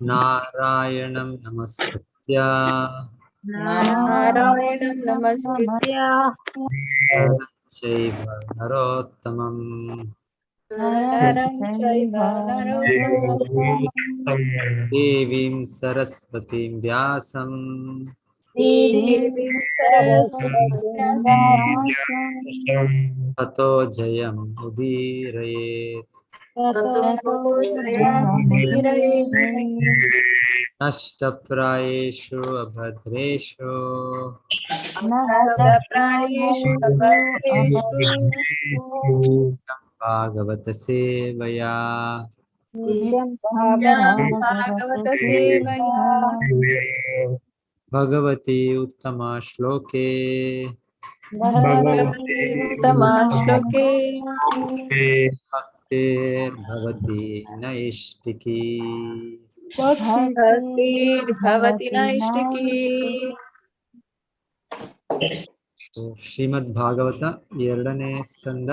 नारायणं नमस्कृत्य नारायणं नमस्कृत्य नरं चैव नरोत्तमं नरं चैव नरोत्तमं देवीं सरस्वतीं व्यासं देवीं सरस्वतीं ततो जयम् उदीरयेत्। ततो जयमुदीरये। नष्टप्रायेषु अभद्रेषु नष्टप्रायेषु भद्रेषु भागवत सेवया भागवत सेवया भगवती उत्तमा श्लोके भगवती उत्तमा श्लोके भक्तिर्भवती नैष्टिकी। भक्तिर्भवति नैष्टिकी। ಶ್ರೀಮದ್ ಭಾಗವತ 2ನೇ ಸ್ಕಂದ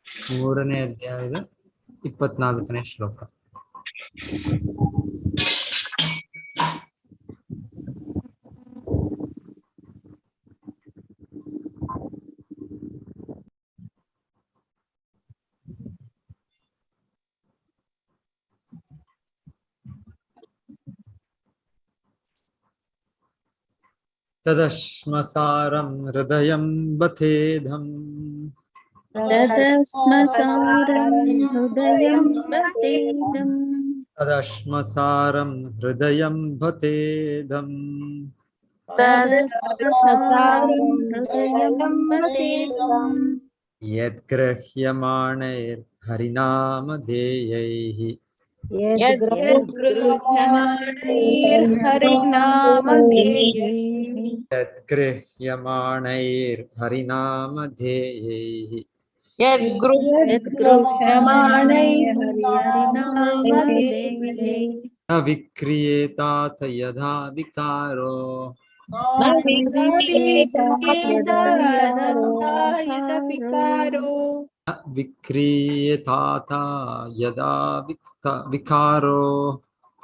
3ನೇ ಅಧ್ಯಾಯದ 24ನೇ ಶ್ಲೋಕ. ತದಶ್ಮಸಾರಂ ಹೃದಯಂ ಬಥೇಧಂ तदस्मसारं हृदयं बतेदं ತದಶ್ಮಸಾರಂ ಹೃದಯಂ ಬಥೇಧಂ तदस्मसारं हृदयं बतेदं ಯದ್ಗೃಹ್ಯಮಾಣೈರ್ಹರಿನಾಮಧೇಯೈಃ यद्गृह्यमाणैर्हरिनामधेयैः ಯದ್ಗೃಹ್ಯಮಾಣೈರ್ಹರಿನಾಮಧೇಯೈಃ यद्गृह्यमाणैर्हरिनामधेयैः ನ ವಿಕ್ರಿಯೇತಾಥ ಯದಾ ವಿಕಾರೋ न विक्रीयतायदविकारो ನ ವಿಕ್ರಿಯೇತಾಥ ಯದಾ ವಿಕಾರೋ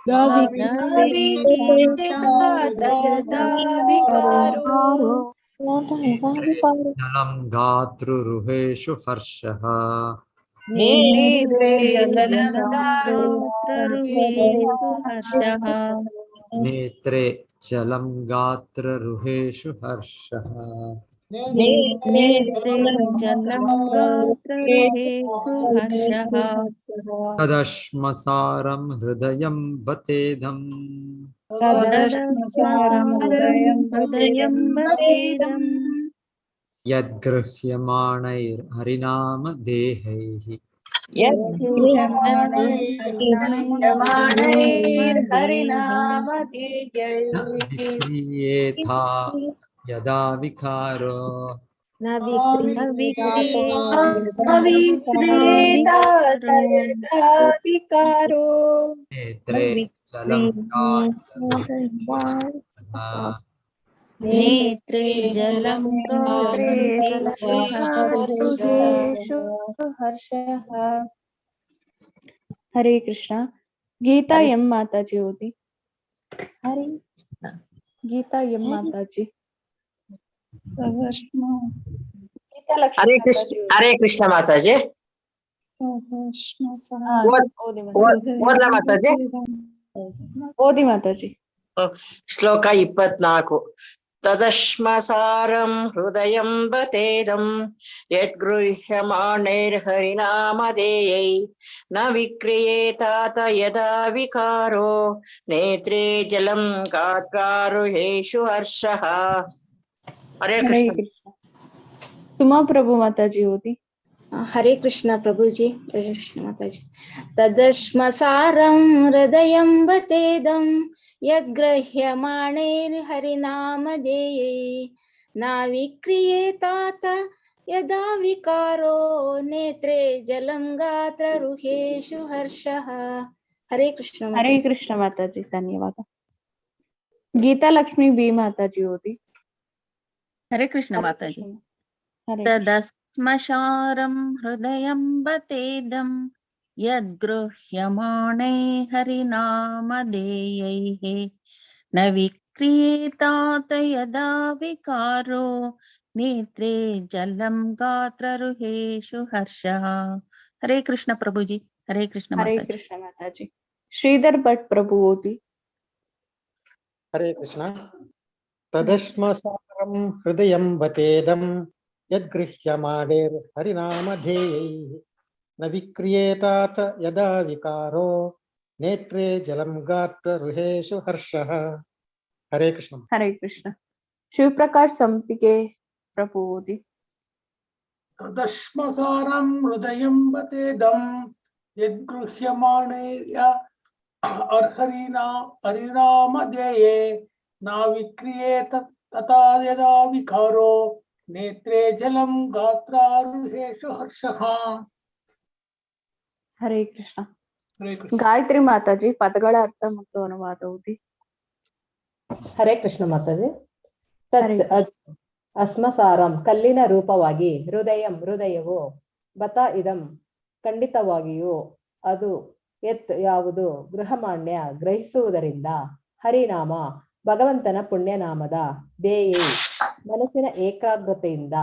न विक्रीयतायदविकारो ಜಲಂ ಗಾತೃರುಹೇಷು ಹರ್ಷಃ नेत्रे जलं गात्ररुहेषु हर्षः ನೇತ್ರೆ ಜಲಂ ಗಾತ್ರರುಹೇಷು ಹರ್ಷಃ नेत्रे जलं गात्ररुहेषु हर्षः ತದಶ್ಮಸಾರಂ ಹೃದಯಂ ಬತೇಧಂ तदस्मसारं हृदयं बतेदं ಯದ್ಗೃಹ್ಯಮಾಣೈರ್ಹರಿನಾಮಧೇಯೈಃ ನ यद्गृह्यमाणैर्हरिनामधेयैः ವಿಕ್ರಿಯೇಥಾ ಯದಾ ವಿಕಾರೋ न विक्रीयतां अविक्रीयतातयदाविकारो ನೇತ್ರೆ ಜಲಂ ಗಾತ್ರರುಹೇಷು नेत्रे जलं गात्ररुहेषु गातृहेषु हर्षः. हरे कृष्णा. गीता एम माता जी होती. हरे गीता एम माता जी. गीता लक्ष्मी हरे कृष्ण माताजी. ಓದ್ಲಾ ಮಾತಾಜಿ? ओदी माता जी. ಶ್ಲೋಕ 24. ತದಶ್ಮಸಾರಂ ಹೃದಯಂ ಬತೇದಂ ಯದ್ಗೃಹ್ಯಮಾಣೈರ್ಹರಿನಾಮಧೇಯೈ ನ ವಿಕ್ರಿಯೇತಾತ ಯದಾ ವಿಕಾರೋ ನೇತ್ರೇ ಜಲಂ ಗಾತ್ರಾರುಹೇಷು ಹರ್ಷಃ. ಹರೇ हरे ಕೃಷ್ಣ. कृष्णा. सुमा प्रभु माता जी होती. हरे कृष्ण प्रभु जी. हरे कृष्ण माता जी. तदश्मसारं हृदयं बतेदं यद्गृह्यमाणैर्हरिनामधेयै न विक्रियेतात यदा विकारो नेत्रे जलं गात्ररुहेषु हर्षः. हरे कृष्ण माता हरे जी. कृष्ण माता जी. धन्यवाद. गीता लक्ष्मी बी माता जी होती. हरे कृष्ण माता जी. हरे तदस्मसारं हृदयं बतेदं ಯದ್ಗೃಹ್ಯಮಾಣೈ ಹರಿನಾಮಧೇಯೈಃ ನ ವಿಕ್ರಿಯೇತಾತ ಯದಾ ವಿಕಾರೋ ನೇತ್ರೇ ಜಲಂ ಗಾತ್ರರುಹೇಷು ಹರ್ಷಃ. ಹರೇ ಕೃಷ್ಣ ಪ್ರಭುಜಿ. ಹರೇ ಕೃಷ್ಣ हरे ಮಾತಾಜಿ. कृष्ण माताजी। श्रीधर भट्ट प्रभु ओदी। हरे कृष्ण। तदश्मसारं हृदयं बतेदं यद्गृह्यमाणैर्हरिनामधेयैः न विक्रियेतात यदा विकारो नेत्रे जलं गात्ररुहेषु हर्षः। हरे कृष्ण। हरे कृष्ण। शिव प्रकाश संपिके प्रभु ओदी। तदश्मसारं हृदयं बतेदं यद्गृह्यमाणैर्य हरिनामधेये न विक्रियेत तथा यदा विकारो नेत्रे जलं गात्रारुहेषु हर्षः। हरे कृष्ण। हरे कृष्ण। ಗಾಯತ್ರಿ ಮಾತಾಜಿ ಪದಗಳ ಅರ್ಥ ಮತ್ತು ಅನುವಾದ ಓದಿ. ಹರೇ ಕೃಷ್ಣ ಮಾತಾಜಿ. ಹರೇ ತತ್ ಅಸ್ಮಸಾರಂ ಕಲ್ಲಿನ ರೂಪವಾಗಿ, ಹೃದಯಂ ಹೃದಯವು, ಬತ ಇದಂ ಖಂಡಿತವಾಗಿಯೂ, ಅದು, ಯತ್ ಯಾವುದು, ಗೃಹಮಾನ್ಯ ಗ್ರಹಿಸುವುದರಿಂದ, ಹರಿನಾಮ ಭಗವಂತನ ಪುಣ್ಯನಾಮದ, ದೇಯೇ ಮನಸ್ಸಿನ ಏಕಾಗ್ರತೆಯಿಂದ,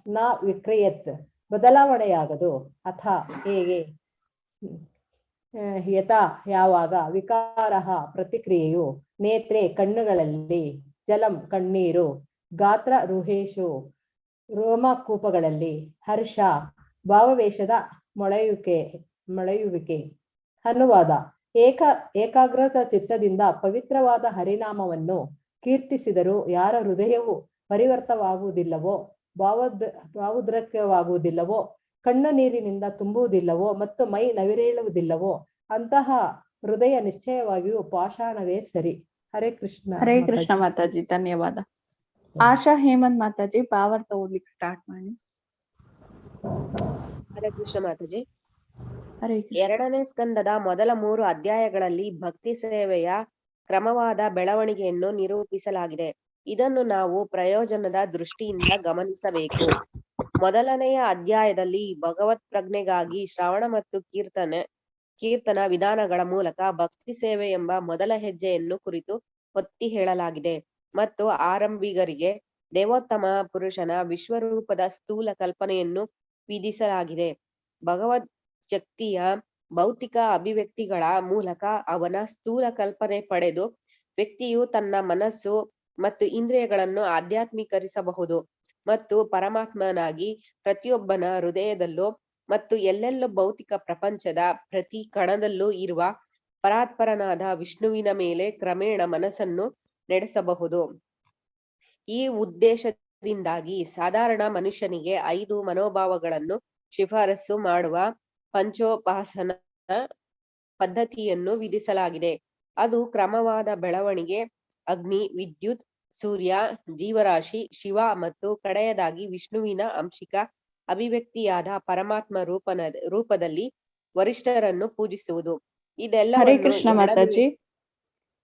ನ ವಿಕ್ರಿಯತ್ ಬದಲಾವಣೆಯಾಗದು, ಅಥ ಹೇಗೆ, ಯಥಾ ಯಾವಾಗ, ವಿಕಾರ ಪ್ರತಿಕ್ರಿಯೆಯು, ನೇತ್ರೆ ಕಣ್ಣುಗಳಲ್ಲಿ, ಜಲಂ ಕಣ್ಣೀರು, ಗಾತ್ರ ರುಹೇಶು ರೋಮಕೂಪಗಳಲ್ಲಿ, ಹರ್ಷ ಭಾವವೇಶದ ಮೊಳೆಯುವಿಕೆ. ಅನುವಾದ: ಏಕಾಗ್ರತ ಚಿತ್ತದಿಂದ ಪವಿತ್ರವಾದ ಹರಿನಾಮವನ್ನು ಕೀರ್ತಿಸಿದರೂ ಯಾರ ಹೃದಯವು ಪರಿವರ್ತವಾಗುವುದಿಲ್ಲವೋ, ಭಾವೋದ್ರೇಕವಾಗುವುದಿಲ್ಲವೋ, ಕಣ್ಣು ನೀರಿನಿಂದ ತುಂಬುವುದಿಲ್ಲವೋ ಮತ್ತು ಮೈ ನವಿರೇಳುವುದಿಲ್ಲವೋ ಅಂತಹ ಹೃದಯ ನಿಶ್ಚಯವಾಗಿಯೂ ಪಾಷಾಣವೇ ಸರಿ. ಹರೇ ಕೃಷ್ಣ. ಹರೇ ಕೃಷ್ಣ ಮಾತಾಜಿ, ಧನ್ಯವಾದ. ಆಶಾ ಹೇಮಂತ್ ಮಾತಾಜಿ ಭಾವಾರ್ಥ ಓದ್ಲಿಕ್ಕೆ ಸ್ಟಾರ್ಟ್ ಮಾಡಿ. ಹರೇ ಕೃಷ್ಣ ಮಾತಾಜಿ. ಹರೇ ಕೃಷ್ಣ. 2ನೇ ಸ್ಕಂದದ ಮೊದಲ 3 ಅಧ್ಯಾಯಗಳಲ್ಲಿ ಭಕ್ತಿ ಸೇವೆಯ ಕ್ರಮವಾದ ಬೆಳವಣಿಗೆಯನ್ನು ನಿರೂಪಿಸಲಾಗಿದೆ. ಇದನ್ನು ನಾವು ಪ್ರಯೋಜನದ ದೃಷ್ಟಿಯಿಂದ ಗಮನಿಸಬೇಕು. ಮೊದಲನೆಯ ಅಧ್ಯಾಯದಲ್ಲಿ ಭಗವತ್ ಪ್ರಜ್ಞೆಗಾಗಿ ಶ್ರವಣ ಮತ್ತು ಕೀರ್ತನ ವಿಧಾನಗಳ ಮೂಲಕ ಭಕ್ತಿ ಸೇವೆ ಎಂಬ ಮೊದಲ ಹೆಜ್ಜೆಯನ್ನು ಕುರಿತು ಒತ್ತಿ ಹೇಳಲಾಗಿದೆ ಮತ್ತು ಆರಂಭಿಗರಿಗೆ ದೇವೋತ್ತಮ ಪುರುಷನ ವಿಶ್ವರೂಪದ ಸ್ಥೂಲ ಕಲ್ಪನೆಯನ್ನು ವಿಧಿಸಲಾಗಿದೆ. ಭಗವದ್ ಶಕ್ತಿಯ ಭೌತಿಕ ಅಭಿವ್ಯಕ್ತಿಗಳ ಮೂಲಕ ಅವನ ಸ್ಥೂಲ ಕಲ್ಪನೆ ಪಡೆದು ವ್ಯಕ್ತಿಯು ತನ್ನ ಮನಸ್ಸು ಮತ್ತು ಇಂದ್ರಿಯಗಳನ್ನು ಆಧ್ಯಾತ್ಮೀಕರಿಸಬಹುದು ಮತ್ತು ಪರಮಾತ್ಮನಾಗಿ ಪ್ರತಿಯೊಬ್ಬನ ಹೃದಯದಲ್ಲೂ ಮತ್ತು ಎಲ್ಲೆಲ್ಲೂ ಭೌತಿಕ ಪ್ರಪಂಚದ ಪ್ರತಿ ಕಣದಲ್ಲೂ ಇರುವ ಪರಾತ್ಪರನಾದ ವಿಷ್ಣುವಿನ ಮೇಲೆ ಕ್ರಮೇಣ ಮನಸ್ಸನ್ನು ನಡೆಸಬಹುದು. ಈ ಉದ್ದೇಶದಿಂದಾಗಿ ಸಾಧಾರಣ ಮನುಷ್ಯನಿಗೆ 5 ಮನೋಭಾವಗಳನ್ನು ಶಿಫಾರಸು ಮಾಡುವ ಪಂಚೋಪಾಸನ ಪದ್ಧತಿಯನ್ನು ವಿಧಿಸಲಾಗಿದೆ. ಅದು ಕ್ರಮವಾದ ಬೆಳವಣಿಗೆ, ಅಗ್ನಿ, ವಿದ್ಯುತ್, ಸೂರ್ಯ, ಜೀವರಾಶಿ, ಶಿವ ಮತ್ತು ಕಡೆಯದಾಗಿ ವಿಷ್ಣುವಿನ ಅಂಶಿಕ ಅಭಿವ್ಯಕ್ತಿಯಾದ ಪರಮಾತ್ಮ ರೂಪದಲ್ಲಿ ವರಿಷ್ಠರನ್ನು ಪೂಜಿಸುವುದು. ಹರೇ ಇದೆಲ್ಲವನ್ನು ಕೃಷ್ಣ ಮಾತಾಜಿ.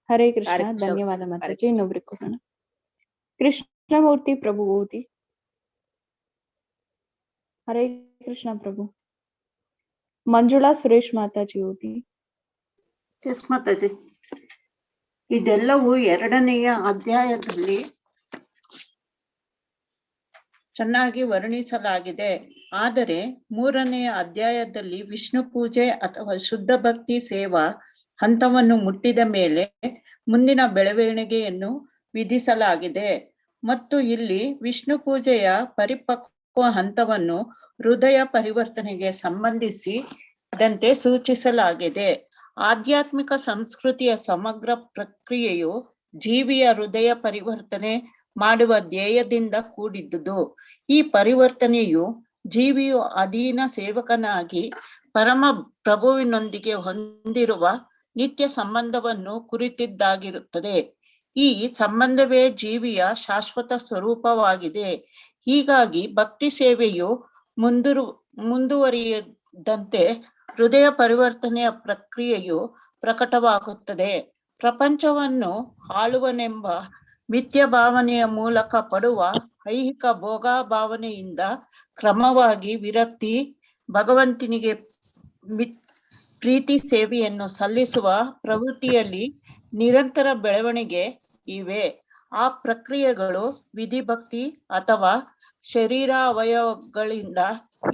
ಹರೇ ಕೃಷ್ಣ. ಧನ್ಯವಾದ ಮಾತಾಜಿ. ಇನ್ನೊಬ್ರಿಗೆ ಕೊಡೋಣ. ಕೃಷ್ಣಮೂರ್ತಿ ಪ್ರಭು ಓದಿ. ಹರೇ ಕೃಷ್ಣ ಪ್ರಭು. ಮಂಜುಳಾ ಸುರೇಶ್ ಮಾತಾಜಿ ಓದಿ. ಎಸ್ ಮಾತಾಜಿ. ಇದೆಲ್ಲವೂ 2ನೆಯ ಅಧ್ಯಾಯದಲ್ಲಿ ಚೆನ್ನಾಗಿ ವರ್ಣಿಸಲಾಗಿದೆ. ಆದರೆ 3ನೆಯ ಅಧ್ಯಾಯದಲ್ಲಿ ವಿಷ್ಣು ಪೂಜೆ ಅಥವಾ ಶುದ್ಧ ಭಕ್ತಿ ಸೇವಾ ಹಂತವನ್ನು ಮುಟ್ಟಿದ ಮೇಲೆ ಮುಂದಿನ ಬೆಳವಣಿಗೆಯನ್ನು ವಿಧಿಸಲಾಗಿದೆ ಮತ್ತು ಇಲ್ಲಿ ವಿಷ್ಣು ಪೂಜೆಯ ಪರಿಪಕ್ವ ಹಂತವನ್ನು ಹೃದಯ ಪರಿವರ್ತನೆಗೆ ಸಂಬಂಧಿಸಿದಂತೆ ಸೂಚಿಸಲಾಗಿದೆ. ಆಧ್ಯಾತ್ಮಿಕ ಸಂಸ್ಕೃತಿಯ ಸಮಗ್ರ ಪ್ರಕ್ರಿಯೆಯು ಜೀವಿಯ ಹೃದಯ ಪರಿವರ್ತನೆ ಮಾಡುವ ಧ್ಯೇಯದಿಂದ ಕೂಡಿದ್ದುದು. ಈ ಪರಿವರ್ತನೆಯು ಜೀವಿಯು ಅಧೀನ ಸೇವಕನಾಗಿ ಪರಮ ಪ್ರಭುವಿನೊಂದಿಗೆ ಹೊಂದಿರುವ ನಿತ್ಯ ಸಂಬಂಧವನ್ನು ಕುರಿತಿದ್ದಾಗಿರುತ್ತದೆ. ಈ ಸಂಬಂಧವೇ ಜೀವಿಯ ಶಾಶ್ವತ ಸ್ವರೂಪವಾಗಿದೆ. ಹೀಗಾಗಿ ಭಕ್ತಿ ಸೇವೆಯು ಮುಂದುವರಿಯದಂತೆ ಹೃದಯ ಪರಿವರ್ತನೆಯ ಪ್ರಕ್ರಿಯೆಯು ಪ್ರಕಟವಾಗುತ್ತದೆ. ಪ್ರಪಂಚವನ್ನು ಆಳುವನೆಂಬ ಮಿಥ್ಯ ಭಾವನೆಯ ಮೂಲಕ ಪಡುವ ಐಹಿಕ ಭೋಗಾಭಾವನೆಯಿಂದ ಕ್ರಮವಾಗಿ ವಿರಕ್ತಿ, ಭಗವಂತನಿಗೆ ಪ್ರೀತಿ ಸೇವೆಯನ್ನು ಸಲ್ಲಿಸುವ ಪ್ರವೃತ್ತಿಯಲ್ಲಿ ನಿರಂತರ ಬೆಳವಣಿಗೆ ಇವೆ. ಆ ಪ್ರಕ್ರಿಯೆಗಳು ವಿಧಿಭಕ್ತಿ ಅಥವಾ ಶರೀರ ಅವಯವಗಳಿಂದ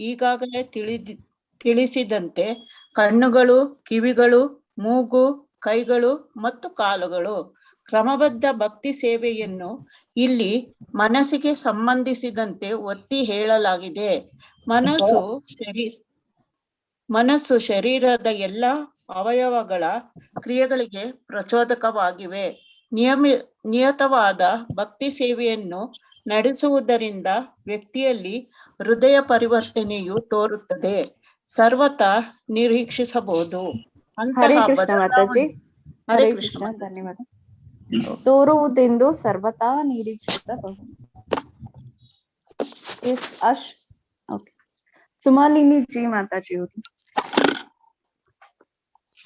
ಈಗಾಗಲೇ ತಿಳಿಸಿದಂತೆ ಕಣ್ಣುಗಳು, ಕಿವಿಗಳು, ಮೂಗು, ಕೈಗಳು ಮತ್ತು ಕಾಲುಗಳು. ಕ್ರಮಬದ್ಧ ಭಕ್ತಿ ಸೇವೆಯನ್ನು ಇಲ್ಲಿ ಮನಸ್ಸಿಗೆ ಸಂಬಂಧಿಸಿದಂತೆ ಒತ್ತಿ ಹೇಳಲಾಗಿದೆ. ಮನಸ್ಸು ಶರೀರದ ಎಲ್ಲ ಅವಯವಗಳ ಕ್ರಿಯೆಗಳಿಗೆ ಪ್ರಚೋದಕವಾಗಿವೆ. ನಿಯತವಾದ ಭಕ್ತಿ ಸೇವೆಯನ್ನು ನಡೆಸುವುದರಿಂದ ವ್ಯಕ್ತಿಯಲ್ಲಿ ಹೃದಯ ಪರಿವರ್ತನೆಯು ತೋರುತ್ತದೆ. ಸರ್ವತಾ ನಿರೀಕ್ಷಿಸಬಹುದು. ಹರೇ ಕೃಷ್ಣ ಮಾತಾಜಿ. ಹರೇ ಕೃಷ್ಣ, ಧನ್ಯವಾದ. ತೋರುವುದೆಂದು ಸರ್ವತಾ ನಿರೀಕ್ಷಿಸಬಹುದು. ಓಕೆ, ಸುಮಾಲಿನಿ ಜಿ ಮಾತಾಜಿ ಅವರು.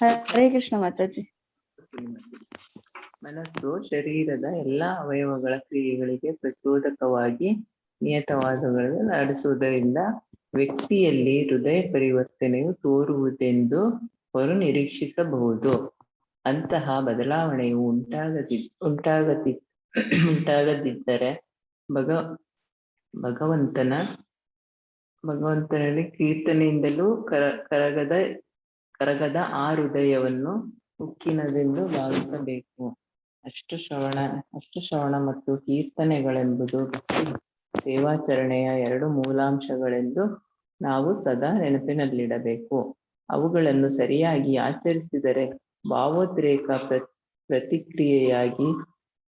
ಹರೇ ಕೃಷ್ಣ ಮಾತಾಜಿ. ಮನಸ್ಸು ಶರೀರದ ಎಲ್ಲಾ ಅವಯವಗಳ ಕ್ರಿಯೆಗಳಿಗೆ ಪ್ರಚೋದಕವಾಗಿ ನಿಯತವಾದಗಳನ್ನು ನಡೆಸುವುದರಿಂದ ವ್ಯಕ್ತಿಯಲ್ಲಿ ಹೃದಯ ಪರಿವರ್ತನೆಯು ತೋರುವುದೆಂದು ಅವರು ನಿರೀಕ್ಷಿಸಬಹುದು. ಅಂತಹ ಬದಲಾವಣೆಯು ಉಂಟಾಗದಿದ್ದರೆ ಭಗವಂತನಲ್ಲಿ ಕೀರ್ತನೆಯಿಂದಲೂ ಕರಗದ ಆ ಹೃದಯವನ್ನು ಉಕ್ಕಿನದೆಂದು ಭಾವಿಸಬೇಕು. ಅಷ್ಟು ಶ್ರವಣ ಮತ್ತು ಕೀರ್ತನೆಗಳೆಂಬುದು ಭಕ್ತಿ ಸೇವಾಚರಣೆಯ 2 ಮೂಲಾಂಶಗಳೆಂದು ನಾವು ಸದಾ ನೆನಪಿನಲ್ಲಿಡಬೇಕು. ಅವುಗಳನ್ನು ಸರಿಯಾಗಿ ಆಚರಿಸಿದರೆ ಭಾವೋದ್ರೇಕ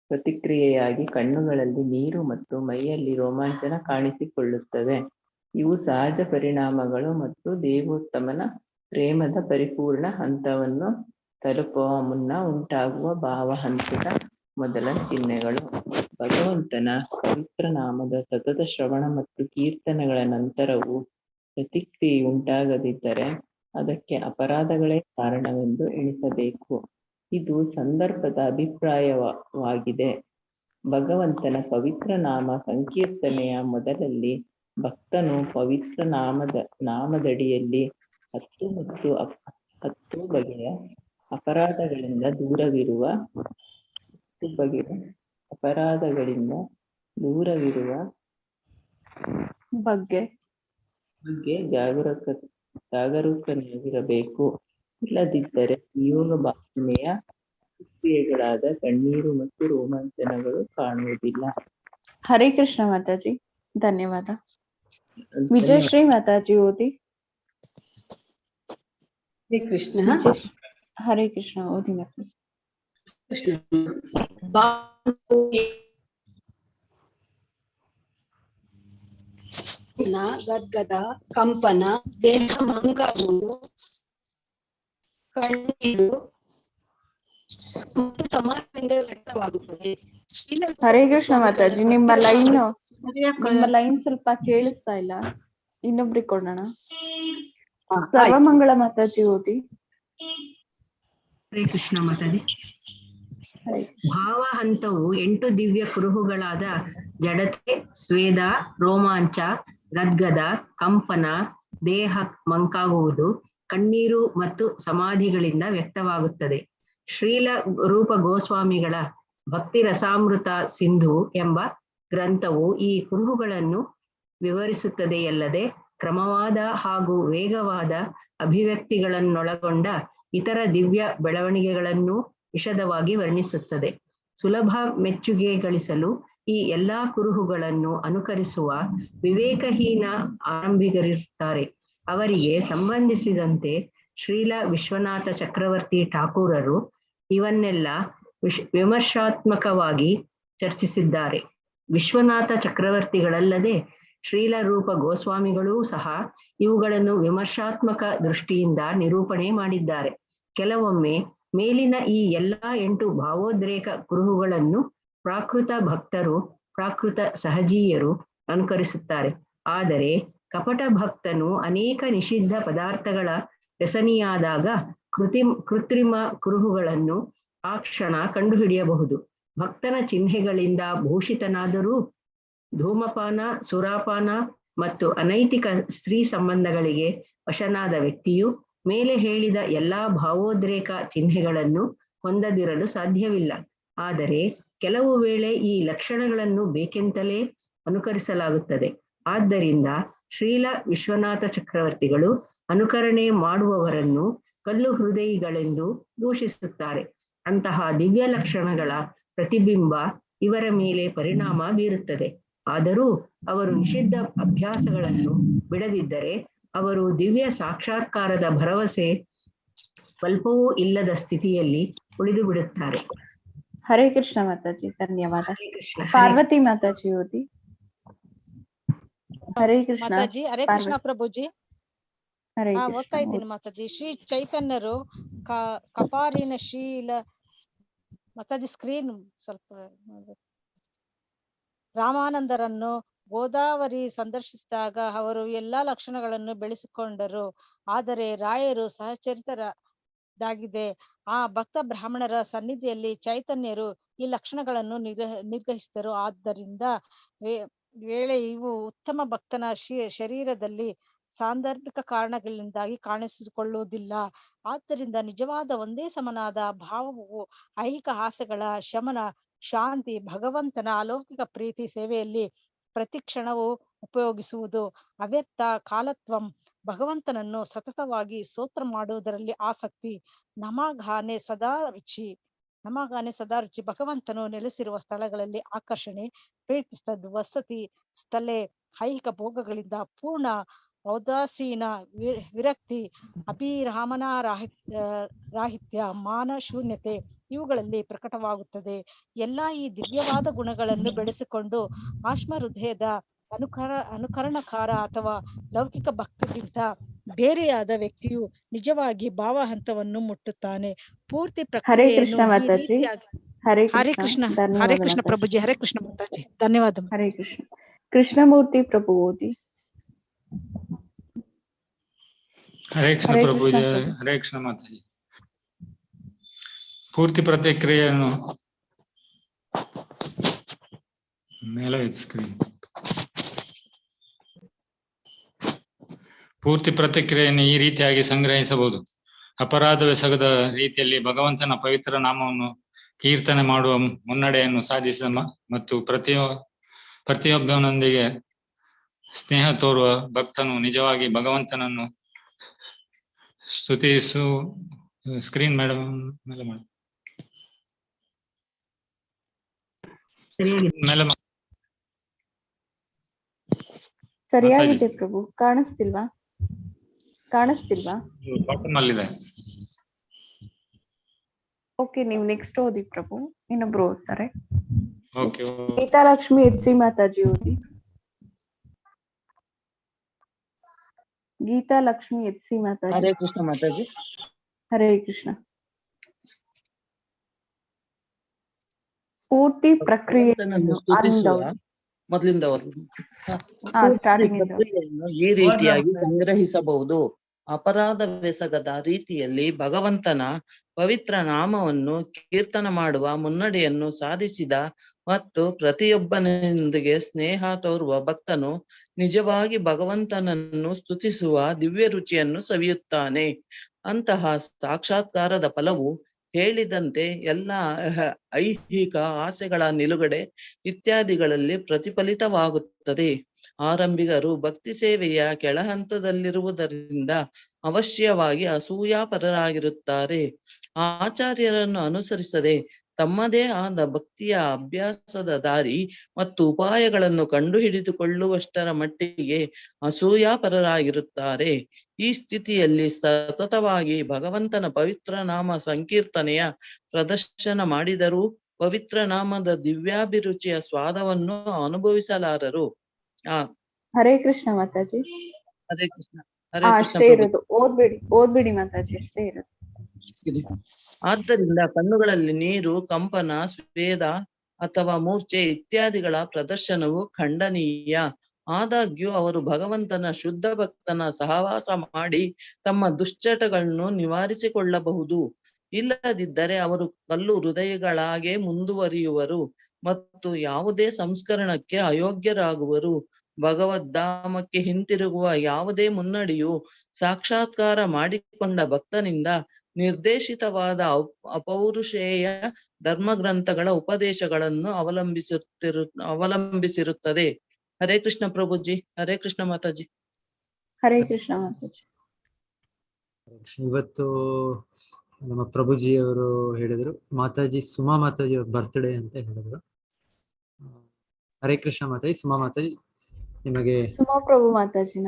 ಪ್ರತಿಕ್ರಿಯೆಯಾಗಿ ಕಣ್ಣುಗಳಲ್ಲಿ ನೀರು ಮತ್ತು ಮೈಯಲ್ಲಿ ರೋಮಾಂಚನ ಕಾಣಿಸಿಕೊಳ್ಳುತ್ತವೆ. ಇವು ಸಹಜ ಪರಿಣಾಮಗಳು ಮತ್ತು ದೇವೋತ್ತಮನ ಪ್ರೇಮದ ಪರಿಪೂರ್ಣ ಹಂತವನ್ನು ತಲುಪುವ ಮುನ್ನ ಉಂಟಾಗುವ ಭಾವ ಹಂತದ ಮೊದಲ ಚಿಹ್ನೆಗಳು. ಭಗವಂತನ ಪವಿತ್ರ ನಾಮದ ಸತತ ಶ್ರವಣ ಮತ್ತು ಕೀರ್ತನೆಗಳ ನಂತರವೂ ಪ್ರತಿಕ್ರಿಯೆಯುಂಟಾಗದಿದ್ದರೆ ಅದಕ್ಕೆ ಅಪರಾಧಗಳೇ ಕಾರಣವೆಂದು ಎಣಿಸಬೇಕು. ಇದು ಸಂದರ್ಭದ ಅಭಿಪ್ರಾಯವಾಗಿದೆ. ಭಗವಂತನ ಪವಿತ್ರ ನಾಮ ಸಂಕೀರ್ತನೆಯ ಮೊದಲಲ್ಲಿ ಭಕ್ತನು ಪವಿತ್ರ ನಾಮದಡಿಯಲ್ಲಿ 10 ಬಗೆಯ ಅಪರಾಧಗಳಿಂದ ದೂರವಿರುವ ಬಗ್ಗೆ ಜಾಗರೂಕನಾಗಿರಬೇಕು. ಇಲ್ಲದಿದ್ದರೆ ವಿಯೋಗ ಭಾವನೆಯ ಕ್ರಿಯೆಗಳಾದ ಕಣ್ಣೀರು ಮತ್ತು ರೋಮಾಂಚನಗಳು ಕಾಣುವುದಿಲ್ಲ. ಹರೇ ಕೃಷ್ಣ ಮಾತಾಜಿ, ಧನ್ಯವಾದ. ವಿಜಯಶ್ರೀ ಮಾತಾಜಿ ಓದಿ. ಕೃಷ್ಣ. ಹರೇ ಕೃಷ್ಣ ಓದಿ ಮಾತಾಜಿ. ಕೃಷ್ಣ. ಗದ್ಗದ, ಕಂಪನ, ದೇಹ ಮಂಕಾಗುವುದು, ಕಣ್ಣೀರು ಮತ್ತು ಸಮಾನದಿಂದ ವ್ಯಕ್ತವಾಗುತ್ತದೆ. ಹರೇ ಕೃಷ್ಣ ಮಾತಾಜಿ, ನಿಮ್ಮ ಲೈನ್ ಸ್ವಲ್ಪ ಕೇಳಿಸ್ತಾ ಇಲ್ಲ. ಇನ್ನೊಬ್ರಿಗೆ ಕೊಡೋಣ. ಸರ್ವಮಂಗಳ ಮಾತಾಜಿ ಓದಿ. ಹರೇ ಕೃಷ್ಣ ಮಾತಾಜಿ. ಭಾವ ಹಂತವು 8 ದಿವ್ಯ ಕುರುಹುಗಳಾದ ಜಡತೆ, ಸ್ವೇದ, ರೋಮಾಂಚ, ಗದ್ಗದ, ಕಂಪನ, ದೇಹ ಮಂಕಾಗುವುದು, ಕಣ್ಣೀರು ಮತ್ತು ಸಮಾಧಿಗಳಿಂದ ವ್ಯಕ್ತವಾಗುತ್ತದೆ. ಶ್ರೀಲ ರೂಪ ಗೋಸ್ವಾಮಿಗಳ ಭಕ್ತಿ ರಸಾಮೃತ ಸಿಂಧು ಎಂಬ ಗ್ರಂಥವು ಈ ಕುರುಹುಗಳನ್ನು ವಿವರಿಸುತ್ತದೆಯಲ್ಲದೆ ಕ್ರಮವಾದ ಹಾಗೂ ವೇಗವಾದ ಅಭಿವ್ಯಕ್ತಿಗಳನ್ನೊಳಗೊಂಡ ಇತರ ದಿವ್ಯ ಬೆಳವಣಿಗೆಗಳನ್ನು ವಿಶದವಾಗಿ ವರ್ಣಿಸುತ್ತದೆ. ಸುಲಭ ಮೆಚ್ಚುಗೆ ಗಳಿಸಲು ಈ ಎಲ್ಲಾ ಕುರುಹುಗಳನ್ನು ಅನುಕರಿಸುವ ವಿವೇಕಹೀನ ಆರಂಭಿಗರಿರುತ್ತಾರೆ. ಅವರಿಗೆ ಸಂಬಂಧಿಸಿದಂತೆ ಶ್ರೀಲ ವಿಶ್ವನಾಥ ಚಕ್ರವರ್ತಿ ಠಾಕೂರರು ಇವನ್ನೆಲ್ಲ ವಿಮರ್ಶಾತ್ಮಕವಾಗಿ ಚರ್ಚಿಸಿದ್ದಾರೆ. ವಿಶ್ವನಾಥ ಚಕ್ರವರ್ತಿಗಳಲ್ಲದೆ ಶ್ರೀಲ ರೂಪ ಗೋಸ್ವಾಮಿಗಳೂ ಸಹ ಇವುಗಳನ್ನು ವಿಮರ್ಶಾತ್ಮಕ ದೃಷ್ಟಿಯಿಂದ ನಿರೂಪಣೆ ಮಾಡಿದ್ದಾರೆ. ಕೆಲವೊಮ್ಮೆ ಮೇಲಿನ ಈ ಎಲ್ಲಾ 8 ಭಾವೋದ್ರೇಕ ಕುರುಹುಗಳನ್ನು ಪ್ರಾಕೃತ ಭಕ್ತರು, ಪ್ರಾಕೃತ ಸಹಜೀಯರು ಅನುಕರಿಸುತ್ತಾರೆ. ಆದರೆ ಕಪಟ ಭಕ್ತನು ಅನೇಕ ನಿಷಿದ್ಧ ಪದಾರ್ಥಗಳ ವ್ಯಸನಿಯಾದಾಗ ಕೃತ್ರಿಮ ಕುರುಹುಗಳನ್ನು ಆ ಕ್ಷಣ ಕಂಡುಹಿಡಿಯಬಹುದು. ಭಕ್ತನ ಚಿಹ್ನೆಗಳಿಂದ ಭೂಷಿತನಾದರೂ ಧೂಮಪಾನ, ಸುರಾಪಾನ ಮತ್ತು ಅನೈತಿಕ ಸ್ತ್ರೀ ಸಂಬಂಧಗಳಿಗೆ ವಶನಾದ ವ್ಯಕ್ತಿಯು ಮೇಲೆ ಹೇಳಿದ ಎಲ್ಲಾ ಭಾವೋದ್ರೇಕ ಚಿಹ್ನೆಗಳನ್ನು ಹೊಂದದಿರಲು ಸಾಧ್ಯವಿಲ್ಲ. ಆದರೆ ಕೆಲವು ವೇಳೆ ಈ ಲಕ್ಷಣಗಳನ್ನು ಬೇಕೆಂತಲೇ ಅನುಕರಿಸಲಾಗುತ್ತದೆ. ಆದ್ದರಿಂದ ಶ್ರೀಲ ವಿಶ್ವನಾಥ ಚಕ್ರವರ್ತಿಗಳು ಅನುಕರಣೆ ಮಾಡುವವರನ್ನು ಕಲ್ಲು ಹೃದಯಿಗಳೆಂದು ದೂಷಿಸುತ್ತಾರೆ. ಅಂತಹ ದಿವ್ಯ ಲಕ್ಷಣಗಳ ಪ್ರತಿಬಿಂಬ ಇವರ ಮೇಲೆ ಪರಿಣಾಮ ಬೀರುತ್ತದೆ. ಆದರೂ ಅವರು ನಿಷಿದ್ಧ ಅಭ್ಯಾಸಗಳನ್ನು ಬಿಡದಿದ್ದರೆ ಅವರು ದಿವ್ಯ ಸಾಕ್ಷಾತ್ಕಾರದ ಭರವಸೆ ಸ್ವಲ್ಪವೂ ಇಲ್ಲದ ಸ್ಥಿತಿಯಲ್ಲಿ ಉಳಿದು ಬಿಡುತ್ತಾರೆ. ಹರೇ ಕೃಷ್ಣ ಮಾತಾಜಿ, ಧನ್ಯವಾದ. ಪಾರ್ವತಿ ಮಾತಾಜಿ ಓದಿ. ಹರೇ ಕೃಷ್ಣ ಮಾತಾಜಿ. ಹರೇ ಕೃಷ್ಣ ಪ್ರಭುಜಿ. ಹರೇ ಓದ್ತಾ ಇದ್ದೀನಿ ಮಾತಾಜಿ. ಶ್ರೀ ಚೈತನ್ಯರು ಕಪಾರಿನ ಶೀಲ ಮಾತಾಜಿ ಸ್ಕ್ರೀನ್ ಸ್ವಲ್ಪ ರಾಮಾನಂದರನ್ನು ಗೋದಾವರಿ ಸಂದರ್ಶಿಸಿದಾಗ ಅವರು ಎಲ್ಲಾ ಲಕ್ಷಣಗಳನ್ನು ಬೆಳೆಸಿಕೊಂಡರು. ಆದರೆ ರಾಯರು ಸಹಚರಿತರಾಗಿದೆ. ಆ ಭಕ್ತ ಬ್ರಾಹ್ಮಣರ ಸನ್ನಿಧಿಯಲ್ಲಿ ಚೈತನ್ಯರು ಈ ಲಕ್ಷಣಗಳನ್ನು ನಿರ್ವಹಿಸಿದರು. ಆದ್ದರಿಂದ ವೇಳೆ ಇವು ಉತ್ತಮ ಭಕ್ತನ ಶರೀರದಲ್ಲಿ ಸಾಂದರ್ಭಿಕ ಕಾರಣಗಳಿಂದಾಗಿ ಕಾಣಿಸಿಕೊಳ್ಳುವುದಿಲ್ಲ. ಆದ್ದರಿಂದ ನಿಜವಾದ ಒಂದೇ ಸಮನಾದ ಭಾವವು ಐಹಿಕ ಆಸೆಗಳ ಶಮನ, ಶಾಂತಿ, ಭಗವಂತನ ಅಲೌಕಿಕ ಪ್ರೀತಿ ಸೇವೆಯಲ್ಲಿ ಪ್ರತಿ ಕ್ಷಣವೂ ಉಪಯೋಗಿಸುವುದು, ಅವ್ಯಕ್ತ ಕಾಲತ್ವಂ, ಭಗವಂತನನ್ನು ಸತತವಾಗಿ ಸ್ತೋತ್ರ ಮಾಡುವುದರಲ್ಲಿ ಆಸಕ್ತಿ, ನಮಗಾನೆ ಸದಾ ರುಚಿ, ಭಗವಂತನು ನೆಲೆಸಿರುವ ಸ್ಥಳಗಳಲ್ಲಿ ಆಕರ್ಷಣೆ, ಪ್ರೀತಿಸ್ತದ್ ವಸತಿ ಸ್ಥಳೆ, ಐಹಿಕ ಭೋಗಗಳಿಂದ ಪೂರ್ಣ ಔದಾಸೀನ ವಿರಕ್ತಿ, ಅಭಿರಾಮನ ರಾಹಿತ್ಯ, ಮಾನ ಶೂನ್ಯತೆ ಇವುಗಳಲ್ಲಿ ಪ್ರಕಟವಾಗುತ್ತದೆ. ಎಲ್ಲಾ ಈ ದಿವ್ಯವಾದ ಗುಣಗಳನ್ನು ಬೆಳೆಸಿಕೊಂಡು ಆಶ್ಮ ಹೃದಯದ ಅನುಕರಣಕಾರ ಅಥವಾ ಲೌಕಿಕ ಭಕ್ತಿಗಿಂತ ಬೇರೆಯಾದ ವ್ಯಕ್ತಿಯು ನಿಜವಾಗಿ ಭಾವ ಹಂತವನ್ನು ಮುಟ್ಟುತ್ತಾನೆ. ಪೂರ್ತಿ ಪ್ರಕ್ರಿಯೆಯನ್ನು ಹರೇ ಕೃಷ್ಣ ಪ್ರಭುಜಿ. ಹರೇ ಕೃಷ್ಣ ಮಾತಾಜಿ, ಧನ್ಯವಾದ. ಹರೇ ಕೃಷ್ಣ. ಕೃಷ್ಣಮೂರ್ತಿ ಪ್ರಭು ಓದಿ. ಹರೇ ಕೃಷ್ಣ ಪ್ರಭುಜಿ. ಹರೇ ಕೃಷ್ಣ ಮಾತಾಜಿ. ಪೂರ್ತಿ ಪ್ರತಿಕ್ರಿಯೆಯನ್ನು ಮೇಲೆ ಸ್ಕ್ರೀನ್ ಪೂರ್ತಿ ಪ್ರತಿಕ್ರಿಯೆಯನ್ನು ಈ ರೀತಿಯಾಗಿ ಸಂಗ್ರಹಿಸಬಹುದು. ಅಪರಾಧವೆಸಗದ ರೀತಿಯಲ್ಲಿ ಭಗವಂತನ ಪವಿತ್ರ ನಾಮವನ್ನು ಕೀರ್ತನೆ ಮಾಡುವ ಮುನ್ನಡೆಯನ್ನು ಸಾಧಿಸಿದ ಮತ್ತು ಪ್ರತಿಯೊಬ್ಬನೊಂದಿಗೆ ಸ್ನೇಹ ತೋರುವ ಭಕ್ತನು ನಿಜವಾಗಿ ಭಗವಂತನನ್ನು ಸ್ತುತಿಸು. ಸ್ಕ್ರೀನ್ ಮೇಡಮ್ ಮೇಲೆ ಮಾಡಿ. ಸರಿಯಾಗಿದೆ ಪ್ರಭು. ಕಾಣಿಸ್ತಿಲ್ವಾ? ಬಾಟಮ್ ಅಲ್ಲಿದೆ. ಓಕೆ, ನೀವು ನೆಕ್ಸ್ಟ್ ಓದಿ ಪ್ರಭು. ಇನ್ನೊಬ್ರು ಓದ್ತಾರೆ. ಓಕೆ. ಗೀತಾಲಕ್ಷ್ಮಿ ಎಚ್.ಸಿ. ಮಾತಾಜಿ ಓದಿ. ಗೀತಾಲಕ್ಷ್ಮಿ ಎಚ್.ಸಿ. ಮಾತಾಜಿ. ಹರೇ ಕೃಷ್ಣ ಮಾತಾಜಿ. ಹರೇ ಕೃಷ್ಣ. ಪೂರ್ತಿ ಪ್ರಕ್ರಿಯೆಯನ್ನು ಈ ರೀತಿಯಾಗಿ ಸಂಗ್ರಹಿಸಬಹುದು. ಅಪರಾಧವೆಸಗದ ರೀತಿಯಲ್ಲಿ ಭಗವಂತನ ಪವಿತ್ರ ನಾಮವನ್ನು ಕೀರ್ತನ ಮಾಡುವ ಮುನ್ನಡೆಯನ್ನು ಸಾಧಿಸಿದ ಮತ್ತು ಪ್ರತಿಯೊಬ್ಬನೊಂದಿಗೆ ಸ್ನೇಹ ತೋರುವ ಭಕ್ತನು ನಿಜವಾಗಿ ಭಗವಂತನನ್ನು ಸ್ತುತಿಸುವ ದಿವ್ಯ ರುಚಿಯನ್ನು ಸವಿಯುತ್ತಾನೆ. ಅಂತಹ ಸಾಕ್ಷಾತ್ಕಾರದ ಫಲವು ಹೇಳಿದಂತೆ ಎಲ್ಲ ಐಹಿಕ ಆಸೆಗಳ ನಿಲುಗಡೆ ಇತ್ಯಾದಿಗಳಲ್ಲಿ ಪ್ರತಿಫಲಿತವಾಗುತ್ತದೆ. ಆರಂಭಿಕರು ಭಕ್ತಿ ಸೇವೆಯ ಕೆಳಹಂತದಲ್ಲಿರುವುದರಿಂದ ಅವಶ್ಯವಾಗಿ ಅಸೂಯಾಪರರಾಗಿರುತ್ತಾರೆ. ಆಚಾರ್ಯರನ್ನು ಅನುಸರಿಸದೆ ತಮ್ಮದೇ ಆದ ಭಕ್ತಿಯ ಅಭ್ಯಾಸದ ದಾರಿ ಮತ್ತು ಉಪಾಯಗಳನ್ನು ಕಂಡುಹಿಡಿದುಕೊಳ್ಳುವಷ್ಟರ ಮಟ್ಟಿಗೆ ಅಸೂಯಾಪರರಾಗಿರುತ್ತಾರೆ. ಈ ಸ್ಥಿತಿಯಲ್ಲಿ ಸತತವಾಗಿ ಭಗವಂತನ ಪವಿತ್ರ ನಾಮ ಸಂಕೀರ್ತನೆಯ ಪ್ರದರ್ಶನ ಮಾಡಿದರೂ ಪವಿತ್ರ ನಾಮದ ದಿವ್ಯಾಭಿರುಚಿಯ ಸ್ವಾದವನ್ನು ಅನುಭವಿಸಲಾರರು. ಹರೇ ಕೃಷ್ಣ ಮಾತಾಜಿ. ಹರೇ ಕೃಷ್ಣ. ಅಷ್ಟೇ ಇರೋದು. ಓದ್ಬಿಡಿ ಮಾತಾಜಿ, ಅಷ್ಟೇ ಇರೋದು. ಆದ್ದರಿಂದ ಕಣ್ಣುಗಳಲ್ಲಿ ನೀರು, ಕಂಪನ, ಸ್ವೇದ ಅಥವಾ ಮೂರ್ಛೆ ಇತ್ಯಾದಿಗಳ ಪ್ರದರ್ಶನವು ಖಂಡನೀಯ. ಆದಾಗ್ಯೂ ಅವರು ಭಗವಂತನ ಶುದ್ಧ ಭಕ್ತನ ಸಹವಾಸ ಮಾಡಿ ತಮ್ಮ ದುಶ್ಚಟಗಳನ್ನು ನಿವಾರಿಸಿಕೊಳ್ಳಬಹುದು. ಇಲ್ಲದಿದ್ದರೆ ಅವರು ಕಲ್ಲು ಹೃದಯಗಳಾಗೆ ಮುಂದುವರಿಯುವರು ಮತ್ತು ಯಾವುದೇ ಸಂಸ್ಕರಣಕ್ಕೆ ಅಯೋಗ್ಯರಾಗುವರು. ಭಗವದ್ಧಾಮಕ್ಕೆ ಹಿಂತಿರುಗುವ ಯಾವುದೇ ಮುನ್ನಡೆಯು ಸಾಕ್ಷಾತ್ಕಾರ ಮಾಡಿಕೊಂಡ ಭಕ್ತನಿಂದ ನಿರ್ದೇಶಿತವಾದ ಅಪೌರುಷೇಯ ಧರ್ಮಗ್ರಂಥಗಳ ಉಪದೇಶಗಳನ್ನು ಅವಲಂಬಿಸಿರುತ್ತದೆ. ಹರೇ ಕೃಷ್ಣ ಪ್ರಭುಜಿ. ಹರೇ ಕೃಷ್ಣ ಮಾತಾಜಿ. ಹರೇ ಕೃಷ್ಣ ಮಾತಾಜಿ. ಇವತ್ತು ನಮ್ಮ ಪ್ರಭುಜಿಯವರು ಹೇಳಿದ್ರು, ಮಾತಾಜಿ ಸುಮಾ ಮಾತಾಜಿ ಅವ್ರ ಬರ್ತ್ಡೇ ಅಂತ ಹೇಳಿದ್ರು. ಹರೇ ಕೃಷ್ಣ ಮಾತಾಜಿ. ಸುಮಾ ಮಾತಾಜಿ, ನಿಮಗೆ ಸುಮಾ ಪ್ರಭು ಮಾತಾಜಿನ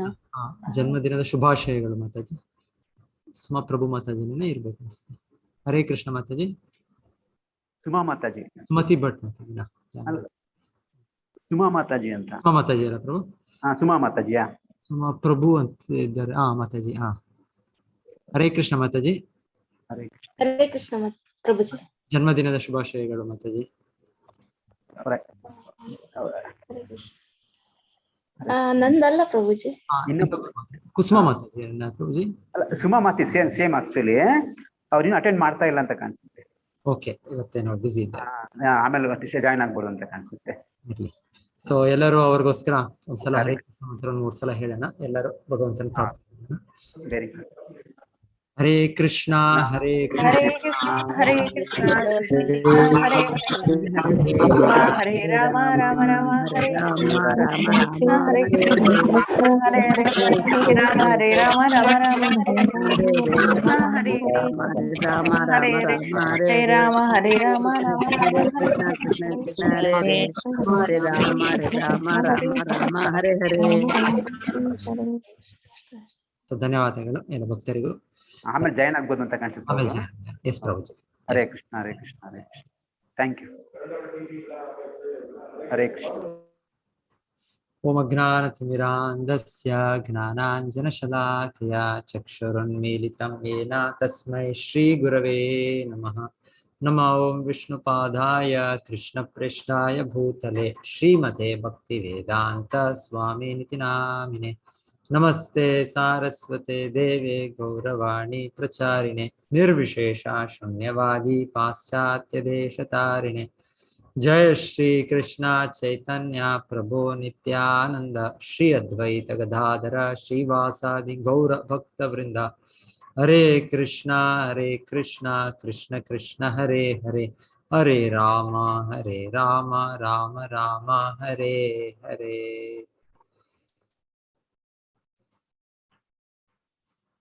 ಜನ್ಮದಿನದ ಶುಭಾಶಯಗಳು ಮಾತಾಜಿ. ಸುಮಾ ಪ್ರಭು ಮಾತಾಜಿನೇ ಇರ್ಬೇಕು ಅನ್ಸುತ್ತೆ. ಹರೇ ಕೃಷ್ಣ ಮಾತಾಜಿ. ಸುಮಾ ಮಾತಾಜಿ. ಸುಮತಿ ಭಟ್ ಮಾತಾಜಿನ ಸುಮಾ ಮಾತಾಜಿ ಅಂತ. ಸುಮಾ ಮಾತಾಜಿ ಅಲ್ಲ ಪ್ರಭು? ಸುಮಾ ಮಾತಾಜಿಯಾ? ಸುಮಾ ಪ್ರಭು ಅಂತ ಇದ್ದಾರೆ. ಮಾತಾಜಿ. ಹರೇ ಕೃಷ್ಣ ಮಾತಾಜಿ. ಹರೇ ಕೃಷ್ಣ ಪ್ರಭುಜಿ. ಜನ್ಮದಿನದ ಶುಭಾಶಯಗಳು ಮಾತಾಜಿ. ನಂದಲ್ಲ ಪ್ರಭುಜಿ. ಕುಸುಮಾ ಮಾತಾಜಿ ಪ್ರಭುಜಿ. ಸುಮಾ ಮಾತಿ ಸೇಮ್ ಆಕ್ಚುಲಿ ಅವ್ರಿನ್ನೂ ಅಟೆಂಡ್ ಮಾಡ್ತಾ ಇಲ್ಲ ಅಂತ ಕಾಣಿಸುತ್ತೆ. ಓಕೆ, ಇವತ್ತೇನೋ ಬಿಸಿ ಇದ್ದಾರೆ. ಆಮೇಲೆ ಜಾಯ್ನ್ ಆಗ್ಬೋದು ಅಂತ ಕಾಣಿಸುತ್ತೆ. ಸೊ ಎಲ್ಲರೂ ಅವ್ರಿಗೋಸ್ಕರ ಒಂದ್ಸಲ ಹರೇ ಕೃಷ್ಣ ಮಂತ್ರ 3 ಸಲ ಹೇಳೋಣ. ಎಲ್ಲರೂ ಭಗವಂತನ ಪ್ರಾರ್ಥನೆ. Very good. ಹರೇ ಕೃಷ್ಣ ಹರೇ ಕೃಷ್ಣ ಹರೇ ಕೃಷ್ಣ ಹರೇ ಕೃಷ್ಣ ಹರೇ ರಾಮ ರಾಮ ರಾಮ ಹರೇ ಕೃಷ್ಣ ಹರೇ ಕೃಷ್ಣ ಹರೇ ರಾಮ ಹರೇ ರಾಮ ರಾಮ ರಾಮ ಹರೇ ರಾಮ ಹರೇ ಹರೇ ರಾಮ ಹರೇ ರಾಮ ರಾಮ ಹರೇ ರಾಮ ರಾಮ ಹರೇ ಹರೇ. ಧನ್ಯವಾದಗಳು ಎಲ್ಲ ಭಕ್ತರಿಗೂ. ಆಮೇಲೆ ಜಾಯ್ನ್ ಆಗ್ಬೋದು ಅಂತ ಕಾಣಿಸುತ್ತೆ. Yes Prabhuji. Hare Krishna Hare Krishna Hare Krishna. Thank you. Hare Krishna. Om ಅಜ್ಞಾನತಿಮಿರಾಂಧಸ್ಯ ಜ್ಞಾನಾಂಜನಶಲಾಕಯಾ ಚಕ್ಷುರುನ್ಮೀಲಿತಂ ಯೇನ ತಸ್ಮೈ ಶ್ರೀ ಗುರವೇ ನಮಃ. ನಮೋ ಓಂ ವಿಷ್ಣುಪಾದಾಯ ಕೃಷ್ಣಪ್ರೇಷ್ಠಾಯ ಭೂತಲೆ ಶ್ರೀಮತೆ ಭಕ್ತಿವೇದಾಂತ ಸ್ವಾಮಿನಿತಿ ನಾಮಿನೆ. ನಮಸ್ತೆ ಸಾರಸ್ವತೆ ದೇವೆ ಗೌರವಾಣಿ ಪ್ರಚಾರಿಣೆ ನಿರ್ವಿಶೇಷ ಶೂನ್ಯವಾದಿ ಪಾಶ್ಚಾತ್ಯ ದೇಶತಾರಿಣೆ. ಜಯ ಶ್ರೀ ಕೃಷ್ಣ ಚೈತನ್ಯ ಪ್ರಭು ನಿತ್ಯಾನಂದ ಶ್ರೀ ಅದ್ವೈತ ಗದಾಧರ ಶ್ರೀವಾಸಾದಿ ಗೌರ ಭಕ್ತ ವೃಂದ. ಹರೇ ಕೃಷ್ಣ ಕೃಷ್ಣ ಕೃಷ್ಣ ಹರೇ ಹರೇ ಹರೇ ರಾಮ ರಾಮ ರಾಮ ಹರೇ ಹರೇ.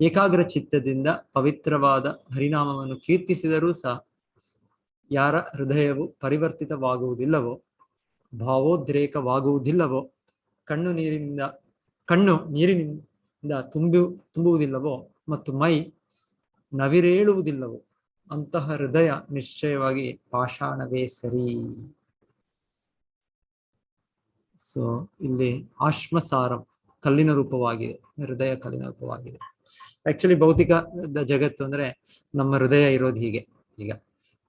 ಏಕಾಗ್ರ ಚಿತ್ತದಿಂದ ಪವಿತ್ರವಾದ ಹರಿನಾಮವನ್ನು ಕೀರ್ತಿಸಿದರೂ ಸಹ ಯಾರ ಹೃದಯವು ಪರಿವರ್ತಿತವಾಗುವುದಿಲ್ಲವೋ, ಭಾವೋದ್ರೇಕವಾಗುವುದಿಲ್ಲವೋ, ಕಣ್ಣು ನೀರಿನಿಂದ ತುಂಬುವುದಿಲ್ಲವೋ ಮತ್ತು ಮೈ ನವಿರೇಳುವುದಿಲ್ಲವೋ ಅಂತಹ ಹೃದಯ ನಿಶ್ಚಯವಾಗಿ ಪಾಷಾಣವೇ ಸರಿ. ಸೊ ಇಲ್ಲಿ ಆಶ್ಮಸಾರಂ ಕಲ್ಲಿನ ರೂಪವಾಗಿದೆ, ಹೃದಯ ಕಲ್ಲಿನ ರೂಪವಾಗಿದೆ. ಆಕ್ಚುಲಿ ಭೌತಿಕ ಜಗತ್ತು ಅಂದ್ರೆ ನಮ್ಮ ಹೃದಯ ಇರೋದು ಹೀಗೆ. ಈಗ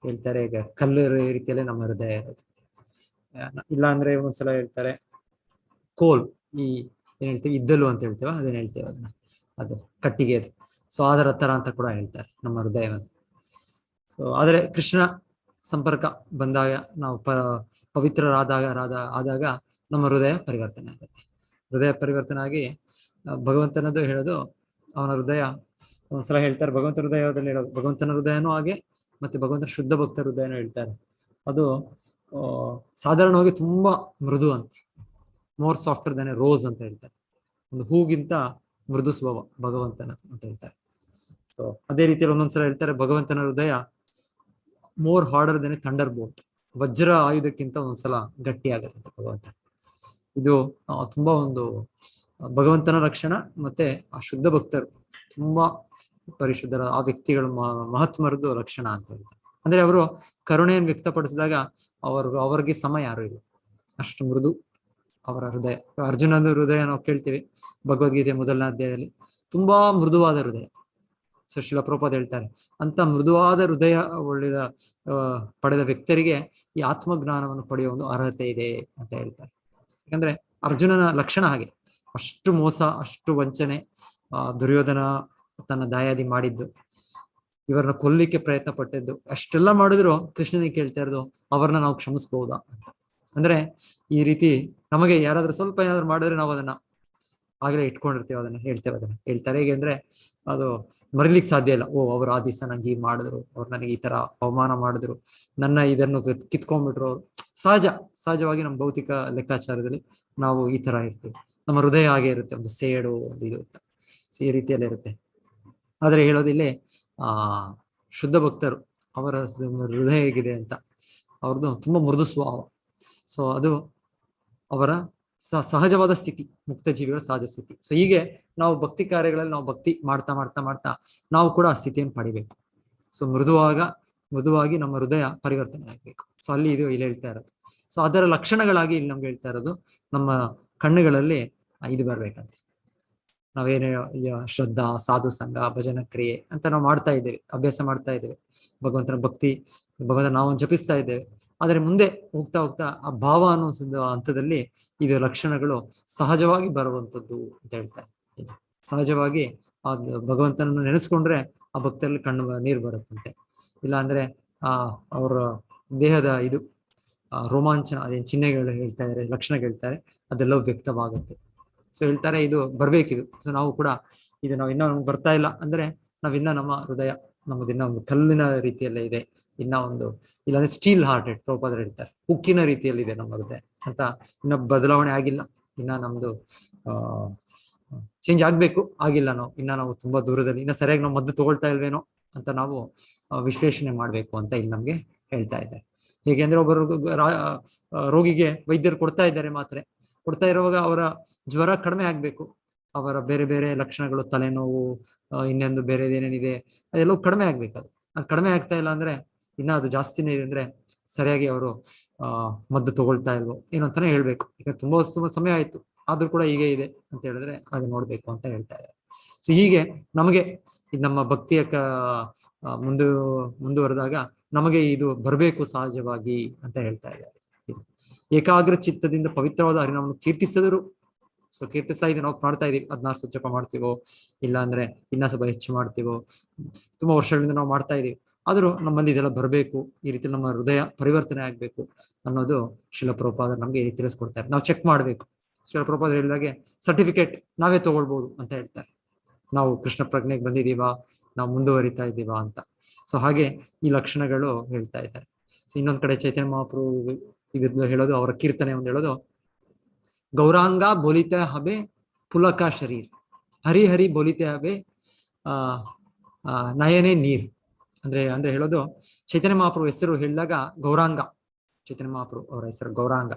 ಹೇಳ್ತಾರೆ, ಈಗ ಕಲ್ಲು ರೀತಿಯಲ್ಲೇ ನಮ್ಮ ಹೃದಯ ಇರೋದು. ಇಲ್ಲ ಅಂದ್ರೆ ಒಂದ್ಸಲ ಹೇಳ್ತಾರೆ ಕೋಲ್, ಈ ಏನ್ ಹೇಳ್ತೀವಿ ಇದ್ದಲು ಅಂತ ಹೇಳ್ತೇವೆ, ಅದೇನ್ ಹೇಳ್ತೇವೆ ಅದನ್ನ, ಅದು ಕಟ್ಟಿಗೆ ಅದು. ಸೊ ಅದರ ತರ ಅಂತ ಕೂಡ ಹೇಳ್ತಾರೆ ನಮ್ಮ ಹೃದಯವನ್ನು. ಸೊ ಆದ್ರೆ ಕೃಷ್ಣ ಸಂಪರ್ಕ ಬಂದಾಗ, ನಾವು ಪವಿತ್ರರಾದಾಗ ನಮ್ಮ ಹೃದಯ ಪರಿವರ್ತನೆ ಆಗುತ್ತೆ. ಹೃದಯ ಪರಿವರ್ತನೆ ಆಗಿ ಭಗವಂತನದು ಹೇಳೋದು, ಅವನ ಹೃದಯ ಒಂದ್ಸಲ ಹೇಳ್ತಾರೆ, ಭಗವಂತ ಹೃದಯದಲ್ಲಿ ಹೇಳೋದು, ಭಗವಂತನ ಹೃದಯನೂ ಹಾಗೆ ಮತ್ತೆ ಭಗವಂತನ ಶುದ್ಧ ಭಕ್ತ ಹೃದಯನೂ ಹೇಳ್ತಾರೆ. ಅದು ಸಾಧಾರಣವಾಗಿ ತುಂಬಾ ಮೃದು ಅಂತ, more softer than a rose ಅಂತ ಹೇಳ್ತಾರೆ. ಒಂದು ಹೂಗಿಂತ ಮೃದು ಸ್ವಭಾವ ಭಗವಂತನ ಅಂತ ಹೇಳ್ತಾರೆ. ಸೊ ಅದೇ ರೀತಿಯಲ್ಲಿ ಒಂದೊಂದ್ಸಲ ಹೇಳ್ತಾರೆ, ಭಗವಂತನ ಹೃದಯ more harder than a thunderbolt, ವಜ್ರ ಆಯುಧಕ್ಕಿಂತ ಒಂದ್ಸಲ ಗಟ್ಟಿ ಆಗುತ್ತೆ ಭಗವಂತ. ಇದು ತುಂಬಾ ಒಂದು ಭಗವಂತನ ಲಕ್ಷಣ. ಮತ್ತೆ ಆ ಶುದ್ಧ ಭಕ್ತರು ತುಂಬಾ ಪರಿಶುದ್ಧರ, ಆ ವ್ಯಕ್ತಿಗಳು ಮಹಾತ್ಮರದ್ದು ಲಕ್ಷಣ ಅಂತ ಹೇಳ್ತಾರೆ. ಅಂದ್ರೆ ಅವರು ಕರುಣೆಯನ್ನು ವ್ಯಕ್ತಪಡಿಸಿದಾಗ ಅವ್ರಿಗೆ ಸಮ ಯಾರು ಇಲ್ಲ, ಅಷ್ಟು ಮೃದು ಅವರ ಹೃದಯ. ಅರ್ಜುನನ ಹೃದಯ ನಾವು ಕೇಳ್ತೀವಿ ಭಗವದ್ಗೀತೆ ಮೊದಲನೇ ಅಧ್ಯಾಯದಲ್ಲಿ, ತುಂಬಾ ಮೃದುವಾದ ಹೃದಯ. ಶ್ರೀಲ ಪ್ರಭುಪಾದ ಹೇಳ್ತಾರೆ, ಅಂತ ಮೃದುವಾದ ಹೃದಯ ಒಳ್ಳೆದ ಪಡೆದ ವ್ಯಕ್ತರಿಗೆ ಈ ಆತ್ಮಜ್ಞಾನವನ್ನು ಪಡೆಯುವ ಒಂದು ಅರ್ಹತೆ ಇದೆ ಅಂತ ಹೇಳ್ತಾರೆ. ಯಾಕಂದ್ರೆ ಅರ್ಜುನನ ಲಕ್ಷಣ ಹಾಗೆ, ಅಷ್ಟು ಮೋಸ, ಅಷ್ಟು ವಂಚನೆ, ದುರ್ಯೋಧನ ತನ್ನ ದಾಯಾದಿ ಮಾಡಿದ್ದು, ಇವರನ್ನ ಕೊಲ್ಲಿಕ್ಕೆ ಪ್ರಯತ್ನ ಪಟ್ಟಿದ್ದು, ಅಷ್ಟೆಲ್ಲ ಮಾಡಿದ್ರು ಕೃಷ್ಣನಿಗೆ ಕೇಳ್ತಾ ಇರೋದು, ಅವ್ರನ್ನ ನಾವು ಕ್ಷಮಿಸ್ಬಹುದಾ ಅಂತ. ಅಂದ್ರೆ ಈ ರೀತಿ ನಮಗೆ ಯಾರಾದ್ರೂ ಸ್ವಲ್ಪ ಏನಾದ್ರು ಮಾಡಿದ್ರೆ ನಾವು ಅದನ್ನ ಆಗಲೇ ಇಟ್ಕೊಂಡಿರ್ತೀವಿ, ಅದನ್ನ ಹೇಳ್ತಾರೆ. ಹೇಗೆ ಅಂದ್ರೆ ಅದು ಮರಿಲಿಕ್ಕೆ ಸಾಧ್ಯ ಇಲ್ಲ. ಓ, ಅವ್ರು ಆ ದಿವಸ ನಂಗೆ ಈ ಮಾಡಿದ್ರು, ಅವ್ರು ನನಗೆ ಈ ತರ ಅವಮಾನ ಮಾಡಿದ್ರು, ನನ್ನ ಇದನ್ನು ಕಿತ್ಕೊಂಡ್ಬಿಟ್ರು. ಸಹಜವಾಗಿ ನಮ್ಮ ಭೌತಿಕ ಲೆಕ್ಕಾಚಾರದಲ್ಲಿ ನಾವು ಈ ತರ ಇರ್ತೀವಿ. ನಮ್ಮ ಹೃದಯ ಹಾಗೆ ಇರುತ್ತೆ, ಒಂದು ಸೇಡು, ಒಂದು ಇದು ಅಂತ. ಸೊ ಈ ರೀತಿಯಲ್ಲಿ ಇರುತ್ತೆ. ಆದ್ರೆ ಹೇಳೋದಿಲ್ಲಿ ಶುದ್ಧ ಭಕ್ತರು ಅವರ ಹೃದಯ ಹೇಗಿದೆ ಅಂತ, ಅವ್ರದ್ದು ತುಂಬಾ ಮೃದು ಸ್ವಭಾವ. ಸೊ ಅದು ಅವರ ಸಹಜವಾದ ಸ್ಥಿತಿ, ಮುಕ್ತ ಜೀವಿಗಳ ಸಹಜ ಸ್ಥಿತಿ. ಸೊ ಹೀಗೆ ನಾವು ಭಕ್ತಿ ಕಾರ್ಯಗಳಲ್ಲಿ ನಾವು ಭಕ್ತಿ ಮಾಡ್ತಾ ಮಾಡ್ತಾ ಮಾಡ್ತಾ ನಾವು ಕೂಡ ಆ ಸ್ಥಿತಿಯನ್ನು ಪಡಿಬೇಕು. ಸೊ ಮೃದುವಾಗಿ ನಮ್ಮ ಹೃದಯ ಪರಿವರ್ತನೆ ಆಗ್ಬೇಕು. ಸೊ ಅಲ್ಲಿ ಇಲ್ಲಿ ಹೇಳ್ತಾ ಇರೋದು. ಸೊ ಅದರ ಲಕ್ಷಣಗಳಾಗಿ ಇಲ್ಲಿ ನಮ್ಗೆ ಹೇಳ್ತಾ ಇರೋದು, ನಮ್ಮ ಕಣ್ಣುಗಳಲ್ಲಿ ಇದು ಬರ್ಬೇಕಂತೆ. ನಾವೇನು ಶ್ರದ್ಧಾ, ಸಾಧು ಸಂಘ, ಭಜನ ಕ್ರಿಯೆ ಅಂತ ನಾವು ಮಾಡ್ತಾ ಇದ್ದೇವೆ, ಅಭ್ಯಾಸ ಮಾಡ್ತಾ ಇದ್ದೇವೆ, ಭಗವಂತನ ಭಕ್ತಿ, ಭಗವಂತ ನಾವು ಜಪಿಸ್ತಾ ಇದ್ದೇವೆ. ಆದರೆ ಮುಂದೆ ಹೋಗ್ತಾ ಹೋಗ್ತಾ ಆ ಭಾವ ಅನ್ನೋ ಹಂತದಲ್ಲಿ ಇದು ಲಕ್ಷಣಗಳು ಸಹಜವಾಗಿ ಬರುವಂಥದ್ದು ಅಂತ ಹೇಳ್ತಾರೆ. ಸಹಜವಾಗಿ ಆ ಭಗವಂತನನ್ನು ನೆನೆಸ್ಕೊಂಡ್ರೆ ಆ ಭಕ್ತರಲ್ಲಿ ಕಣ್ಣು ನೀರು ಬರುತ್ತಂತೆ. ಇಲ್ಲ ಅಂದ್ರೆ ಅವರ ದೇಹದ ಇದು ರೋಮಾಂಚನ, ಅದೇನು ಚಿಹ್ನೆಗಳು ಹೇಳ್ತಾ ಇದ್ದಾರೆ, ಲಕ್ಷಣಗಳು ಹೇಳ್ತಾರೆ, ಅದೆಲ್ಲವೂ ವ್ಯಕ್ತವಾಗುತ್ತೆ. ಸೊ ಹೇಳ್ತಾರೆ ಇದು ಬರ್ಬೇಕಿದು. ಸೊ ನಾವು ಕೂಡ ಇದು ನಾವು ಇನ್ನೂ ನಮ್ಗೆ ಬರ್ತಾ ಇಲ್ಲ ಅಂದ್ರೆ ನಾವಿನ್ನ ನಮ್ಮ ಹೃದಯ ನಮ್ಮದಿನ್ನ ಒಂದು ಕಲ್ಲಿನ ರೀತಿಯಲ್ಲೇ ಇದೆ, ಇನ್ನ ಒಂದು ಇಲ್ಲಾಂದ್ರೆ ಸ್ಟೀಲ್ ಹಾರ್ಟೆಡ್ ಪ್ರಭುಪಾದರು ಹೇಳ್ತಾರೆ, ಉಕ್ಕಿನ ರೀತಿಯಲ್ಲಿ ಇದೆ ನಮ್ಮ ಹೃದಯ ಅಂತ. ಇನ್ನ ಬದಲಾವಣೆ ಆಗಿಲ್ಲ, ಇನ್ನ ನಮ್ದು ಚೇಂಜ್ ಆಗ್ಬೇಕು, ಆಗಿಲ್ಲ. ನಾವು ತುಂಬಾ ದೂರದಲ್ಲಿ, ಇನ್ನ ಸರಿಯಾಗಿ ನಾವು ಮದ್ದು ತಗೊಳ್ತಾ ಇಲ್ವೇನೋ ಅಂತ ನಾವು ವಿಶ್ಲೇಷಣೆ ಮಾಡ್ಬೇಕು ಅಂತ ಇಲ್ಲಿ ನಮ್ಗೆ ಹೇಳ್ತಾ ಇದ್ದಾರೆ. ಹೇಗೆ ಅಂದ್ರೆ ಒಬ್ಬರು ರೋಗಿಗೆ ವೈದ್ಯರು ಕೊಡ್ತಾ ಇದ್ದಾರೆ ಮಾತ್ರೆ, ಕೊಡ್ತಾ ಇರುವಾಗ ಅವರ ಜ್ವರ ಕಡಿಮೆ ಆಗ್ಬೇಕು, ಅವರ ಬೇರೆ ಬೇರೆ ಲಕ್ಷಣಗಳು, ತಲೆನೋವು, ಇನ್ನೊಂದು ಬೇರೆ ಏನೇನಿದೆ ಅದೆಲ್ಲವೂ ಕಡಿಮೆ ಆಗ್ಬೇಕು. ಅದು ಕಡಿಮೆ ಆಗ್ತಾ ಇಲ್ಲ ಅಂದ್ರೆ ಇನ್ನ ಅದು ಜಾಸ್ತಿನೇ ಇದೆ ಅಂದ್ರೆ ಸರಿಯಾಗಿ ಅವರು ಮದ್ದು ತಗೊಳ್ತಾ ಇಲ್ವೋ ಏನು ಅಂತಾನೆ ಹೇಳ್ಬೇಕು. ಈಗ ತುಂಬಾ ಸಮಯ ಆಯ್ತು ಆದ್ರೂ ಕೂಡ ಹೀಗೆ ಇದೆ ಅಂತ ಹೇಳಿದ್ರೆ ಅದು ನೋಡ್ಬೇಕು ಅಂತ ಹೇಳ್ತಾ ಇದ್ದಾರೆ. ಸೊ ಹೀಗೆ ನಮಗೆ ನಮ್ಮ ಭಕ್ತಿಯ ಮುಂದುವರೆದಾಗ ನಮಗೆ ಇದು ಬರಬೇಕು ಸಹಜವಾಗಿ ಅಂತ ಹೇಳ್ತಾ ಇದ್ದಾರೆ. ಏಕಾಗ್ರ ಚಿತ್ತದಿಂದ ಪವಿತ್ರವಾದ ಹರಿನಾಮವನ್ನು ಕೀರ್ತಿಸಿದರು. ಸೊ ಕೀರ್ತಿಸ್ತಾ ಇದೆ, ನಾವು ಮಾಡ್ತಾ ಇದೀವಿ, 16 ಜಪ ಮಾಡ್ತೀವೋ ಇಲ್ಲ ಅಂದ್ರೆ ಇನ್ನ ಸ್ವಲ್ಪ ಹೆಚ್ಚು ಮಾಡ್ತೀವೋ, ತುಂಬಾ ವರ್ಷಗಳಿಂದ ನಾವು ಮಾಡ್ತಾ ಇದೀವಿ. ಆದ್ರೂ ನಮ್ಮಲ್ಲಿ ಇದೆಲ್ಲ ಬರಬೇಕು, ಈ ರೀತಿ ನಮ್ಮ ಹೃದಯ ಪರಿವರ್ತನೆ ಆಗ್ಬೇಕು ಅನ್ನೋದು ಶ್ರೀಲ ಪ್ರಭುಪಾದರು ನಮ್ಗೆ ಈ ತಿಳಿಸ್ಕೊಡ್ತಾರೆ. ನಾವು ಚೆಕ್ ಮಾಡ್ಬೇಕು. ಶ್ರೀಲ ಪ್ರಭುಪಾದರು ಹೇಳಿದಾಗೆ ಸರ್ಟಿಫಿಕೇಟ್ ನಾವೇ ತಗೊಳ್ಬಹುದು ಅಂತ ಹೇಳ್ತಾರೆ. ನಾವು ಕೃಷ್ಣ ಪ್ರಜ್ಞೆಗೆ ಬಂದಿದೀವಾ, ನಾವು ಮುಂದುವರಿತಾ ಇದ್ದೀವಾ ಅಂತ. ಸೊ ಹಾಗೆ ಈ ಲಕ್ಷಣಗಳು ಹೇಳ್ತಾ ಇದ್ದಾರೆ. ಸೊ ಇನ್ನೊಂದ್ ಕಡೆ ಚೈತನ್ಯ ಮಹಾಪ್ರಭು ಇದ್ರದ್ದು ಹೇಳೋದು, ಅವರ ಕೀರ್ತನೆ ಒಂದು ಹೇಳೋದು, ಗೌರಾಂಗ ಬೋಲಿತೆ ಹಬೆ ಪುಲಕ ಶರೀರ್, ಹರಿ ಹರಿ ಬೋಲಿತೆ ಹಬೆ ನಯನೇ ನೀರ್. ಅಂದ್ರೆ ಹೇಳೋದು, ಚೈತನ್ಯ ಮಹಾಪ್ರಭು ಹೆಸರು ಹೇಳಿದಾಗ ಗೌರಾಂಗ, ಚೈತನ್ಯ ಮಹಾಪ್ರಭು ಅವರ ಹೆಸರು ಗೌರಾಂಗ,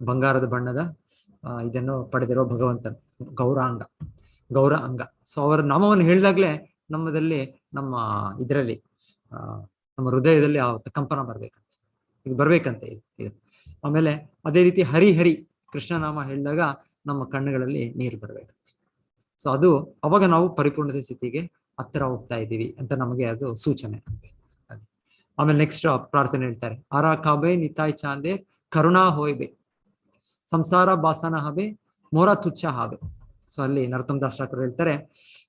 ಬಂಗಾರದ ಬಣ್ಣದ ಇದನ್ನು ಪಡೆದಿರೋ ಭಗವಂತನ ಗೌರ ಅಂಗ. ಸೊ ಅವರ ನಾಮವನ್ನು ಹೇಳಿದಾಗ್ಲೇ ನಮ್ಮದಲ್ಲಿ, ನಮ್ಮ ಇದರಲ್ಲಿ, ನಮ್ಮ ಹೃದಯದಲ್ಲಿ ಆ ಕಂಪನ ಬರ್ಬೇಕಂತೆ, ಇದು ಬರ್ಬೇಕಂತೆ ಇದು. ಆಮೇಲೆ ಅದೇ ರೀತಿ ಹರಿ ಹರಿ ಕೃಷ್ಣನಾಮ ಹೇಳಿದಾಗ ನಮ್ಮ ಕಣ್ಣುಗಳಲ್ಲಿ ನೀರು ಬರ್ಬೇಕಂತೆ. ಸೊ ಅದು ಅವಾಗ ನಾವು ಪರಿಪೂರ್ಣತೆ ಸ್ಥಿತಿಗೆ ಹತ್ತಿರ ಹೋಗ್ತಾ ಇದ್ದೀವಿ ಅಂತ ನಮಗೆ ಅದು ಸೂಚನೆ. ಆಮೇಲೆ ನೆಕ್ಸ್ಟ್ ಪ್ರಾರ್ಥನೆ ಹೇಳ್ತಾರೆ, ಆರಾ ಕಾಬೆ ನಿತಾಯ್ ಚಾಂದೆ ಕರುಣಾ ಹೋಯ್ಬೆ ಸಂಸಾರ ಬಾಸನ ಹಬೆ ಮೋರ ತುಚ್ಛ ಹಾಬೆ. ಸೊ ಅಲ್ಲಿ ನರೋತ್ತಮ ದಾಸ್ ಠಾಕೂರ್ ಹೇಳ್ತಾರೆ,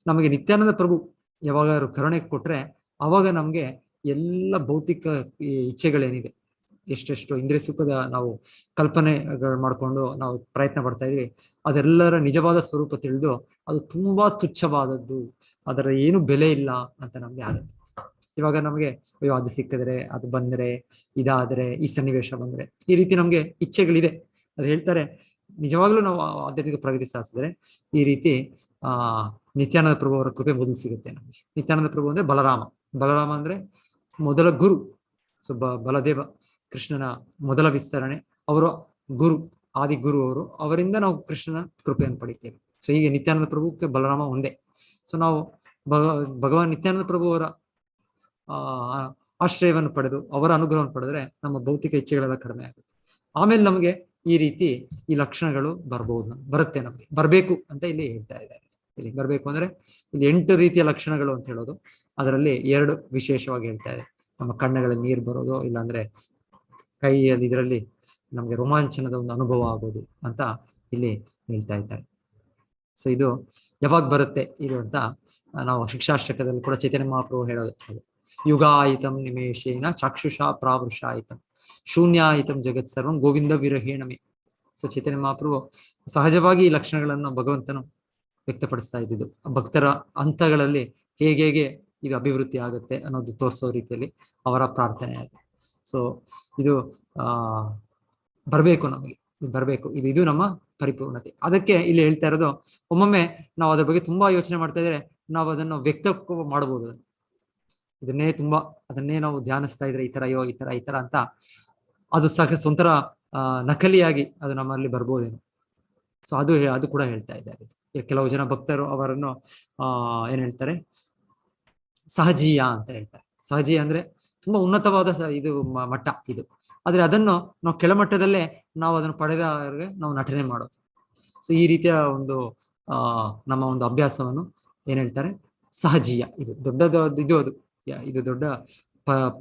ನಮಗೆ ನಿತ್ಯಾನಂದ ಪ್ರಭು ಯಾವಾಗ ಕರುಣೆ ಕೊಟ್ರೆ ಅವಾಗ ನಮ್ಗೆ ಎಲ್ಲ ಭೌತಿಕ ಇಚ್ಛೆಗಳೇನಿದೆ, ಎಷ್ಟೆಷ್ಟು ಇಂದ್ರಿಯ ಸುಖದ ನಾವು ಕಲ್ಪನೆಗಳು ಮಾಡ್ಕೊಂಡು ನಾವು ಪ್ರಯತ್ನ ಪಡ್ತಾ ಇದೀವಿ, ಅದೆಲ್ಲರ ನಿಜವಾದ ಸ್ವರೂಪ ತಿಳಿದು ಅದು ತುಂಬಾ ತುಚ್ಛವಾದದ್ದು, ಅದರ ಏನು ಬೆಲೆ ಇಲ್ಲ ಅಂತ ನಮ್ಗೆ ಆಗುತ್ತೆ. ಇವಾಗ ನಮ್ಗೆ ಅಯ್ಯೋ ಅದು ಸಿಕ್ಕಿದ್ರೆ, ಅದು ಬಂದ್ರೆ, ಇದಾದ್ರೆ, ಈ ಸನ್ನಿವೇಶ ಬಂದ್ರೆ, ಈ ರೀತಿ ನಮ್ಗೆ ಇಚ್ಛೆಗಳಿದೆ. ಅದು ಹೇಳ್ತಾರೆ, ನಿಜವಾಗ್ಲೂ ನಾವು ಆಧ್ಯಾತ್ಮಿಕ ಪ್ರಗತಿ ಸಾಧಿಸಿದ್ರೆ ಈ ರೀತಿ ನಿತ್ಯಾನಂದ ಪ್ರಭು ಅವರ ಕೃಪೆ ಮೊದಲು ಸಿಗುತ್ತೆ ನಮಗೆ. ನಿತ್ಯಾನಂದ ಪ್ರಭು ಅಂದ್ರೆ ಬಲರಾಮ ಅಂದ್ರೆ ಮೊದಲ ಗುರು. ಸೊ ಬಲದೇವ ಕೃಷ್ಣನ ಮೊದಲ ವಿಸ್ತರಣೆ, ಅವರು ಗುರು, ಆದಿ ಗುರು ಅವರು, ಅವರಿಂದ ನಾವು ಕೃಷ್ಣನ ಕೃಪೆಯನ್ನು ಪಡಿತೇವೆ. ಸೊ ಹೀಗೆ ನಿತ್ಯಾನಂದ ಪ್ರಭುಕ್ಕೆ ಬಲರಾಮ ಒಂದೇ. ಸೊ ನಾವು ಭಗವಾನ್ ನಿತ್ಯಾನಂದ ಪ್ರಭು ಅವರ ಆಶ್ರಯವನ್ನು ಪಡೆದು ಅವರ ಅನುಗ್ರಹವನ್ನು ಪಡೆದ್ರೆ ನಮ್ಮ ಭೌತಿಕ ಇಚ್ಛೆಗಳೆಲ್ಲ ಕಡಿಮೆ ಆಗುತ್ತೆ. ಆಮೇಲೆ ನಮಗೆ ಈ ರೀತಿ ಈ ಲಕ್ಷಣಗಳು ಬರುತ್ತೆ, ನಮ್ಗೆ ಬರ್ಬೇಕು ಅಂತ ಇಲ್ಲಿ ಹೇಳ್ತಾ ಇದ್ದಾರೆ. ಇಲ್ಲಿ ಬರ್ಬೇಕು ಅಂದ್ರೆ ಇಲ್ಲಿ 8 ರೀತಿಯ ಲಕ್ಷಣಗಳು ಅಂತ ಹೇಳೋದು, ಅದರಲ್ಲಿ 2 ವಿಶೇಷವಾಗಿ ಹೇಳ್ತಾ ಇದೆ. ನಮ್ಮ ಕಣ್ಣುಗಳಲ್ಲಿ ನೀರು ಬರೋದು, ಇಲ್ಲಾಂದ್ರೆ ಕೈಯಲ್ಲಿ ಇದರಲ್ಲಿ ನಮ್ಗೆ ರೋಮಾಂಚನದ ಒಂದು ಅನುಭವ ಆಗೋದು ಅಂತ ಇಲ್ಲಿ ಹೇಳ್ತಾ ಇದ್ದಾರೆ. ಸೊ ಇದು ಯಾವಾಗ ಬರುತ್ತೆ ಇದು ಅಂತ ನಾವು ಶಿಕ್ಷಾಷ್ಟಕದಲ್ಲಿ ಕೂಡ ಚೈತನ್ಯ ಮಹಾಪ್ರಭು ಹೇಳೋದು, ಯುಗಾಯಿತಂ ನಿಮೇಶೇನ ಚಾಕ್ಷುಷಾ ಪ್ರಾವೃಷಾಯಿತಂ ಶೂನ್ಯಾಯಿತಂ ಜಗತ್ ಸರ್ವಂ ಗೋವಿಂದ ವಿರಹೇಣಮೆ. ಸೊ ಚೈತನ್ಯ ಮಹಾಪ್ರಭು ಸಹಜವಾಗಿ ಈ ಲಕ್ಷಣಗಳನ್ನು ಭಗವಂತನು ವ್ಯಕ್ತಪಡಿಸ್ತಾ ಇದ್ದಿದ್ದು. ಭಕ್ತರ ಹಂತಗಳಲ್ಲಿ ಹೇಗೆ ಇದು ಅಭಿವೃದ್ಧಿ ಆಗುತ್ತೆ ಅನ್ನೋದು ತೋರಿಸೋ ರೀತಿಯಲ್ಲಿ ಅವರ ಪ್ರಾರ್ಥನೆ ಆಗಿದೆ. ಸೊ ಇದು ಬರಬೇಕು, ನಮಗೆ ಬರಬೇಕು, ಇದು ನಮ್ಮ ಪರಿಪೂರ್ಣತೆ. ಅದಕ್ಕೆ ಇಲ್ಲಿ ಹೇಳ್ತಾ ಇರೋದು, ಒಮ್ಮೊಮ್ಮೆ ನಾವು ಅದ್ರ ಬಗ್ಗೆ ತುಂಬಾ ಯೋಚನೆ ಮಾಡ್ತಾ ಇದ್ರೆ ನಾವು ಅದನ್ನು ವ್ಯಕ್ತ ಮಾಡಬಹುದು. ಅದನ್ನೇ ನಾವು ಧ್ಯಾನಿಸ್ತಾ ಇದ್ರೆ ಈ ತರ ಅಯ್ಯೋ ಈ ತರ ಅಂತ ಅದು ಒಂಥರ ನಕಲಿಯಾಗಿ ಅದು ನಮ್ಮಲ್ಲಿ ಬರ್ಬೋದೇನು. ಸೊ ಅದು ಕೂಡ ಹೇಳ್ತಾ ಇದ್ದಾರೆ. ಕೆಲವು ಜನ ಭಕ್ತರು ಅವರನ್ನು ಏನ್ ಹೇಳ್ತಾರೆ, ಸಹಜೀಯ ಅಂತ ಹೇಳ್ತಾರೆ. ಸಹಜೀಯ ಅಂದ್ರೆ ತುಂಬಾ ಉನ್ನತವಾದ ಇದು ಮಟ್ಟ ಇದು. ಆದ್ರೆ ಅದನ್ನು ನಾವು ಕೆಳಮಟ್ಟದಲ್ಲೇ ನಾವು ಅದನ್ನು ಪಡೆದವರಿಗೆ ನಾವು ನಟನೆ ಮಾಡೋದು. ಸೊ ಈ ರೀತಿಯ ಒಂದು ನಮ್ಮ ಒಂದು ಅಭ್ಯಾಸವನ್ನು ಏನ್ ಹೇಳ್ತಾರೆ, ಸಹಜೀಯ. ಇದು ದೊಡ್ಡದು ಇದು ದೊಡ್ಡ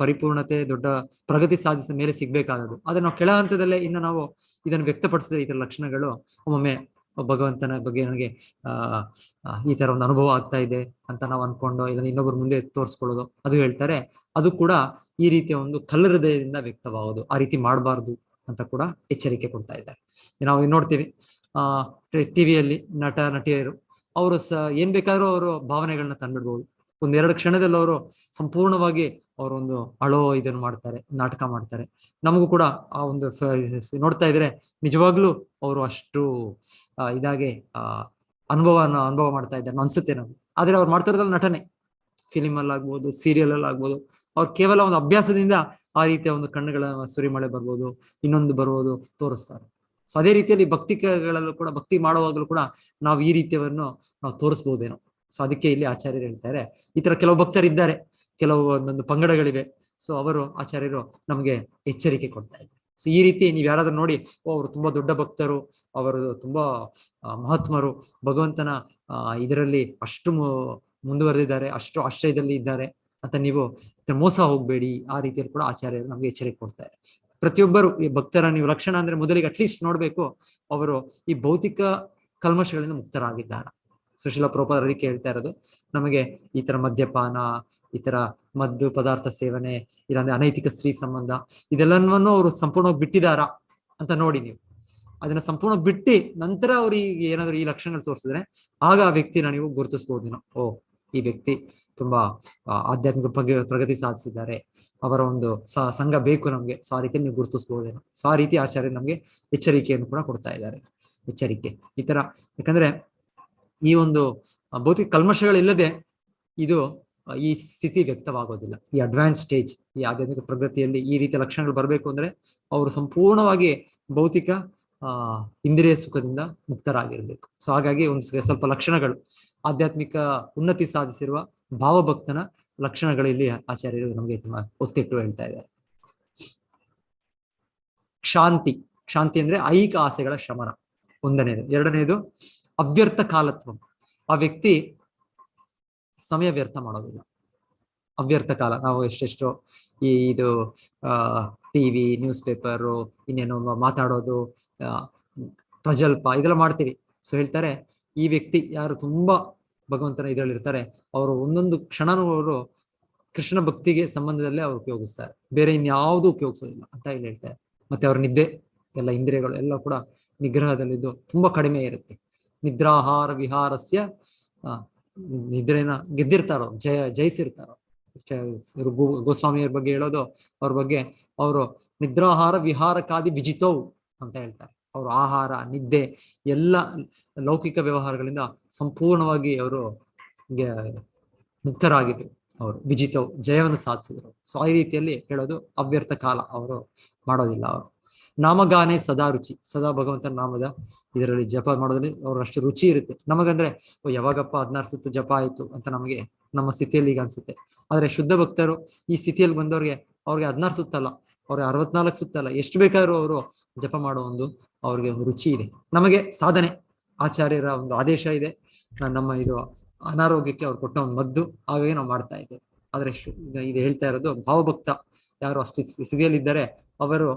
ಪರಿಪೂರ್ಣತೆ, ದೊಡ್ಡ ಪ್ರಗತಿ ಸಾಧಿಸಿದ ಮೇಲೆ ಸಿಗ್ಬೇಕಾದದ್ದು. ಆದ್ರೆ ನಾವು ಕೆಳ ಹಂತದಲ್ಲೇ ಇನ್ನು ನಾವು ಇದನ್ನು ವ್ಯಕ್ತಪಡಿಸಿದ್ರೆ ಈ ತರ ಲಕ್ಷಣಗಳು ಒಮ್ಮೊಮ್ಮೆ ಭಗವಂತನ ಬಗ್ಗೆ ನನಗೆ ಈ ತರ ಒಂದು ಅನುಭವ ಆಗ್ತಾ ಇದೆ ಅಂತ ನಾವು ಅನ್ಕೊಂಡು ಇದನ್ನ ಇನ್ನೊಬ್ಬರ ಮುಂದೆ ತೋರಿಸ್ಕೊಳ್ಳೋದು, ಅದು ಹೇಳ್ತಾರೆ ಅದು ಕೂಡ ಈ ರೀತಿಯ ಒಂದು ಕಲ್ಲು ಹೃದಯದಿಂದ ವ್ಯಕ್ತವಾಗೋದು. ಆ ರೀತಿ ಮಾಡಬಾರ್ದು ಅಂತ ಕೂಡ ಎಚ್ಚರಿಕೆ ಕೊಡ್ತಾ ಇದ್ದಾರೆ. ನಾವು ನೋಡ್ತೀವಿ ಟಿವಿಯಲ್ಲಿ ನಟ ನಟಿಯರು ಅವರು ಏನ್ ಬೇಕಾದ್ರೂ ಅವರು ಭಾವನೆಗಳನ್ನ ತಂದ್ಬಿಡ್ಬೋದು. ಒಂದೆರಡು ಕ್ಷಣದಲ್ಲಿ ಅವರು ಸಂಪೂರ್ಣವಾಗಿ ಅವರೊಂದು ಇದನ್ನು ಮಾಡ್ತಾರೆ, ನಾಟಕ ಮಾಡ್ತಾರೆ. ನಮಗೂ ಕೂಡ ಆ ಒಂದು ನೋಡ್ತಾ ಇದ್ರೆ ನಿಜವಾಗ್ಲೂ ಅವರು ಅಷ್ಟು ಇದಾಗೆ ಅನುಭವ ಮಾಡ್ತಾ ಇದ್ದಾರೆ ಅನ್ಸುತ್ತೆ ನಮ್ಗೆ. ಆದ್ರೆ ಅವ್ರು ಮಾಡ್ತಾ ಇರೋದ್ರಲ್ಲಿ ನಟನೆ, ಫಿಲಿಮ್ ಅಲ್ಲಿ ಆಗ್ಬೋದು, ಸೀರಿಯಲ್ ಅಲ್ಲಿ ಆಗ್ಬೋದು, ಅವ್ರು ಕೇವಲ ಒಂದು ಅಭ್ಯಾಸದಿಂದ ಆ ರೀತಿಯ ಒಂದು ಕಣ್ಣುಗಳ ಸುರಿಮಳೆ ಬರ್ಬೋದು, ಇನ್ನೊಂದು ಬರ್ಬೋದು ತೋರಿಸ್ತಾರೆ. ಸೊ ಅದೇ ರೀತಿಯಲ್ಲಿ ಭಕ್ತಿಗಳಲ್ಲೂ ಕೂಡ, ಭಕ್ತಿ ಮಾಡುವಾಗಲೂ ಕೂಡ ನಾವು ಈ ರೀತಿಯನ್ನು ನಾವು ತೋರಿಸ್ಬೋದೇನೋ. ಸೊ ಅದಕ್ಕೆ ಇಲ್ಲಿ ಆಚಾರ್ಯರು ಹೇಳ್ತಾರೆ, ಈ ತರ ಕೆಲವು ಭಕ್ತರಿದ್ದಾರೆ, ಕೆಲವು ಒಂದೊಂದು ಪಂಗಡಗಳಿವೆ. ಸೊ ಅವರು ಆಚಾರ್ಯರು ನಮಗೆ ಎಚ್ಚರಿಕೆ ಕೊಡ್ತಾ ಇದ್ದಾರೆ. ಸೊ ಈ ರೀತಿ ನೀವು ಯಾರಾದ್ರೂ ನೋಡಿ, ಅವರು ತುಂಬಾ ದೊಡ್ಡ ಭಕ್ತರು, ಅವರು ತುಂಬಾ ಮಹಾತ್ಮರು, ಭಗವಂತನ ಇದರಲ್ಲಿ ಅಷ್ಟು ಮುಂದುವರೆದಿದ್ದಾರೆ, ಅಷ್ಟು ಆಶ್ರಯದಲ್ಲಿ ಇದ್ದಾರೆ ಅಂತ ನೀವು ಮೋಸ ಹೋಗ್ಬೇಡಿ. ಆ ರೀತಿಯಲ್ಲಿ ಕೂಡ ಆಚಾರ್ಯರು ನಮ್ಗೆ ಎಚ್ಚರಿಕೆ ಕೊಡ್ತಾರೆ. ಪ್ರತಿಯೊಬ್ಬರು ಈ ಭಕ್ತರ ನೀವು ಲಕ್ಷಣ ಅಂದ್ರೆ ಮೊದಲಿಗೆ ಅಟ್ಲೀಸ್ಟ್ ನೋಡ್ಬೇಕು ಅವರು ಈ ಭೌತಿಕ ಕಲ್ಮಶಗಳಿಂದ ಮುಕ್ತರಾಗಿದ್ದಾರೆ. ಸುಶೀಲ ಪ್ರಭುಪಾದರಿಗೆ ಕೇಳ್ತಾ ಇರೋದು, ನಮಗೆ ಈ ತರ ಮದ್ಯಪಾನ, ಈ ತರ ಮದ್ದು ಪದಾರ್ಥ ಸೇವನೆ, ಇಲ್ಲಾಂದ್ರೆ ಅನೈತಿಕ ಸ್ತ್ರೀ ಸಂಬಂಧ, ಇದೆಲ್ಲವನ್ನು ಅವರು ಸಂಪೂರ್ಣವಾಗಿ ಬಿಟ್ಟಿದಾರಾ ಅಂತ ನೋಡಿ. ನೀವು ಅದನ್ನ ಸಂಪೂರ್ಣ ಬಿಟ್ಟು ನಂತರ ಅವ್ರಿಗೆ ಏನಾದ್ರು ಈ ಲಕ್ಷಣಗಳು ತೋರಿಸಿದ್ರೆ ಆಗ ಆ ವ್ಯಕ್ತಿನ ನೀವು ಗುರುತಿಸ್ಬೋದೇನೋ, ಈ ವ್ಯಕ್ತಿ ತುಂಬಾ ಆಧ್ಯಾತ್ಮಿಕ ಪ್ರಗತಿ ಸಾಧಿಸಿದ್ದಾರೆ, ಅವರ ಒಂದು ಸಂಘ ಬೇಕು ನಮ್ಗೆ. ಸೊ ಆ ರೀತಿ ನೀವು ಗುರುತಿಸ್ಬೋದೇನೋ. ಸೊ ಆ ರೀತಿ ಆಚಾರ್ಯ ನಮ್ಗೆ ಎಚ್ಚರಿಕೆಯನ್ನು ಕೂಡ ಕೊಡ್ತಾ ಇದ್ದಾರೆ. ಎಚ್ಚರಿಕೆ ಈ ತರ, ಯಾಕಂದ್ರೆ ಈ ಒಂದು ಭೌತಿಕ ಕಲ್ಮಶಗಳಿಲ್ಲದೆ ಇದು ಈ ಸ್ಥಿತಿ ವ್ಯಕ್ತವಾಗೋದಿಲ್ಲ. ಈ ಅಡ್ವಾನ್ಸ್ ಸ್ಟೇಜ್, ಈ ಆಧ್ಯಾತ್ಮಿಕ ಪ್ರಗತಿಯಲ್ಲಿ ಈ ರೀತಿಯ ಲಕ್ಷಣಗಳು ಬರಬೇಕು ಅಂದ್ರೆ ಅವರು ಸಂಪೂರ್ಣವಾಗಿ ಭೌತಿಕ ಇಂದ್ರಿಯ ಸುಖದಿಂದ ಮುಕ್ತರಾಗಿರ್ಬೇಕು. ಸೊ ಹಾಗಾಗಿ ಒಂದು ಸ್ವಲ್ಪ ಲಕ್ಷಣಗಳು, ಆಧ್ಯಾತ್ಮಿಕ ಉನ್ನತಿ ಸಾಧಿಸಿರುವ ಭಾವಭಕ್ತನ ಲಕ್ಷಣಗಳು ಇಲ್ಲಿ ಆಚಾರ್ಯರು ನಮಗೆ ತುಂಬಾ ಒತ್ತಿಟ್ಟು ಹೇಳ್ತಾ ಇದ್ದಾರೆ. ಕ್ಷಾಂತಿ ಅಂದ್ರೆ ಐಹಿಕ ಆಸೆಗಳ ಶಮನ ಒಂದನೇದು. ಎರಡನೇದು ಅವ್ಯರ್ಥ ಕಾಲತ್ವ. ಆ ವ್ಯಕ್ತಿ ಸಮಯ ವ್ಯರ್ಥ ಮಾಡೋದಿಲ್ಲ. ಅವ್ಯರ್ಥ ಕಾಲ, ನಾವು ಎಷ್ಟೆಷ್ಟೋ ಇದು ಟಿವಿ, ನ್ಯೂಸ್ ಪೇಪರು, ಇನ್ನೇನು ಮಾತಾಡೋದು, ಪ್ರಜಲ್ಪ ಇದೆಲ್ಲ ಮಾಡ್ತೀವಿ. ಸೊ ಹೇಳ್ತಾರೆ, ಈ ವ್ಯಕ್ತಿ ಯಾರು ತುಂಬಾ ಭಗವಂತನ ಇದರಲ್ಲಿ ಇರ್ತಾರೆ, ಅವರು ಒಂದೊಂದು ಕ್ಷಣನೂ ಅವರು ಕೃಷ್ಣ ಭಕ್ತಿಗೆ ಸಂಬಂಧದಲ್ಲೇ ಅವ್ರು ಉಪಯೋಗಿಸ್ತಾರೆ, ಬೇರೆ ಇನ್ಯಾವುದೂ ಉಪಯೋಗಿಸೋದಿಲ್ಲ ಅಂತ ಇಲ್ಲಿ ಹೇಳ್ತಾರೆ. ಮತ್ತೆ ಅವ್ರ ನಿದ್ದೆ ಎಲ್ಲ ಇಂದ್ರಿಯಗಳು ಎಲ್ಲ ಕೂಡ ನಿಗ್ರಹದಲ್ಲಿದ್ದು ತುಂಬಾ ಕಡಿಮೆ ಇರುತ್ತೆ. ನಿದ್ರಾಹಾರ ವಿಹಾರಸ್ಯ, ನಿದ್ರೆನ ಗೆದ್ದಿರ್ತಾರೋ, ಜಯಿಸಿರ್ತಾರೋ. ಗೋಸ್ವಾಮಿಯವ್ರ ಬಗ್ಗೆ ಹೇಳೋದು, ಅವ್ರ ಬಗ್ಗೆ ಅವರು ನಿದ್ರಾಹಾರ ವಿಹಾರಕ್ಕಾದಿ ವಿಜಿತವು ಅಂತ ಹೇಳ್ತಾರೆ. ಅವರು ಆಹಾರ, ನಿದ್ದೆ ಎಲ್ಲ ಲೌಕಿಕ ವ್ಯವಹಾರಗಳಿಂದ ಸಂಪೂರ್ಣವಾಗಿ ಅವರು ಮುಕ್ತರಾಗಿದ್ರು. ಅವರು ವಿಜಿತವು, ಜಯವನ್ನು ಸಾಧಿಸಿದ್ರು. ಸೊ ಈ ರೀತಿಯಲ್ಲಿ ಹೇಳೋದು ಅವ್ಯರ್ಥ ಕಾಲ ಅವರು ಮಾಡೋದಿಲ್ಲ. ಅವರು ನಾಮಗಾನೆ ಸದಾ ರುಚಿ, ಸದಾ ಭಗವಂತನ ನಾಮದ ಇದರಲ್ಲಿ ಜಪ ಮಾಡೋದ್ರಲ್ಲಿ ಅವ್ರ ಅಷ್ಟು ರುಚಿ ಇರುತ್ತೆ. ನಮಗಂದ್ರೆ ಯಾವಾಗಪ್ಪ 16 ಸುತ್ತು ಜಪ ಆಯ್ತು ಅಂತ ನಮಗೆ ನಮ್ಮ ಸ್ಥಿತಿಯಲ್ಲಿ ಈಗ ಅನ್ಸುತ್ತೆ. ಆದ್ರೆ ಶುದ್ಧ ಭಕ್ತರು ಈ ಸ್ಥಿತಿಯಲ್ಲಿ ಬಂದವ್ರಿಗೆ ಅವ್ರಿಗೆ 16 ಸುತ್ತಲ್ಲ, ಅವ್ರಿಗೆ 64 ಸುತ್ತಲ್ಲ, ಎಷ್ಟು ಬೇಕಾದ್ರೂ ಅವರು ಜಪ ಮಾಡೋ ಅವ್ರಿಗೆ ಒಂದು ರುಚಿ ಇದೆ. ನಮಗೆ ಸಾಧನೆ, ಆಚಾರ್ಯರ ಒಂದು ಆದೇಶ ಇದೆ, ನಮ್ಮ ಇದು ಅನಾರೋಗ್ಯಕ್ಕೆ ಅವ್ರು ಕೊಟ್ಟ ಒಂದು ಮದ್ದು, ಹಾಗಾಗಿ ನಾವು ಮಾಡ್ತಾ ಇದ್ದೇವೆ. ಆದ್ರೆ ಇದು ಹೇಳ್ತಾ ಇರೋದು ಭಾವಭಕ್ತ ಯಾರು ಅಷ್ಟು ಸ್ಥಿತಿಯಲ್ಲಿ ಇದ್ದಾರೆ ಅವರು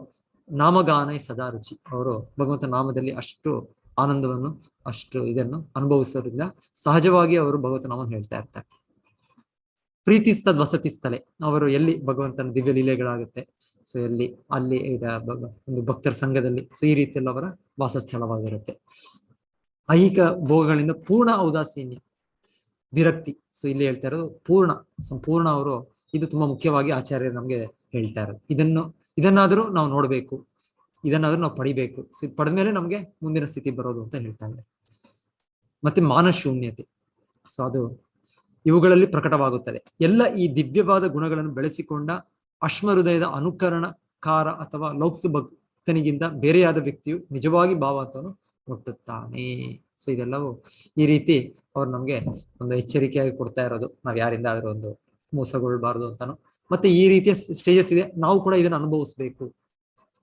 ನಾಮಗಾನ ಸದಾ ರುಚಿ, ಅವರು ಭಗವಂತ ನಾಮದಲ್ಲಿ ಅಷ್ಟು ಆನಂದವನ್ನು, ಅಷ್ಟು ಇದನ್ನು ಅನುಭವಿಸೋದ್ರಿಂದ ಸಹಜವಾಗಿ ಅವರು ಭಗವಂತ ನಾಮವನ್ನು ಹೇಳ್ತಾ ಇರ್ತಾರೆ. ಪ್ರೀತಿಸ್ತದ್ ವಸತಿ ಸ್ಥಳೆ, ಅವರು ಎಲ್ಲಿ ಭಗವಂತನ ದಿವ್ಯ ಲೀಲೆಗಳಾಗುತ್ತೆ, ಸೊ ಎಲ್ಲಿ ಅಲ್ಲಿ ಒಂದು ಭಕ್ತರ ಸಂಘದಲ್ಲಿ, ಸೊ ಈ ರೀತಿಯಲ್ಲಿ ಅವರ ವಾಸಸ್ಥಳವಾಗಿರುತ್ತೆ. ಐಹಿಕ ಭೋಗಗಳಿಂದ ಪೂರ್ಣ ಔದಾಸೀನ್ಯ, ವಿರಕ್ತಿ. ಸೊ ಇಲ್ಲಿ ಹೇಳ್ತಾ ಇರೋದು ಪೂರ್ಣ, ಸಂಪೂರ್ಣ ಅವರು, ಇದು ತುಂಬಾ ಮುಖ್ಯವಾಗಿ ಆಚಾರ್ಯರು ನಮ್ಗೆ ಹೇಳ್ತಾ ಇರೋದು. ಇದನ್ನಾದ್ರೂ ನಾವು ನೋಡ್ಬೇಕು, ಇದನ್ನಾದ್ರೂ ನಾವು ಪಡಿಬೇಕು. ಸೊ ಇದು ಪಡೆದ್ಮೇಲೆ ನಮ್ಗೆ ಮುಂದಿನ ಸ್ಥಿತಿ ಬರೋದು ಅಂತ ಹೇಳ್ತಾ ಇದ್ದಾರೆ. ಮತ್ತೆ ಮಾನಶೂನ್ಯತೆ, ಸೊ ಅದು ಇವುಗಳಲ್ಲಿ ಪ್ರಕಟವಾಗುತ್ತದೆ. ಎಲ್ಲ ಈ ದಿವ್ಯವಾದ ಗುಣಗಳನ್ನು ಬೆಳೆಸಿಕೊಂಡ ಅಶ್ಮಹೃದಯದ ಅನುಕರಣಕಾರ ಅಥವಾ ಲೌಕಿಕ ಭಕ್ತನಿಗಿಂತ ಬೇರೆಯಾದ ವ್ಯಕ್ತಿಯು ನಿಜವಾಗಿ ಭಾವಾರ್ಥವನ್ನು ಮುಟ್ಟುತ್ತಾನೆ. ಸೊ ಇದೆಲ್ಲವೂ ಈ ರೀತಿ ಅವ್ರು ನಮ್ಗೆ ಒಂದು ಎಚ್ಚರಿಕೆಯಾಗಿ ಕೊಡ್ತಾ ಇರೋದು, ನಾವ್ ಯಾರಿಂದ ಆದ್ರೂ ಒಂದು ಮೋಸಗೊಳ್ಬಾರ್ದು ಅಂತಾನು. ಮತ್ತೆ ಈ ರೀತಿಯ ಸ್ಟೇಜಸ್ ಇದೆ, ನಾವು ಕೂಡ ಇದನ್ನ ಅನುಭವಿಸ್ಬೇಕು,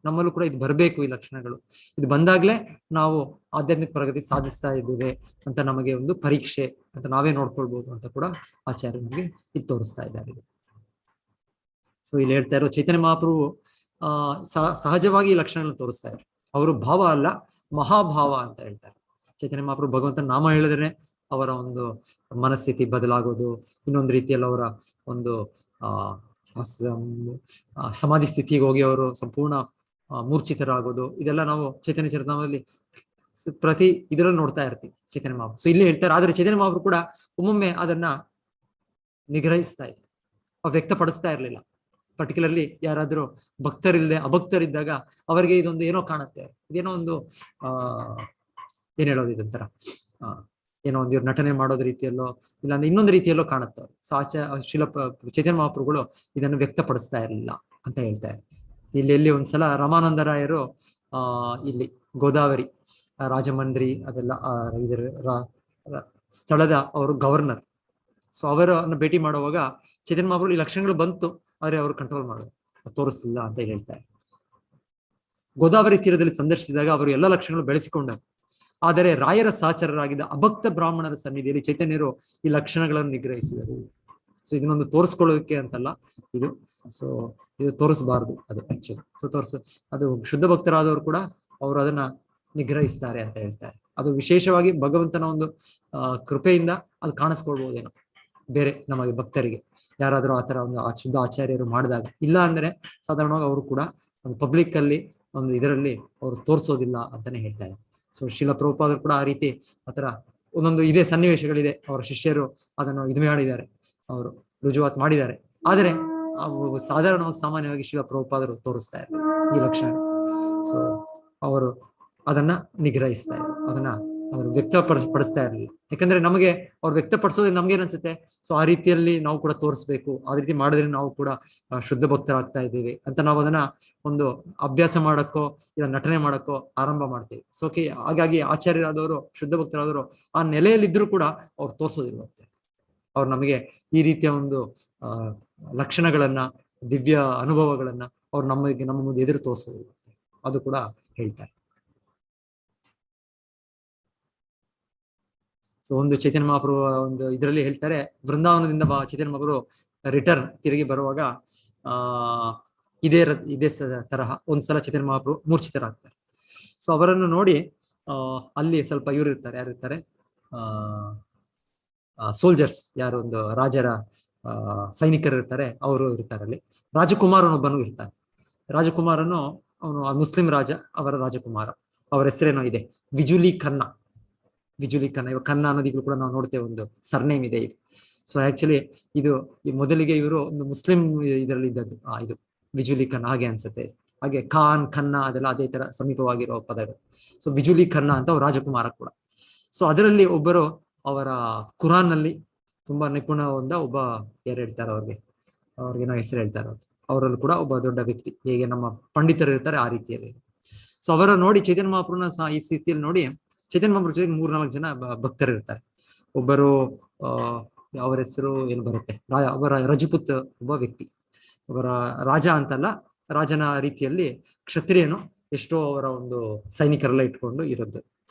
ನಮ್ಮಲ್ಲೂ ಕೂಡ ಇದು ಬರಬೇಕು, ಈ ಲಕ್ಷಣಗಳು ಇದು ಬಂದಾಗ್ಲೇ ನಾವು ಆಧ್ಯಾತ್ಮಿಕ ಪ್ರಗತಿ ಸಾಧಿಸ್ತಾ ಇದ್ದೇವೆ ಅಂತ ನಮಗೆ ಒಂದು ಪರೀಕ್ಷೆ ಅಂತ ನಾವೇ ನೋಡ್ಕೊಳ್ಬಹುದು ಅಂತ ಕೂಡ ಆಚಾರ್ಯ ನಮಗೆ ಇದು ತೋರಿಸ್ತಾ ಇದ್ದಾರೆ. ಸೊ ಇಲ್ಲಿ ಹೇಳ್ತಾ ಇರೋ ಚೈತನ್ಯ ಮಹಾಪ್ರಭು ಸಹಜವಾಗಿ ಈ ಲಕ್ಷಣಗಳನ್ನು ತೋರಿಸ್ತಾ ಇದ್ದಾರೆ. ಅವರು ಭಾವ ಅಲ್ಲ, ಮಹಾಭಾವ ಅಂತ ಹೇಳ್ತಾರೆ. ಚೈತನ್ಯ ಮಹಾಪ್ರಭು ಭಗವಂತನ ನಾಮ ಹೇಳಿದ್ರೆ ಅವರ ಒಂದು ಮನಸ್ಥಿತಿ ಬದಲಾಗೋದು, ಇನ್ನೊಂದು ರೀತಿಯಲ್ಲಿ ಅವರ ಒಂದು ಸಮಾಧಿ ಸ್ಥಿತಿಗೆ ಹೋಗಿ ಅವರು ಸಂಪೂರ್ಣ ಮೂರ್ಛಿತರಾಗೋದು, ಇದೆಲ್ಲ ನಾವು ಚೈತನ್ಯ ಚರಿತಾಮೃತದಲ್ಲಿ ಪ್ರತಿ ಇದರಲ್ಲಿ ನೋಡ್ತಾ ಇರ್ತೀವಿ ಚೈತನ್ಯ ಮಹಾಪ್ರಭು. ಸೊ ಇಲ್ಲಿ ಹೇಳ್ತಾರೆ, ಆದ್ರೆ ಚೈತನ್ಯ ಮಹಾಪ್ರಭು ಕೂಡ ಒಮ್ಮೊಮ್ಮೆ ಅದನ್ನ ನಿಗ್ರಹಿಸ್ತಾ ಇದ್ರು, ವ್ಯಕ್ತಪಡಿಸ್ತಾ ಇರ್ಲಿಲ್ಲ. ಪರ್ಟಿಕ್ಯುಲರ್ಲಿ ಯಾರಾದ್ರೂ ಭಕ್ತರಿಲ್ಲದೆ ಅಭಕ್ತರಿದ್ದಾಗ ಅವರಿಗೆ ಇದೊಂದು ಏನೋ ಕಾಣುತ್ತೆ, ಇದೇನೋ ಒಂದು ಏನ್ ಹೇಳೋದು, ಇದೊಂಥರ ಏನೋ ಒಂದು ಇವ್ರು ನಟನೆ ಮಾಡೋದ್ ರೀತಿಯಲ್ಲೋ ಇಲ್ಲಾಂದ್ರೆ ಇನ್ನೊಂದು ರೀತಿಯಲ್ಲೋ ಕಾಣುತ್ತೆ. ಸೊ ಚೈತನ್ಯ ಮಹಾಪ್ರಭುಗಳು ಇದನ್ನು ವ್ಯಕ್ತಪಡಿಸ್ತಾ ಇರಲಿಲ್ಲ ಅಂತ ಹೇಳ್ತಾರೆ. ಇಲ್ಲಿ ಒಂದ್ಸಲ ರಾಮಾನಂದರಾಯರು ಇಲ್ಲಿ ಗೋದಾವರಿ ರಾಜಮಂದ್ರಿ ಅದೆಲ್ಲ ಇದರ ಸ್ಥಳದ ಅವರು ಗವರ್ನರ್. ಸೊ ಅವರನ್ನು ಭೇಟಿ ಮಾಡುವಾಗ ಚೈತನ್ಯ ಮಹಾಪ್ರಭು ಈ ಲಕ್ಷಣಗಳು ಬಂತು, ಆದ್ರೆ ಅವರು ಕಂಟ್ರೋಲ್ ಮಾಡೋದು ತೋರಿಸ್ತಿಲ್ಲ ಅಂತ ಹೇಳ್ತಾರೆ. ಗೋದಾವರಿ ತೀರದಲ್ಲಿ ಸಂದರ್ಶಿಸಿದಾಗ ಅವರು ಎಲ್ಲ ಲಕ್ಷಣಗಳು ಬೆಳೆಸಿಕೊಂಡರು. ಆದರೆ ರಾಯರ ಸಹಚರರಾಗಿದ್ದ ಅಭಕ್ತ ಬ್ರಾಹ್ಮಣರ ಸನ್ನಿಧಿಯಲ್ಲಿ ಚೈತನ್ಯರು ಈ ಲಕ್ಷಣಗಳನ್ನು ನಿಗ್ರಹಿಸಿದರು. ಸೊ ಇದನ್ನೊಂದು ತೋರಿಸ್ಕೊಳ್ಳೋದಕ್ಕೆ ಅಂತಲ್ಲ ಇದು, ಸೊ ಇದು ತೋರಿಸಬಾರ್ದು ಅದು ಆಕ್ಚುಲಿ. ಸೊ ಅದು ಶುದ್ಧ ಭಕ್ತರಾದವರು ಕೂಡ ಅವರು ಅದನ್ನ ನಿಗ್ರಹಿಸ್ತಾರೆ ಅಂತ ಹೇಳ್ತಾರೆ. ಅದು ವಿಶೇಷವಾಗಿ ಭಗವಂತನ ಒಂದು ಕೃಪೆಯಿಂದ ಅದು ಕಾಣಿಸ್ಕೊಳ್ಬಹುದೇನೋ ಬೇರೆ ನಮಗೆ ಭಕ್ತರಿಗೆ ಯಾರಾದ್ರೂ ಆತರ ಒಂದು ಶುದ್ಧ ಆಚಾರ್ಯರು ಮಾಡಿದಾಗ. ಇಲ್ಲ ಅಂದ್ರೆ ಸಾಧಾರಣವಾಗಿ ಅವರು ಕೂಡ ಒಂದು ಪಬ್ಲಿಕ್ ಅಲ್ಲಿ ಒಂದು ಇದರಲ್ಲಿ ಅವರು ತೋರಿಸೋದಿಲ್ಲ ಅಂತಾನೆ ಹೇಳ್ತಾರೆ. ಸೊ ಶ್ರೀಲ ಪ್ರಭುಪಾದರು ಕೂಡ ಆ ರೀತಿ ಆತರ ಒಂದೊಂದು ಇದೇ ಸನ್ನಿವೇಶಗಳಿದೆ, ಅವರ ಶಿಷ್ಯರು ಅದನ್ನು ಇದು ಮಾಡಿದ್ದಾರೆ, ಅವರು ರುಜುವಾತ್ ಮಾಡಿದ್ದಾರೆ. ಆದರೆ ಸಾಧಾರಣವಾಗಿ ಸಾಮಾನ್ಯವಾಗಿ ಶ್ರೀಲ ಪ್ರಭುಪಾದರು ತೋರಿಸ್ತಾ ಇದ್ದಾರೆ ಈ ಲಕ್ಷಣ. ಸೊ ಅವರು ಅದನ್ನ ನಿಗ್ರಹಿಸ್ತಾ ಇದ್ದಾರೆ, ಅದನ್ನ ವ್ಯಕ್ತಪಡಿಸ್ತಾ ಇರಲಿಲ್ಲ. ಯಾಕಂದ್ರೆ ನಮಗೆ ಅವ್ರು ವ್ಯಕ್ತಪಡಿಸೋದ್ರಿಂದ ನಮ್ಗೇನ್ ಅನ್ಸುತ್ತೆ, ಸೊ ಆ ರೀತಿಯಲ್ಲಿ ನಾವು ಕೂಡ ತೋರಿಸ್ಬೇಕು, ಆ ರೀತಿ ಮಾಡಿದ್ರೆ ನಾವು ಕೂಡ ಶುದ್ಧ ಭಕ್ತರಾಗ್ತಾ ಇದ್ದೀವಿ ಅಂತ ನಾವು ಅದನ್ನ ಒಂದು ಅಭ್ಯಾಸ ಮಾಡಕ್ಕೋ ಇಲ್ಲ ನಟನೆ ಮಾಡಕ್ಕೋ ಆರಂಭ ಮಾಡ್ತೀವಿ. ಸೊ ಹಾಗಾಗಿ ಆಚಾರ್ಯರಾದವರು ಶುದ್ಧ ಭಕ್ತರಾದವರು ಆ ನೆಲೆಯಲ್ಲಿದ್ರು ಕೂಡ ಅವ್ರು ತೋರಿಸೋದಿರುತ್ತೆ. ಅವ್ರು ನಮಗೆ ಈ ರೀತಿಯ ಒಂದು ಲಕ್ಷಣಗಳನ್ನ ದಿವ್ಯ ಅನುಭವಗಳನ್ನ ಅವ್ರು ನಮ್ಮ ಮುಂದೆ ಎದುರು ತೋರಿಸೋದಿರುತ್ತೆ, ಅದು ಕೂಡ ಹೇಳ್ತಾರೆ. ಸೊ ಒಂದು ಚೈತನ್ಯ ಮಹಾಪ್ರಭು ಒಂದು ಇದರಲ್ಲಿ ಹೇಳ್ತಾರೆ, ವೃಂದಾವನದಿಂದ ಚೈತನ್ಯ ಮಹಾಪ್ರಭು ರಿಟರ್ನ್ ತಿರುಗಿ ಬರುವಾಗ ಇದೇ ತರಹ ಒಂದ್ಸಲ ಚೈತನ್ಯ ಮಹಾಪ್ರಭು ಮೂರ್ಛಿತರಾಗ್ತಾರೆ. ಸೊ ಅವರನ್ನು ನೋಡಿ ಅಲ್ಲಿ ಸ್ವಲ್ಪ ಇವರು ಇರ್ತಾರೆ, ಯಾರಿರ್ತಾರೆ, ಸೋಲ್ಜರ್ಸ್, ಯಾರು ಒಂದು ರಾಜರ ಸೈನಿಕರು ಇರ್ತಾರೆ, ಅವರು ಇರ್ತಾರೆ. ಅಲ್ಲಿ ರಾಜಕುಮಾರನೊಬ್ಬನು ಇರ್ತಾನೆ. ರಾಜಕುಮಾರನು ಅವನು ಮುಸ್ಲಿಂ ರಾಜ, ಅವರ ರಾಜಕುಮಾರ, ಅವರ ಹೆಸರೇನೋ ಇದೆ ವಿಜುಲಿ ಖನ್ನಾ. ಇವಾಗ ಖನ್ನಾ ಅನ್ನೋದಿಗೂ ಕೂಡ ನಾವು ನೋಡ್ತೇವೆ, ಒಂದು ಸರ್ನೇಮ್ ಇದೆ ಇದು. ಸೊ ಆಕ್ಚುಲಿ ಇದು ಮೊದಲಿಗೆ ಇವರು ಒಂದು ಮುಸ್ಲಿಂ ಇದರಲ್ಲಿ ಇದ್ದದ್ದು, ಇದು ವಿಜುಲಿ ಖನ್ನಾ ಹಾಗೆ ಅನ್ಸುತ್ತೆ. ಹಾಗೆ ಖಾನ್ ಖನ್ನಾ ಅದೆಲ್ಲ ಅದೇ ತರ ಸಮೀಪವಾಗಿರೋ ಪದಗಳು. ಸೊ ವಿಜುಲಿ ಖನ್ನಾ ಅಂತ ಅವ್ರ ರಾಜಕುಮಾರ ಕೂಡ. ಸೊ ಅದರಲ್ಲಿ ಒಬ್ಬರು ಅವರ ಕುರಾನ್ ನಲ್ಲಿ ತುಂಬಾ ನಿಪುಣ ಒಬ್ಬ ಯಾರು ಹೇಳ್ತಾರೆ, ಅವ್ರಿಗೇನೋ ಹೆಸರು ಹೇಳ್ತಾರೆ, ಅವರಲ್ಲೂ ಕೂಡ ಒಬ್ಬ ದೊಡ್ಡ ವ್ಯಕ್ತಿ, ಹೇಗೆ ನಮ್ಮ ಪಂಡಿತರು ಇರ್ತಾರೆ ಆ ರೀತಿಯಲ್ಲಿ. ಸೊ ಅವರ ನೋಡಿ ಚೈತನ್ಯ ಮಹಾಪ್ರಭುನ ಈ ಸ್ಥಿತಿಯಲ್ಲಿ ನೋಡಿ ಚೈತನ್ಯ ಮಹಾಪ್ರಭು ಜೊತೆಗೆ 3-4 ಜನ ಭಕ್ತರು ಇರ್ತಾರೆ. ಒಬ್ಬರು ಅವರ ಹೆಸರು ಏನು ಬರುತ್ತೆ, ಅವರ ರಜಪೂತ್ ಒಬ್ಬ ವ್ಯಕ್ತಿ, ಅವರ ರಾಜ ಅಂತಲ್ಲ, ರಾಜನ ರೀತಿಯಲ್ಲಿ ಕ್ಷತ್ರಿಯನು, ಎಷ್ಟೋ ಅವರ ಒಂದು ಸೈನಿಕರೆಲ್ಲ ಇಟ್ಕೊಂಡು ಇರೋದು.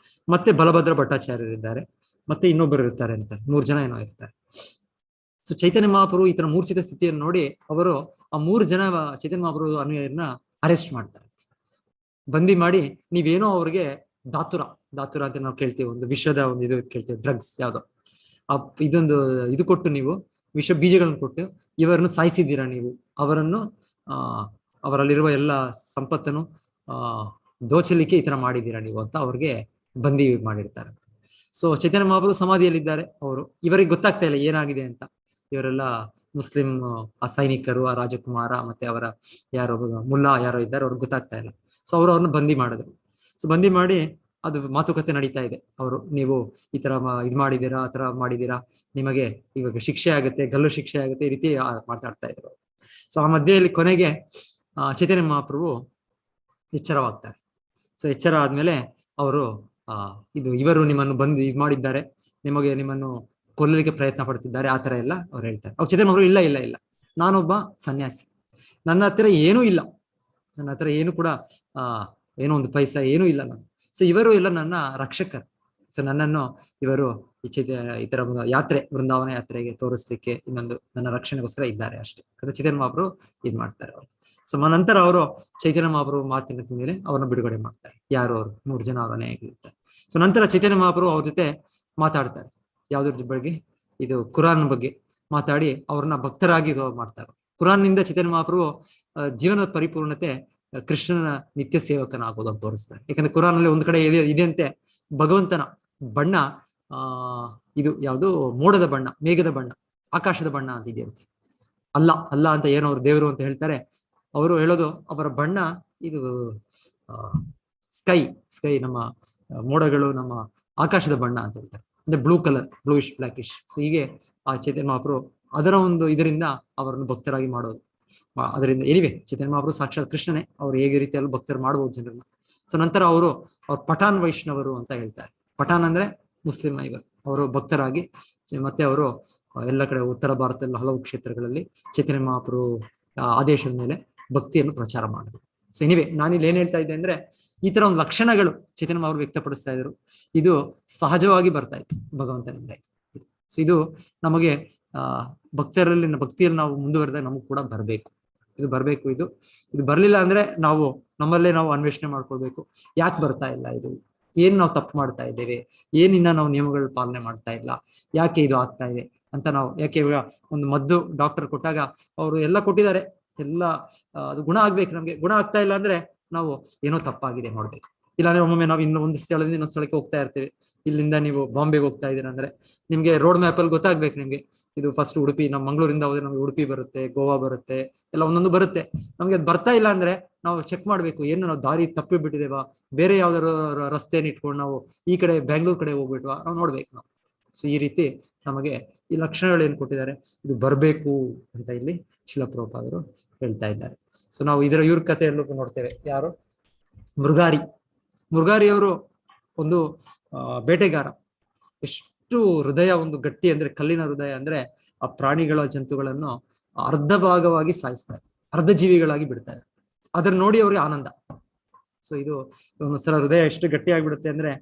ಮತ್ತೆ ಬಲಭದ್ರ ಭಟ್ಟಾಚಾರ್ಯರಿದ್ದಾರೆ, ಮತ್ತೆ ಇನ್ನೊಬ್ಬರು ಇರ್ತಾರೆ ಅಂತ 3 ಜನ ಏನೋ ಇರ್ತಾರೆ. ಸೊ ಚೈತನ್ಯ ಮಹಾಪ್ರಭು ಈ ತರ ಮೂರ್ಛಿತ ಸ್ಥಿತಿಯನ್ನು ನೋಡಿ ಅವರು ಆ 3 ಜನ ಚೈತನ್ಯ ಮಹಾಪ್ರಭು ಅನುಯಾಯರನ್ನ ಅರೆಸ್ಟ್ ಮಾಡ್ತಾರೆ, ಬಂದಿ ಮಾಡಿ ನೀವೇನೋ ಅವ್ರಿಗೆ ದಾತುರ ಅಂತ ನಾವು ಕೇಳ್ತೀವಿ, ಒಂದು ವಿಷದ ಒಂದು ಇದು ಕೇಳ್ತೀವಿ, ಡ್ರಗ್ಸ್ ಯಾವ್ದೋ ಇದೊಂದು ಇದು ಕೊಟ್ಟು ನೀವು ವಿಷ ಬೀಜಗಳನ್ನು ಕೊಟ್ಟು ಇವರನ್ನು ಸಾಯಿಸಿದ್ದೀರಾ ನೀವು, ಅವರನ್ನು ಅವರಲ್ಲಿರುವ ಎಲ್ಲ ಸಂಪತ್ತನ್ನು ದೋಚಲಿಕ್ಕೆ ಈ ತರ ಮಾಡಿದ್ದೀರಾ ನೀವು ಅಂತ ಅವ್ರಿಗೆ ಬಂದಿ ಮಾಡಿರ್ತಾರೆ. ಸೊ ಚೈತನ್ಯ ಮಹಾಪ್ರಭು ಸಮಾಧಿಯಲ್ಲಿದ್ದಾರೆ. ಅವರು ಇವರಿಗೆ ಗೊತ್ತಾಗ್ತಾ ಇಲ್ಲ ಏನಾಗಿದೆ ಅಂತ. ಇವರೆಲ್ಲ ಮುಸ್ಲಿಂ ಆ ಸೈನಿಕರು, ಆ ರಾಜಕುಮಾರ ಮತ್ತೆ ಅವರ ಯಾರೋ ಮುಲ್ಲಾ ಯಾರೋ ಇದ್ದಾರೆ, ಅವ್ರಿಗೆ ಗೊತ್ತಾಗ್ತಾ ಇಲ್ಲ. ಸೊ ಅವ್ರನ್ನ ಬಂದಿ ಮಾಡಿದ್ರು. ಸೊ ಬಂದಿ ಮಾಡಿ ಅದು ಮಾತುಕತೆ ನಡೀತಾ ಇದೆ. ಅವರು ನೀವು ಈ ತರ ಇದು ಮಾಡಿದೀರಾ, ಆ ತರ ಮಾಡಿದೀರಾ, ನಿಮಗೆ ಇವಾಗ ಶಿಕ್ಷೆ ಆಗುತ್ತೆ, ಗಲ್ಲು ಶಿಕ್ಷೆ ಆಗುತ್ತೆ, ಈ ರೀತಿ ಮಾತಾಡ್ತಾ ಇದ್ರು. ಸೊ ಆ ಮಧ್ಯೆಯಲ್ಲಿ ಕೊನೆಗೆ ಚೈತನ್ಯ ಮಹಾಪ್ರಭು ಎಚ್ಚರವಾಗ್ತಾರೆ. ಸೊ ಎಚ್ಚರ ಆದ್ಮೇಲೆ ಅವರು ಇವರು ನಿಮ್ಮನ್ನು ಬಂದು ಇದು ಮಾಡಿದ್ದಾರೆ, ನಿಮ್ಮನ್ನು ಕೊಲ್ಲಲಿಕ್ಕೆ ಪ್ರಯತ್ನ ಪಡ್ತಿದ್ದಾರೆ, ಆ ತರ ಎಲ್ಲ ಅವ್ರು ಹೇಳ್ತಾರೆ. ಅವ್ರು ಚೈತನ್ಯ ಮಹಾಪ್ರಭು ಇಲ್ಲ, ನಾನೊಬ್ಬ ಸನ್ಯಾಸಿ, ನನ್ನ ಹತ್ರ ಏನೂ ಇಲ್ಲ, ನನ್ನ ಹತ್ರ ಏನು ಕೂಡ ಏನೋ ಒಂದು ಪೈಸಾ ಏನೂ ಇಲ್ಲ ನಾನು. ಸೊ ಇವರು ಎಲ್ಲ ನನ್ನ ರಕ್ಷಕರು. ಸೊ ನನ್ನನ್ನು ಇವರು ಈ ತರ ಯಾತ್ರೆ, ವೃಂದಾವನ ಯಾತ್ರೆಗೆ ತೋರಿಸ್ಲಿಕ್ಕೆ, ಇನ್ನೊಂದು ನನ್ನ ರಕ್ಷಣೆಗೋಸ್ಕರ ಇದ್ದಾರೆ ಅಷ್ಟೇ. ಅದು ಚೈತನ್ಯ ಮಹಾಪ್ರಭು ಇದು ಮಾಡ್ತಾರೆ ಅವರು. ಸೊ ನಂತರ ಅವರು ಚೈತನ್ಯ ಮಹಾಪ್ರಭು ಮಾತಿನ ಮೇಲೆ ಅವ್ರನ್ನ ಬಿಡುಗಡೆ ಮಾಡ್ತಾರೆ. ಯಾರು ಅವರು 3 ಜನ ಅವರನ್ನೇ ಆಗಿರ್ತಾರೆ. ಸೊ ನಂತರ ಚೈತನ್ಯ ಮಹಾಪ್ರಭು ಅವ್ರ ಜೊತೆ ಮಾತಾಡ್ತಾರೆ. ಯಾವ್ದ್ರ ಬಗ್ಗೆ? ಇದು ಕುರಾನ್ ಬಗ್ಗೆ ಮಾತಾಡಿ ಅವ್ರನ್ನ ಭಕ್ತರಾಗಿ ಮಾಡ್ತಾರೆ. ಕುರಾನ್ನಿಂದ ಚೈತನ್ಯ ಮಹಾಪ್ರಭು ಜೀವನದ ಪರಿಪೂರ್ಣತೆ ಕೃಷ್ಣನ ನಿತ್ಯ ಸೇವಕನಾಗೋದು ಅಂತ ತೋರಿಸ್ತಾರೆ. ಯಾಕಂದ್ರೆ ಕುರಾನ್ ಅಲ್ಲಿ ಒಂದ್ ಕಡೆ ಇದೆಯಂತೆ, ಭಗವಂತನ ಬಣ್ಣ ಇದು ಯಾವುದು ಮೋಡದ ಬಣ್ಣ, ಮೇಘದ ಬಣ್ಣ, ಆಕಾಶದ ಬಣ್ಣ ಅಂತ ಇದೆಯಂತೆ. ಅಲ್ಲ ಅಂತ ಏನೋ ಅವ್ರು ದೇವರು ಅಂತ ಹೇಳ್ತಾರೆ. ಅವರು ಹೇಳೋದು ಅವರ ಬಣ್ಣ ಇದು ಸ್ಕೈ ನಮ್ಮ ಮೋಡಗಳು, ನಮ್ಮ ಆಕಾಶದ ಬಣ್ಣ ಅಂತ ಹೇಳ್ತಾರೆ. ಅಂದ್ರೆ blue colour, bluish blackish. So ಹೀಗೆ ಆ ಚೈತನ್ಯ ಮಹಾಪ್ರಭು ಅದರ ಒಂದು ಇದರಿಂದ ಅವರನ್ನು ಭಕ್ತರಾಗಿ ಮಾಡೋದು. ಅದರಿಂದ ಚೈತನ್ಯ ಮಹಾಪ್ರಭು ಸಾಕ್ಷಾತ್ ಕೃಷ್ಣನೇ, ಅವ್ರು ಹೇಗೆ ರೀತಿಯಲ್ಲಿ ಭಕ್ತರು ಮಾಡ್ಬೋದು ಜನರನ್ನ. ಸೊ ನಂತರ ಅವ್ರು ಪಠಾನ್ ವೈಷ್ಣವರು ಅಂತ ಹೇಳ್ತಾರೆ. ಪಠಾನ್ ಅಂದ್ರೆ ಮುಸ್ಲಿಂ ಅವರು ಭಕ್ತರಾಗಿ ಮತ್ತೆ ಅವರು ಎಲ್ಲ ಕಡೆ ಉತ್ತರ ಭಾರತದಲ್ಲಿ ಹಲವು ಕ್ಷೇತ್ರಗಳಲ್ಲಿ ಚೈತನ್ಯ ಮಹಾಪ್ರಭು ಆದೇಶದ ಮೇಲೆ ಭಕ್ತಿಯನ್ನು ಪ್ರಚಾರ ಮಾಡಿದ್ರು. ಸೊ ನಾನಿಲ್ಲಿ ಏನ್ ಹೇಳ್ತಾ ಇದ್ದೆ ಅಂದ್ರೆ, ಈ ತರ ಒಂದು ಲಕ್ಷಣಗಳು ಚೈತನ್ಯ ಮಹಾಪ್ರಭು ವ್ಯಕ್ತಪಡಿಸ್ತಾ ಇದ್ರು. ಇದು ಸಹಜವಾಗಿ ಬರ್ತಾ ಇತ್ತು ಭಗವಂತನಿಂದ. ಸೊ ಇದು ನಮಗೆ ಭಕ್ತಿಯಲ್ಲಿ ನಾವು ಮುಂದುವರೆದಾಗ ನಮಗ್ ಕೂಡ ಬರಬೇಕು. ಇದು ಬರ್ಲಿಲ್ಲ ಅಂದ್ರೆ ನಮ್ಮಲ್ಲೇ ನಾವು ಅನ್ವೇಷಣೆ ಮಾಡ್ಕೊಳ್ಬೇಕು. ಯಾಕೆ ಬರ್ತಾ ಇಲ್ಲ ಇದು? ಏನ್ ನಾವು ತಪ್ಪು ಮಾಡ್ತಾ ಇದ್ದೇವೆ? ಏನಿನ್ನ ನಾವು ನಿಯಮಗಳ ಪಾಲನೆ ಮಾಡ್ತಾ ಇಲ್ಲ? ಯಾಕೆ ಇದು ಆಗ್ತಾ ಇದೆ ಅಂತ ಯಾಕೆ ಇವಾಗ ಒಂದು ಮದ್ದು ಡಾಕ್ಟರ್ ಕೊಟ್ಟಾಗ ಅವರು ಎಲ್ಲ ಕೊಟ್ಟಿದ್ದಾರೆ, ಎಲ್ಲ ಅದು ಗುಣ ಆಗ್ಬೇಕು. ನಮ್ಗೆ ಗುಣ ಆಗ್ತಾ ಇಲ್ಲ ಅಂದ್ರೆ ನಾವು ಏನೋ ತಪ್ಪಾಗಿದೆ ನೋಡ್ಬೇಕು. ಇಲ್ಲಾಂದ್ರೆ ಒಮ್ಮೊಮ್ಮೆ ನಾವು ಇನ್ನೊಂದು ಸ್ಥಳದಿಂದ ಇನ್ನೊಂದು ಸ್ಥಳಕ್ಕೆ ಹೋಗ್ತಾ ಇರ್ತೀವಿ. ಇಲ್ಲಿಂದ ನೀವು ಬಾಂಬೆಗೆ ಹೋಗ್ತಾ ಇದೀರ ಅಂದ್ರೆ ನಿಮ್ಗೆ ರೋಡ್ ಮ್ಯಾಪ್ ಅಲ್ಲಿ ಗೊತ್ತಾಗ್ಬೇಕು ನಿಮ್ಗೆ. ಇದು ಫಸ್ಟ್ ಉಡುಪಿ, ನಮ್ಮ ಮಂಗಳೂರಿಂದ ಹೋದ್ರೆ ನಮ್ಗೆ ಉಡುಪಿ ಬರುತ್ತೆ, ಗೋವಾ ಬರುತ್ತೆ, ಎಲ್ಲ ಒಂದೊಂದು ಬರುತ್ತೆ. ನಮ್ಗೆ ಅದು ಬರ್ತಾ ಇಲ್ಲ ಅಂದ್ರೆ ನಾವು ಚೆಕ್ ಮಾಡ್ಬೇಕು, ಏನು ನಾವು ದಾರಿ ತಪ್ಪಿ ಬಿಟ್ಟಿದೇವಾ, ಬೇರೆ ಯಾವ್ದಾದ್ರು ರಸ್ತೆನ ಇಟ್ಕೊಂಡು ನಾವು ಈ ಕಡೆ ಬೆಂಗಳೂರು ಕಡೆ ಹೋಗ್ಬಿಟ್ವಾ, ನಾವು ನೋಡ್ಬೇಕು ನಾವು. ಸೊ ಈ ರೀತಿ ನಮಗೆ ಈ ಲಕ್ಷಣಗಳು ಏನ್ ಕೊಟ್ಟಿದ್ದಾರೆ, ಇದು ಬರ್ಬೇಕು ಅಂತ ಇಲ್ಲಿ ಶಿಲ ಪ್ರಭುಪಾದರು ಹೇಳ್ತಾ ಇದ್ದಾರೆ. ಸೊ ನಾವು ಇವ್ರ ಕಥೆಯಲ್ಲೂ ನೋಡ್ತೇವೆ. ಯಾರು? ಮೃಗಾರಿಯವರು ಒಂದು ಬೇಟೆಗಾರ. ಎಷ್ಟು ಹೃದಯ ಒಂದು ಗಟ್ಟಿ ಅಂದ್ರೆ, ಕಲ್ಲಿನ ಹೃದಯ ಅಂದ್ರೆ, ಆ ಪ್ರಾಣಿಗಳ ಜಂತುಗಳನ್ನು ಅರ್ಧ ಭಾಗವಾಗಿ ಸಾಯಿಸ್ತಾರೆ, ಅರ್ಧ ಜೀವಿಗಳಾಗಿ ಬಿಡ್ತಾರೆ. ಅದನ್ನ ನೋಡಿ ಅವ್ರಿಗೆ ಆನಂದ. ಸೊ ಇದು ಒಂದ್ಸಲ ಹೃದಯ ಎಷ್ಟು ಗಟ್ಟಿಯಾಗಿಬಿಡುತ್ತೆ ಅಂದ್ರೆ,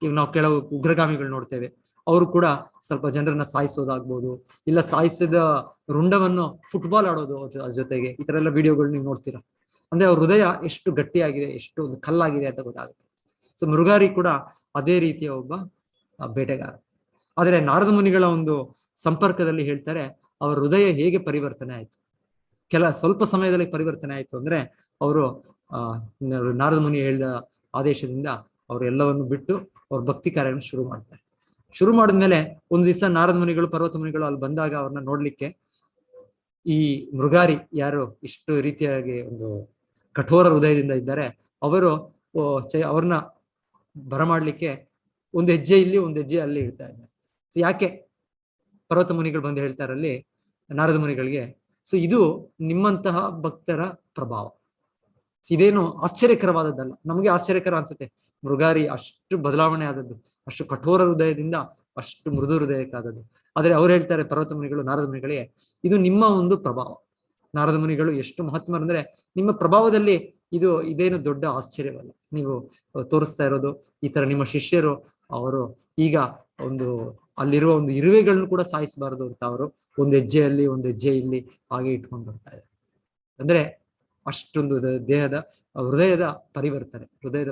ಈಗ ನಾವು ಕೆಲವು ಉಗ್ರಗಾಮಿಗಳು ನೋಡ್ತೇವೆ, ಅವರು ಕೂಡ ಸ್ವಲ್ಪ ಜನರನ್ನ ಸಾಯಿಸೋದಾಗ್ಬೋದು, ಇಲ್ಲ ಸಾಯಿಸಿದ ರುಂಡವನ್ನು ಫುಟ್ಬಾಲ್ ಆಡೋದು ಜೊತೆಗೆ, ಈ ತರ ಎಲ್ಲ ವಿಡಿಯೋಗಳು ನೀವು ನೋಡ್ತೀರಾ. ಅಂದ್ರೆ ಅವ್ರ ಹೃದಯ ಎಷ್ಟು ಗಟ್ಟಿಯಾಗಿದೆ, ಎಷ್ಟು ಒಂದು ಕಲ್ಲಾಗಿದೆ ಅಂತ ಗೊತ್ತಾಗುತ್ತೆ. ಸೊ ಮೃಗಾರಿ ಕೂಡ ಅದೇ ರೀತಿಯ ಒಬ್ಬ ಬೇಟೆಗಾರ. ಆದ್ರೆ ನಾರದ ಮುನಿಗಳ ಒಂದು ಸಂಪರ್ಕದಲ್ಲಿ ಹೇಳ್ತಾರೆ, ಅವರ ಹೃದಯ ಹೇಗೆ ಪರಿವರ್ತನೆ ಆಯ್ತು, ಸ್ವಲ್ಪ ಸಮಯದಲ್ಲಿ ಪರಿವರ್ತನೆ ಆಯ್ತು ಅಂದ್ರೆ, ಅವರು ನಾರದ ಮುನಿ ಹೇಳಿದ ಆದೇಶದಿಂದ ಅವರು ಎಲ್ಲವನ್ನು ಬಿಟ್ಟು ಅವ್ರ ಭಕ್ತಿ ಕಾರ್ಯವನ್ನು ಶುರು ಮಾಡ್ತಾರೆ. ಶುರು ಮಾಡಿದ್ಮೇಲೆ ಒಂದು ದಿವಸ ನಾರದ ಮುನಿಗಳು, ಪರ್ವತ ಮುನಿಗಳು ಅಲ್ಲಿ ಬಂದಾಗ ಅವ್ರನ್ನ ನೋಡ್ಲಿಕ್ಕೆ, ಈ ಮೃಗಾರಿ ಯಾರು ಇಷ್ಟು ರೀತಿಯಾಗಿ ಒಂದು ಕಠೋರ ಹೃದಯದಿಂದ ಇದ್ದಾರೆ, ಅವ್ರನ್ನ ಬರಮಾಡ್ಲಿಕ್ಕೆ ಒಂದು ಹೆಜ್ಜೆ ಇಲ್ಲಿ ಒಂದು ಹೆಜ್ಜೆ ಅಲ್ಲಿ ಇಡ್ತಾ ಇದ್ದಾರೆ. ಸೊ ಯಾಕೆ ಪರ್ವತ ಮುನಿಗಳು ಬಂದು ಹೇಳ್ತಾರಲ್ಲಿ ನಾರದ ಮುನಿಗಳಿಗೆ, ಸೊ ಇದು ನಿಮ್ಮಂತಹ ಭಕ್ತರ ಪ್ರಭಾವ. ಇದೇನು ಆಶ್ಚರ್ಯಕರವಾದದ್ದಲ್ಲ, ನಮಗೆ ಆಶ್ಚರ್ಯಕರ ಅನ್ಸುತ್ತೆ. ಮೃಗಾರಿ ಅಷ್ಟು ಬದಲಾವಣೆ ಆದದ್ದು, ಅಷ್ಟು ಕಠೋರ ಹೃದಯದಿಂದ ಅಷ್ಟು ಮೃದು ಹೃದಯಕ್ಕಾದದ್ದು. ಆದ್ರೆ ಅವ್ರು ಹೇಳ್ತಾರೆ, ಪರ್ವತ ಮುನಿಗಳು ನಾರದ ಮುನಿಗಳಿಗೆ, ಇದು ನಿಮ್ಮ ಒಂದು ಪ್ರಭಾವ. ನಾರದ ಮುನಿಗಳು ಎಷ್ಟು ಮಹತ್ವ ಅಂದ್ರೆ, ನಿಮ್ಮ ಪ್ರಭಾವದಲ್ಲಿ ಇದೇನು ದೊಡ್ಡ ಆಶ್ಚರ್ಯವಲ್ಲ. ನೀವು ತೋರಿಸ್ತಾ ಇರೋದು ಈ ತರ ನಿಮ್ಮ ಶಿಷ್ಯರು ಅವರು ಈಗ ಅಲ್ಲಿರುವ ಒಂದು ಇರುವೆಗಳನ್ನು ಕೂಡ ಸಾಯಿಸಬಾರದು ಅಂತ ಅವರು ಒಂದು ಹೆಜ್ಜೆಯಲ್ಲಿ ಒಂದು ಹೆಜ್ಜೆ ಇಲ್ಲಿ ಹಾಗೆ ಇಟ್ಕೊಂಡು ಬರ್ತಾ ಇದ್ದಾರೆ. ಅಂದ್ರೆ ಅಷ್ಟೊಂದು ಹೃದಯದ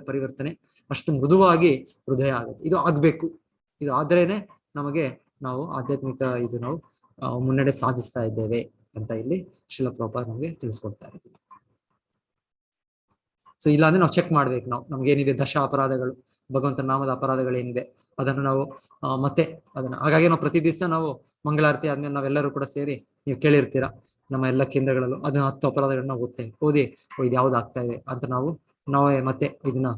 ಪರಿವರ್ತನೆ ಅಷ್ಟು ಮೃದುವಾಗಿ ಹೃದಯ ಆಗುತ್ತೆ. ಇದು ಆಗ್ಬೇಕು. ಇದು ಆದ್ರೇನೆ ನಾವು ಆಧ್ಯಾತ್ಮಿಕ ನಾವು ಮುನ್ನಡೆ ಸಾಧಿಸ್ತಾ ಇದ್ದೇವೆ ಅಂತ ಇಲ್ಲಿ ಶ್ರೀಲ ಪ್ರಭುಪಾದ ನಮಗೆ ತಿಳಿಸ್ಕೊಡ್ತಾ ಇದ್ದೀವಿ. ಸೊ ಇಲ್ಲಾಂದ್ರೆ ನಾವು ಚೆಕ್ ಮಾಡ್ಬೇಕು, ನಮ್ಗೇನಿದೆ ದಶ ಅಪರಾಧಗಳು, ಭಗವಂತನ ನಾಮದ ಅಪರಾಧಗಳೇನಿದೆ ಅದನ್ನು ನಾವು ಮತ್ತೆ ಅದನ್ನ, ಹಾಗಾಗಿ ನಾವು ಪ್ರತಿ ದಿವಸ ನಾವು ಮಂಗಳಾರತಿ ಆದ್ಮೇಲೆ ನಾವೆಲ್ಲರೂ ಕೂಡ ಸೇರಿ, ನೀವು ಕೇಳಿರ್ತೀರಾ ನಮ್ಮ ಎಲ್ಲ ಕೇಂದ್ರಗಳಲ್ಲೂ ಅದನ್ನ 10 ಅಪರಾಧಗಳನ್ನ ಓದಿ ಇದು ಯಾವ್ದು ಆಗ್ತಾ ಇದೆ ಅಂತ ನಾವೇ ಮತ್ತೆ ಇದನ್ನ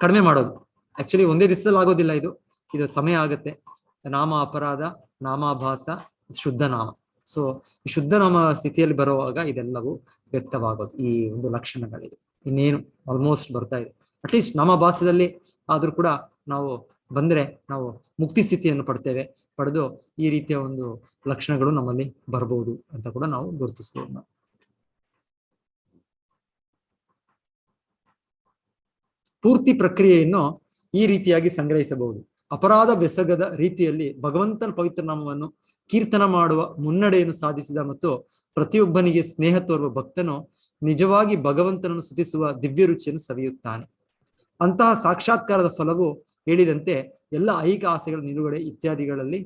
ಕಡಿಮೆ ಮಾಡೋದು. ಆಕ್ಚುಲಿ ಒಂದೇ ದಿವಸದಲ್ಲಿ ಆಗೋದಿಲ್ಲ, ಇದು ಸಮಯ ಆಗುತ್ತೆ. ನಾಮ ಅಪರಾಧ, ನಾಮಾಭಾಸ, ಶುದ್ಧ ನಾಮ. ಸೊ ಈ ಶುದ್ಧ ನಾಮ ಸ್ಥಿತಿಯಲ್ಲಿ ಬರುವಾಗ ಇದೆಲ್ಲವೂ ವ್ಯಕ್ತವಾಗೋದು, ಈ ಒಂದು ಲಕ್ಷಣಗಳಿದೆ. ಇನ್ನೇನು ಆಲ್ಮೋಸ್ಟ್ ಬರ್ತಾ ಇದೆ. ಅಟ್ಲೀಸ್ಟ್ ನಾಮಾಭಾಸದಲ್ಲಿ ಆದ್ರೂ ಕೂಡ ನಾವು ಬಂದ್ರೆ ನಾವು ಮುಕ್ತಿ ಸ್ಥಿತಿಯನ್ನು ಪಡೆದು ಈ ರೀತಿಯ ಒಂದು ಲಕ್ಷಣಗಳು ನಮ್ಮಲ್ಲಿ ಬರ್ಬೋದು ಅಂತ ಕೂಡ ನಾವು ಗುರುತಿಸ್ಬೋದು. ಪೂರ್ತಿ ಪ್ರಕ್ರಿಯೆಯನ್ನು ಈ ರೀತಿಯಾಗಿ ಸಂಗ್ರಹಿಸಬಹುದು. ಅಪರಾಧ ಬೆಸಗದ ರೀತಿಯಲ್ಲಿ ಭಗವಂತನ ಪವಿತ್ರ ನಾಮವನ್ನು ಕೀರ್ತನ ಮಾಡುವ ಮುನ್ನಡೆಯನ್ನು ಸಾಧಿಸಿದ ಮತ್ತು ಪ್ರತಿಯೊಬ್ಬನಿಗೆ ಸ್ನೇಹ ತೋರುವ ಭಕ್ತನು ನಿಜವಾಗಿ ಭಗವಂತನನ್ನು ಸ್ತುತಿಸುವ ದಿವ್ಯ ರುಚಿಯನ್ನು ಸವಿಯುತ್ತಾನೆ. ಅಂತಹ ಸಾಕ್ಷಾತ್ಕಾರದ ಫಲವು ಹೇಳಿದಂತೆ ಎಲ್ಲ ಐಹಿಕ ಆಸೆಗಳ ನಿಲುಗಡೆ ಇತ್ಯಾದಿಗಳಲ್ಲಿ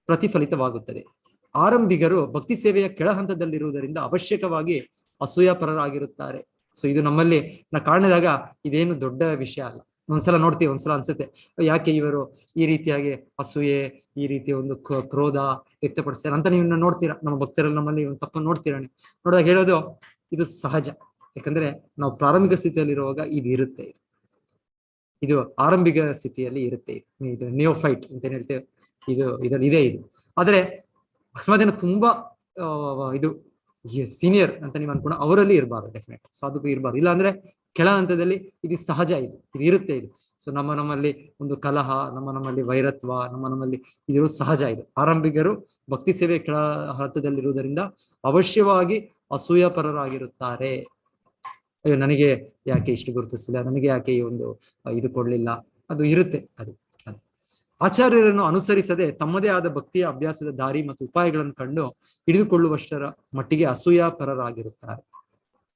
ಪ್ರತಿಫಲಿತವಾಗುತ್ತದೆ. ಆರಂಭಿಗರು ಭಕ್ತಿ ಸೇವೆಯ ಕೆಳ ಹಂತದಲ್ಲಿರುವುದರಿಂದ ಅವಶ್ಯಕವಾಗಿ ಅಸೂಯಾಪರರಾಗಿರುತ್ತಾರೆ. ಸೊ ಇದು ನಮ್ಮಲ್ಲಿ ಕಾಣಿದಾಗ ಇದೇನು ದೊಡ್ಡ ವಿಷಯ ಅಲ್ಲ. ಒಂದ್ಸಲ ನೋಡ್ತೀವಿ, ಒಂದ್ಸಲ ಅನ್ಸುತ್ತೆ ಯಾಕೆ ಇವರು ಈ ರೀತಿಯಾಗಿ ಅಸೂಯೆ, ಈ ರೀತಿಯ ಒಂದು ಕ್ರೋಧ ವ್ಯಕ್ತಪಡಿಸ್ತಾರೆ ಅಂತ ನೀವು ನೋಡ್ತೀರಾ. ನಮ್ಮ ಭಕ್ತರಲ್ಲಿ ನಮ್ಮಲ್ಲಿ ಒಂದು ತಪ್ಪನ್ನು ನೋಡ್ತೀರಾ. ನೋಡಿದಾಗ ಹೇಳೋದು ಇದು ಸಹಜ. ಯಾಕಂದ್ರೆ ನಾವು ಪ್ರಾರಂಭಿಕ ಸ್ಥಿತಿಯಲ್ಲಿ ಇರುವಾಗ ಇದು ಇರುತ್ತೆ, ಇದು ಆರಂಭಿಕ ಸ್ಥಿತಿಯಲ್ಲಿ ಇರುತ್ತೆ. ಇದು ನಿಯೋಫೈಟ್ ಅಂತ ಏನ್ ಹೇಳ್ತೇವೆ, ಇದರಲ್ಲಿ ಇದೆ ಇದು. ಆದ್ರೆ ಅಕಸ್ಮಾತ್ ಏನೋ ತುಂಬಾ ಇದು ಸೀನಿಯರ್ ಅಂತ ನೀವು ಅನ್ಕೊಂಡು ಅವರಲ್ಲಿ ಇರಬಾರ್ದು, ಡೆಫಿನೆಟ್. ಸೊ ಅದಕ್ಕೂ ಇರಬಾರ್ದು. ಇಲ್ಲ ಅಂದ್ರೆ ಕೆಳ ಹಂತದಲ್ಲಿ ಇದು ಸಹಜ, ಇದು ಇರುತ್ತೆ. ಇದು ಸೊ ನಮ್ಮಲ್ಲಿ ಒಂದು ಕಲಹ, ನಮ್ಮಲ್ಲಿ ವೈರತ್ವ, ನಮ್ಮಲ್ಲಿ ಇದು ಸಹಜ. ಇದು ಆರಂಭಿಕರು ಭಕ್ತಿ ಸೇವೆ ಕೆಳ ಹಂತದಲ್ಲಿರುವುದರಿಂದ ಅವಶ್ಯವಾಗಿ ಅಸೂಯಾಪರರಾಗಿರುತ್ತಾರೆ. ಅಯ್ಯೋ ನನಗೆ ಯಾಕೆ ಇಷ್ಟು ಗುರುತಿಸಿಲ್ಲ, ನನಗೆ ಯಾಕೆ ಈ ಒಂದು ಇದು ಕೊಡ್ಲಿಲ್ಲ, ಅದು ಇರುತ್ತೆ. ಅದು ಆಚಾರ್ಯರನ್ನು ಅನುಸರಿಸದೆ ತಮ್ಮದೇ ಆದ ಭಕ್ತಿಯ ಅಭ್ಯಾಸದ ದಾರಿ ಮತ್ತು ಉಪಾಯಗಳನ್ನು ಕಂಡು ಹಿಡಿದುಕೊಳ್ಳುವಷ್ಟರ ಮಟ್ಟಿಗೆ ಅಸೂಯಾಪರರಾಗಿರುತ್ತಾರೆ.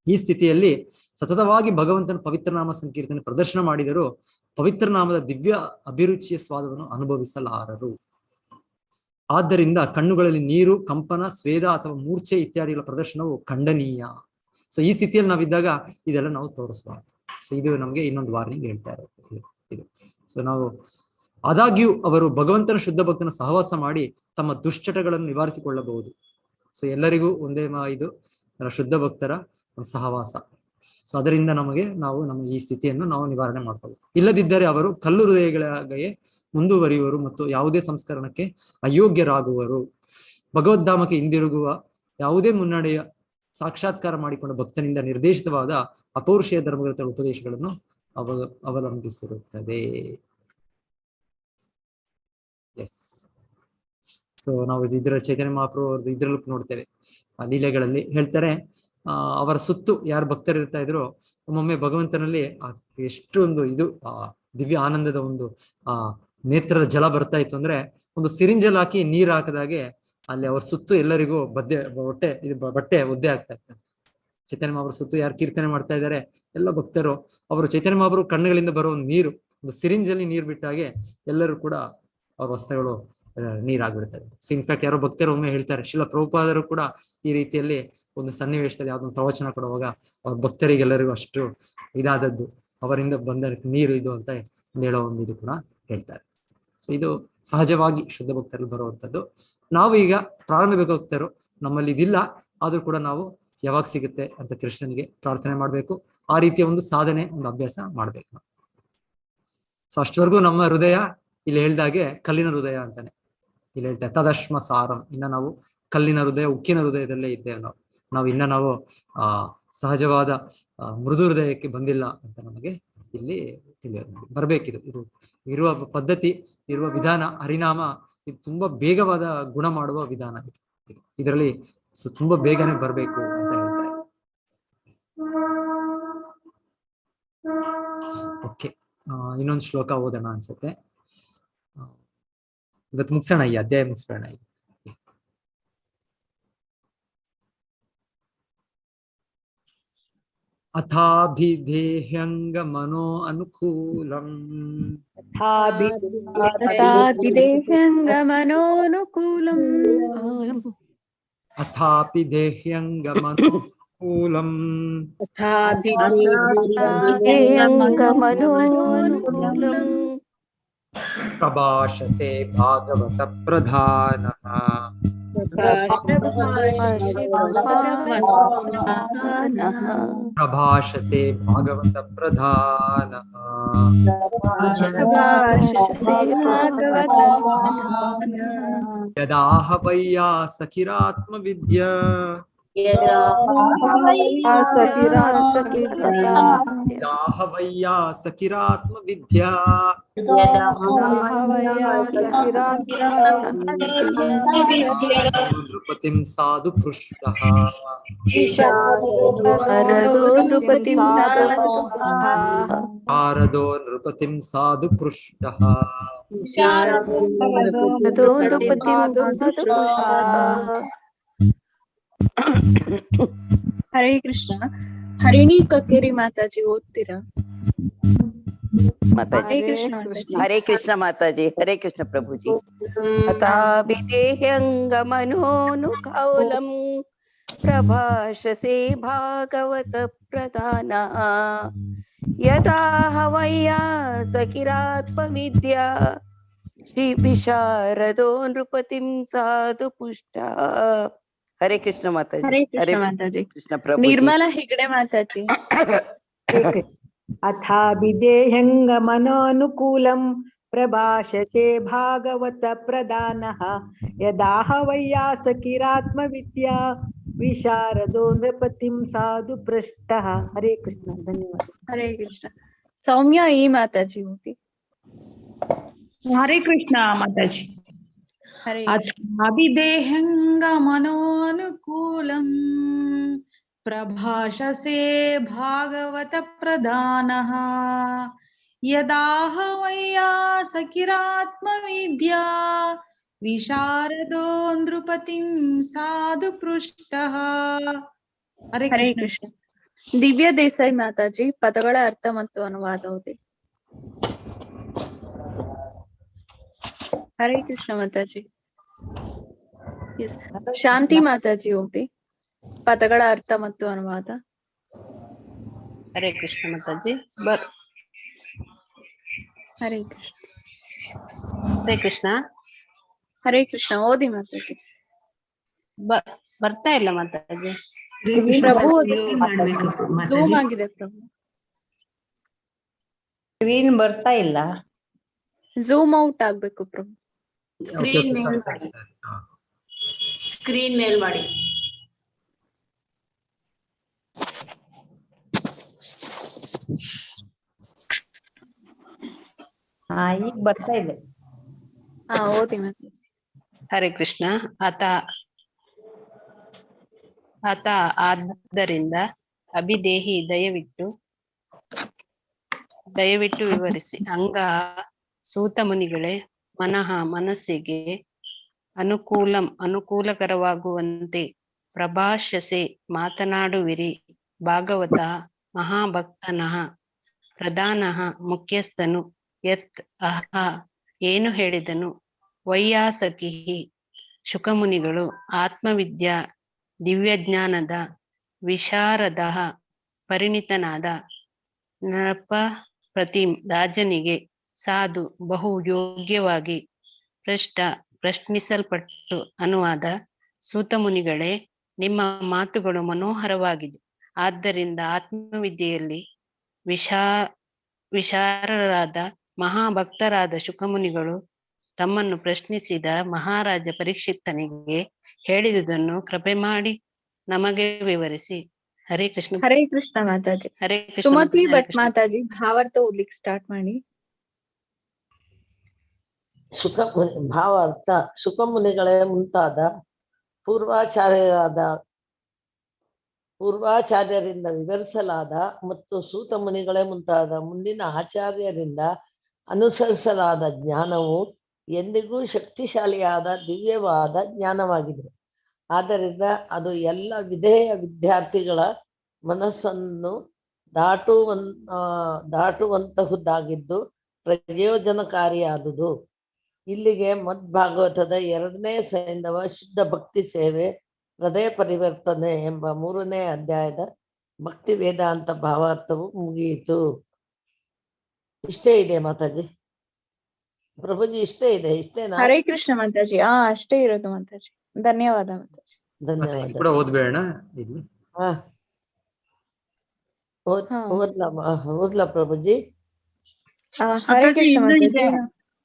ಈ ಸ್ಥಿತಿಯಲ್ಲಿ ಸತತವಾಗಿ ಭಗವಂತನ ಪವಿತ್ರ ನಾಮ ಸಂಕೀರ್ತನೆ ಪ್ರದರ್ಶನ ಮಾಡಿದರೂ ಪವಿತ್ರ ನಾಮದ ದಿವ್ಯ ಅಭಿರುಚಿಯ ಸ್ವಾದವನ್ನು ಅನುಭವಿಸಲಾರರು. ಆದ್ದರಿಂದ ಕಣ್ಣುಗಳಲ್ಲಿ ನೀರು, ಕಂಪನ, ಸ್ವೇದ ಅಥವಾ ಮೂರ್ಛೆ ಇತ್ಯಾದಿಗಳ ಪ್ರದರ್ಶನವು ಖಂಡನೀಯ. ಸೊ ಈ ಸ್ಥಿತಿಯಲ್ಲಿ ನಾವಿದ್ದಾಗ ಇದೆಲ್ಲ ನಾವು ತೋರಿಸಬಾರ್ದು. ಸೊ ಇದು ನಮ್ಗೆ ಇನ್ನೊಂದು ವಾರ್ನಿಂಗ್ ಹೇಳ್ತಾ ಇರುತ್ತೆ ಇದು. ಸೊ ನಾವು ಆದಾಗ್ಯೂ ಅವರು ಭಗವಂತನ ಶುದ್ಧ ಭಕ್ತನ ಸಹವಾಸ ಮಾಡಿ ತಮ್ಮ ದುಶ್ಚಟಗಳನ್ನು ನಿವಾರಿಸಿಕೊಳ್ಳಬಹುದು. ಸೊ ಎಲ್ಲರಿಗೂ ಒಂದೇ ಇದು ಶುದ್ಧ ಭಕ್ತರ ಒಂದು ಸಹವಾಸ. ಸೊ ಅದರಿಂದ ನಾವು ಈ ಸ್ಥಿತಿಯನ್ನು ನಾವು ನಿವಾರಣೆ ಮಾಡ್ಕೊಳ್ಳೋದು. ಇಲ್ಲದಿದ್ದರೆ ಅವರು ಕಲ್ಲು ಹೃದಯಗಳಿಗೆ ಮುಂದುವರಿಯುವರು ಮತ್ತು ಯಾವುದೇ ಸಂಸ್ಕರಣಕ್ಕೆ ಅಯೋಗ್ಯರಾಗುವರು. ಭಗವದ್ಧಾಮಕ್ಕೆ ಹಿಂದಿರುಗುವ ಯಾವುದೇ ಮುನ್ನಡೆಯ ಸಾಕ್ಷಾತ್ಕಾರ ಮಾಡಿಕೊಂಡ ಭಕ್ತನಿಂದ ನಿರ್ದೇಶಿತವಾದ ಅಪೌರುಷೇಯ ಧರ್ಮಗಳ ಉಪದೇಶಗಳನ್ನು ಅವಲಂಬಿಸಿರುತ್ತದೆ. ಎಸ್. ಸೊ ನಾವು ಇದರಲ್ಲಿ ಚೈತನ್ಯ ಮಹಾಪ್ರಭು ಅವ್ರದ್ದು ಇದ್ರಲ್ಲೂ ನೋಡ್ತೇವೆ, ಆ ಲೀಲೆಗಳಲ್ಲಿ ಹೇಳ್ತಾರೆ, ಅವರ ಸುತ್ತು ಯಾರು ಭಕ್ತರು ಇರ್ತಾ ಇದ್ರು ಒಮ್ಮೊಮ್ಮೆ ಭಗವಂತನಲ್ಲಿ ಎಷ್ಟೊಂದು ದಿವ್ಯ ಆನಂದದ ಒಂದು ನೇತ್ರದ ಜಲ ಬರ್ತಾ ಇತ್ತು ಅಂದ್ರೆ ಒಂದು ಸಿರಿಂಜಲ್ ಹಾಕಿ ನೀರ್ ಹಾಕದಾಗೆ ಅಲ್ಲಿ ಅವ್ರ ಸುತ್ತು ಎಲ್ಲರಿಗೂ ಬಟ್ಟೆ ಒದ್ದೆ ಆಗ್ತಾ ಇತ್ತು. ಚೈತನ್ಯ ಮಹಾಪ್ರಭು ಸುತ್ತು ಯಾರು ಕೀರ್ತನೆ ಮಾಡ್ತಾ ಇದ್ದಾರೆ ಎಲ್ಲ ಭಕ್ತರು, ಅವರು ಚೈತನ್ಯ ಮಹಾಪ್ರಭು ಕಣ್ಣುಗಳಿಂದ ಬರೋ ಒಂದು ನೀರು, ಒಂದು ಸಿರಿಂಜಲ್ಲಿ ನೀರು ಬಿಟ್ಟಾಗೆ ಎಲ್ಲರೂ ಕೂಡ ಅವ್ರ ವಸ್ತ್ರಗಳು ನೀರಾಗ್ಬಿಡ್ತದೆ. ಸೊ ಇನ್ಫ್ಯಾಕ್ಟ್ ಯಾರೋ ಭಕ್ತರು ಒಮ್ಮೆ ಹೇಳ್ತಾರೆ, ಶ್ರೀಲ ಪ್ರಭುಪಾದರು ಕೂಡ ಈ ರೀತಿಯಲ್ಲಿ ಒಂದು ಸನ್ನಿವೇಶದಲ್ಲಿ ಯಾವ್ದೊಂದು ಪ್ರವಚನ ಕೊಡುವಾಗ ಅವ್ರ ಭಕ್ತರಿಗೆಲ್ಲರಿಗೂ ಅಷ್ಟು ಇದಾದದ್ದು ಅವರಿಂದ ಬಂದ ನೀರು ಇದು ಅಂತ ಹೇಳೋ ಒಂದು ಇದು ಕೂಡ ಹೇಳ್ತಾರೆ. ಸೊ ಇದು ಸಹಜವಾಗಿ ಶುದ್ಧ ಭಕ್ತರಲ್ಲಿ ಬರುವಂಥದ್ದು. ನಾವು ಈಗ ಪ್ರಾರಂಭಿಕ ಭಕ್ತರು, ನಮ್ಮಲ್ಲಿ ಇದಿಲ್ಲ, ಆದ್ರೂ ಕೂಡ ನಾವು ಯಾವಾಗ ಸಿಗುತ್ತೆ ಅಂತ ಕೃಷ್ಣನಿಗೆ ಪ್ರಾರ್ಥನೆ ಮಾಡ್ಬೇಕು. ಆ ರೀತಿಯ ಒಂದು ಸಾಧನೆ, ಒಂದು ಅಭ್ಯಾಸ ಮಾಡ್ಬೇಕು. ಸೊ ಅಷ್ಟವರೆಗೂ ನಮ್ಮ ಹೃದಯ ಇಲ್ಲಿ ಹೇಳ್ದಾಗೆ ಕಲ್ಲಿನ ಹೃದಯ ಅಂತಾನೆ ಇಲ್ಲಿ ಹೇಳ್ತಾರೆ, ತದಶ್ಮ ಸಾರಂ. ಇನ್ನ ನಾವು ಕಲ್ಲಿನ ಹೃದಯ, ಉಕ್ಕಿನ ಹೃದಯದಲ್ಲೇ ಇದ್ದೇವೆ ನಾವು ಇನ್ನ ನಾವು ಸಹಜವಾದ ಮೃದು ಹೃದಯಕ್ಕೆ ಬಂದಿಲ್ಲ ಅಂತ ನಮಗೆ ಇಲ್ಲಿ ಬರ್ಬೇಕಿದು. ಇದು ಇರುವ ಪದ್ಧತಿ, ಇರುವ ವಿಧಾನ, ಹರಿನಾಮ ಇದು ತುಂಬಾ ಬೇಗವಾದ ಗುಣ ಮಾಡುವ ವಿಧಾನ. ಇದರಲ್ಲಿ ತುಂಬಾ ಬೇಗನೆ ಬರ್ಬೇಕು ಅಂತ ಹೇಳ್ತಾರೆ. ಓಕೆ, ಇನ್ನೊಂದು ಶ್ಲೋಕ ಓದೋಣ ಅನ್ಸುತ್ತೆ. ಇವತ್ತು ಮುಗಿಸೋಣ, ಈ ಅಧ್ಯಾಯ ಮುಗಿಸ್ಬೇಡ. ಅಥಾಭಿಧೇಹ್ಯಂಗ ಮನೋ ಅನುಕೂಲಂ ಅಥಾಪಿ ದೇಹ್ಯಂಗಮನುಕೂಲಂ ಪ್ರಭಾಷಸೆ ಭಾಗವತ ಪ್ರಧಾನಃ ಪ್ರಭಾಷಸೆ ಭಾಗವತ ಪ್ರಧಾನಃ ಯದಾಹ ವೈಯಾಸಖಿರಾತ್ಮವಿದ್ಯಾ ಯದಾಹ ವೈಯಾಸಖಿರಾತ್ಮವಿದ್ಯಾ ನೃಪತಿಂ ಸಾಧು ಪೃಷ್ಟಃ ಶಾರದೋ ನೃಪತಿಂ ಸಾಧು ಪೃಷ್ಟಃ ಹರೇ ಕೃಷ್ಣ. ಹರಿಣಿ ಕಕ್ಕೇರಿ ಮಾತಾಜಿ ಓದ್ತೀರಾ? ಮಾತಾಜಿ. ಹರೇ ಕೃಷ್ಣ ಮಾತಾಜಿ. ಹರೇ ಕೃಷ್ಣ ಪ್ರಭುಜಿ. ಅಥಾಭಿದೇಹ್ಯಂಗಮನೋನುಕೌಲಂ ಪ್ರಭಾಷಸೆ ಭಾಗವತ ಪ್ರಧಾನ ಯಥಾ ವೈಯಾಸಖಿರಾತ್ಮವಿದ್ಯಾ ಶ್ರೀ ವಿಶಾರದೋ ನೃಪತಿಂ ಸಾಧು ಪುಷ್ಟ. ಹರೇ ಕೃಷ್ಣ ಮಾತಾಜಿ. ಹರೇ ಕೃಷ್ಣ ಮಾತಾಜಿ. ಕೃಷ್ಣ ಪ್ರಭುಜಿ. ನಿರ್ಮಲಾ ಹೆಗಡೆ ಮಾತಾಜಿ. ಅಥಾಭಿದೇಹ್ಯಂಗಮನೋನುಕೂಲಂ ಪ್ರಭಾಷಸೆ ಭಾಗವತ ಪ್ರಧಾನಃ ಯದಾಹ ವೈಯಾಸಖಿರಾತ್ಮವಿದ್ಯಾ ವಿಶಾರದೋ ನೃಪತಿಂ ಸಾಧು ಪೃಷ್ಟಃ. ಹರೇ ಕೃಷ್ಣ. ಧನ್ಯವಾದ. ಹರೇ ಕೃಷ್ಣ. ಸೌಮ್ಯ ಈ ಮಾತಾಜಿ ಓದಿ. ಹರೇ ಕೃಷ್ಣ ಮಾತಾಜಿ. ಅಭಿದೇಹಂಗಮನೋನುಕೂಲಂ ಪ್ರಭಾಷಸೆ ಭಾಗವತ ಪ್ರಧಾನಃ ಯದಾಹ ವೈಯಾಸಖಿರಾತ್ಮವಿದ್ಯಾ ವಿಶಾರದೋ ನೃಪತಿಂ ಸಾಧು ಪೃಷ್ಟಃ. ಹರೇ ಕೃಷ್ಣ. ದಿವ್ಯ ದೇಸಾಯಿ ಮಾತಾಜಿ ಪದಗಳ ಅರ್ಥ ಮತ್ತು ಅನುವಾದ ಓದಿ. ಹರೇ ಕೃಷ್ಣ ಮಾತಾಜಿ. ಶಾಂತಿ ಮಾತಾಜಿ ಓದಿ ಪದಗಳ ಅರ್ಥ ಮತ್ತು ಅನುವಾದ. ಹರೇ ಕೃಷ್ಣ ಮಾತಾಜಿ. ಹರೇ ಕೃಷ್ಣ. ಹರೇ ಕೃಷ್ಣ. ಹರೇ ಕೃಷ್ಣ ಓದಿ ಮಾತಾಜಿ. ಬರ್ತಾ ಇಲ್ಲ ಮಾತಾಜಿ. ಪ್ರಭು ಝೂಮ್ ಆಗಿದೆ ಪ್ರಭು. ಸ್ಕ್ರೀನ್ ಬರ್ತಾ ಇಲ್ಲ. ಝೂಮ್ ಔಟ್ ಆಗ್ಬೇಕು ಪ್ರಭು. ಸ್ಕ್ರೀನ್ ಮೇಲ್ ಮಾಡಿ. ಸ್ಕ್ರೀನ್ ಮೇಲ್ ಮಾಡಿ. ಈಗ ಬರ್ತಾ ಇದೆ. ಓದಿ ಮಾತಾಜಿ. ಹರೇ ಕೃಷ್ಣ. ಆದ್ದರಿಂದ ಅಭಿದೇಹಿ ದಯವಿಟ್ಟು ವಿವರಿಸಿ. ಅಂಗ ಸೂತ ಮುನಿಗಳೇ, ಮನಸ್ಸಿಗೆ ಅನುಕೂಲಕರವಾಗುವಂತೆ ಪ್ರಭಾಷಸೆ ಮಾತನಾಡುವಿರಿ. ಭಾಗವತ ಮಹಾಭಕ್ತನಃ ಪ್ರಧಾನಃ ಮುಖ್ಯಸ್ಥನು ಯತ್ ಅಹ ಏನು ಹೇಳಿದನು. ವೈಯಾಸಕಿ ಶುಕಮುನಿಗಳು ಆತ್ಮವಿದ್ಯಾ ದಿವ್ಯಜ್ಞಾನದ ವಿಶಾರದ ಪರಿಣಿತನಾದ ನೃಪತಿ ರಾಜನಿಗೆ ಸಾಧು ಬಹು ಯೋಗ್ಯವಾಗಿ ಪ್ರಶ್ನಿಸಲ್ಪಟ್ಟು ಅನುವಾದ. ಸೂತಮುನಿಗಳೇ, ನಿಮ್ಮ ಮಾತುಗಳು ಮನೋಹರವಾಗಿದೆ. ಆದ್ದರಿಂದ ಆತ್ಮವಿದ್ಯೆಯಲ್ಲಿ ವಿಶಾರರಾದ ಮಹಾಭಕ್ತರಾದ ಶುಕಮುನಿಗಳು ತಮ್ಮನ್ನು ಪ್ರಶ್ನಿಸಿದ ಮಹಾರಾಜ ಪರೀಕ್ಷಿತನಿಗೆ ಹೇಳಿದುದನ್ನು ಕೃಪೆ ಮಾಡಿ ನಮಗೆ ವಿವರಿಸಿ. ಹರೇ ಕೃಷ್ಣ. ಹರೇ ಕೃಷ್ಣ ಮಾತಾಜಿ. ಹರೇ ಕೃಷ್ಣ. ಸುಮತಿ ಭಟ್ ಮಾತಾಜಿ ಭಾವಾರ್ಥ ಓದ್ಲಿಕ್ಕೆ ಸ್ಟಾರ್ಟ್ ಮಾಡಿ. ಭಾವಾರ್ಥ. ಶುಕಮುನಿಗಳೇ ಮುಂತಾದ ಪೂರ್ವಾಚಾರ್ಯರಿಂದ ವಿವರಿಸಲಾದ ಮತ್ತು ಸೂತ ಮುನಿಗಳೇ ಮುಂತಾದ ಮುಂದಿನ ಆಚಾರ್ಯರಿಂದ ಅನುಸರಿಸಲಾದ ಜ್ಞಾನವು ಎಂದಿಗೂ ಶಕ್ತಿಶಾಲಿಯಾದ ದಿವ್ಯವಾದ ಜ್ಞಾನವಾಗಿದೆ. ಆದ್ದರಿಂದ ಅದು ಎಲ್ಲ ವಿಧೇಯ ವಿದ್ಯಾರ್ಥಿಗಳ ಮನಸ್ಸನ್ನು ದಾಟುವಂತಹುದಾಗಿದ್ದು ಪ್ರಯೋಜನಕಾರಿಯಾದುದು. ಇಲ್ಲಿಗೆ ಮದ್ಭಾಗವತದ 2ನೇ ಸೈಂಧವ ಶುದ್ಧ ಭಕ್ತಿ ಸೇವೆ ಹೃದಯ ಪರಿವರ್ತನೆ ಎಂಬ 3ನೇ ಅಧ್ಯಾಯದ ಭಕ್ತಿ ವೇದಾಂತ ಭಾವಾರ್ಥವು ಮುಗಿಯಿತು. ಇಷ್ಟೇ ಇದೆ ಮಾತಾಜಿ. ಪ್ರಭುಜಿ ಇಷ್ಟೇ ಇದೆ. ಇಷ್ಟೇನಾ? ಹರೇ ಕೃಷ್ಣ ಮಾತಾಜಿ. ಅಷ್ಟೇ ಇರೋದು ಮಾತಾಜಿ. ಧನ್ಯವಾದ ಮಾತಾಜಿ. ಧನ್ಯವಾದ. ಕೂಡ ಓದ್ಬೇಡ ಇಲ್ಲಿ. ಓದ್ಲಾ ಪ್ರಭುಜಿ? ಹರೇ ಕೃಷ್ಣ ಮಾತಾಜಿ.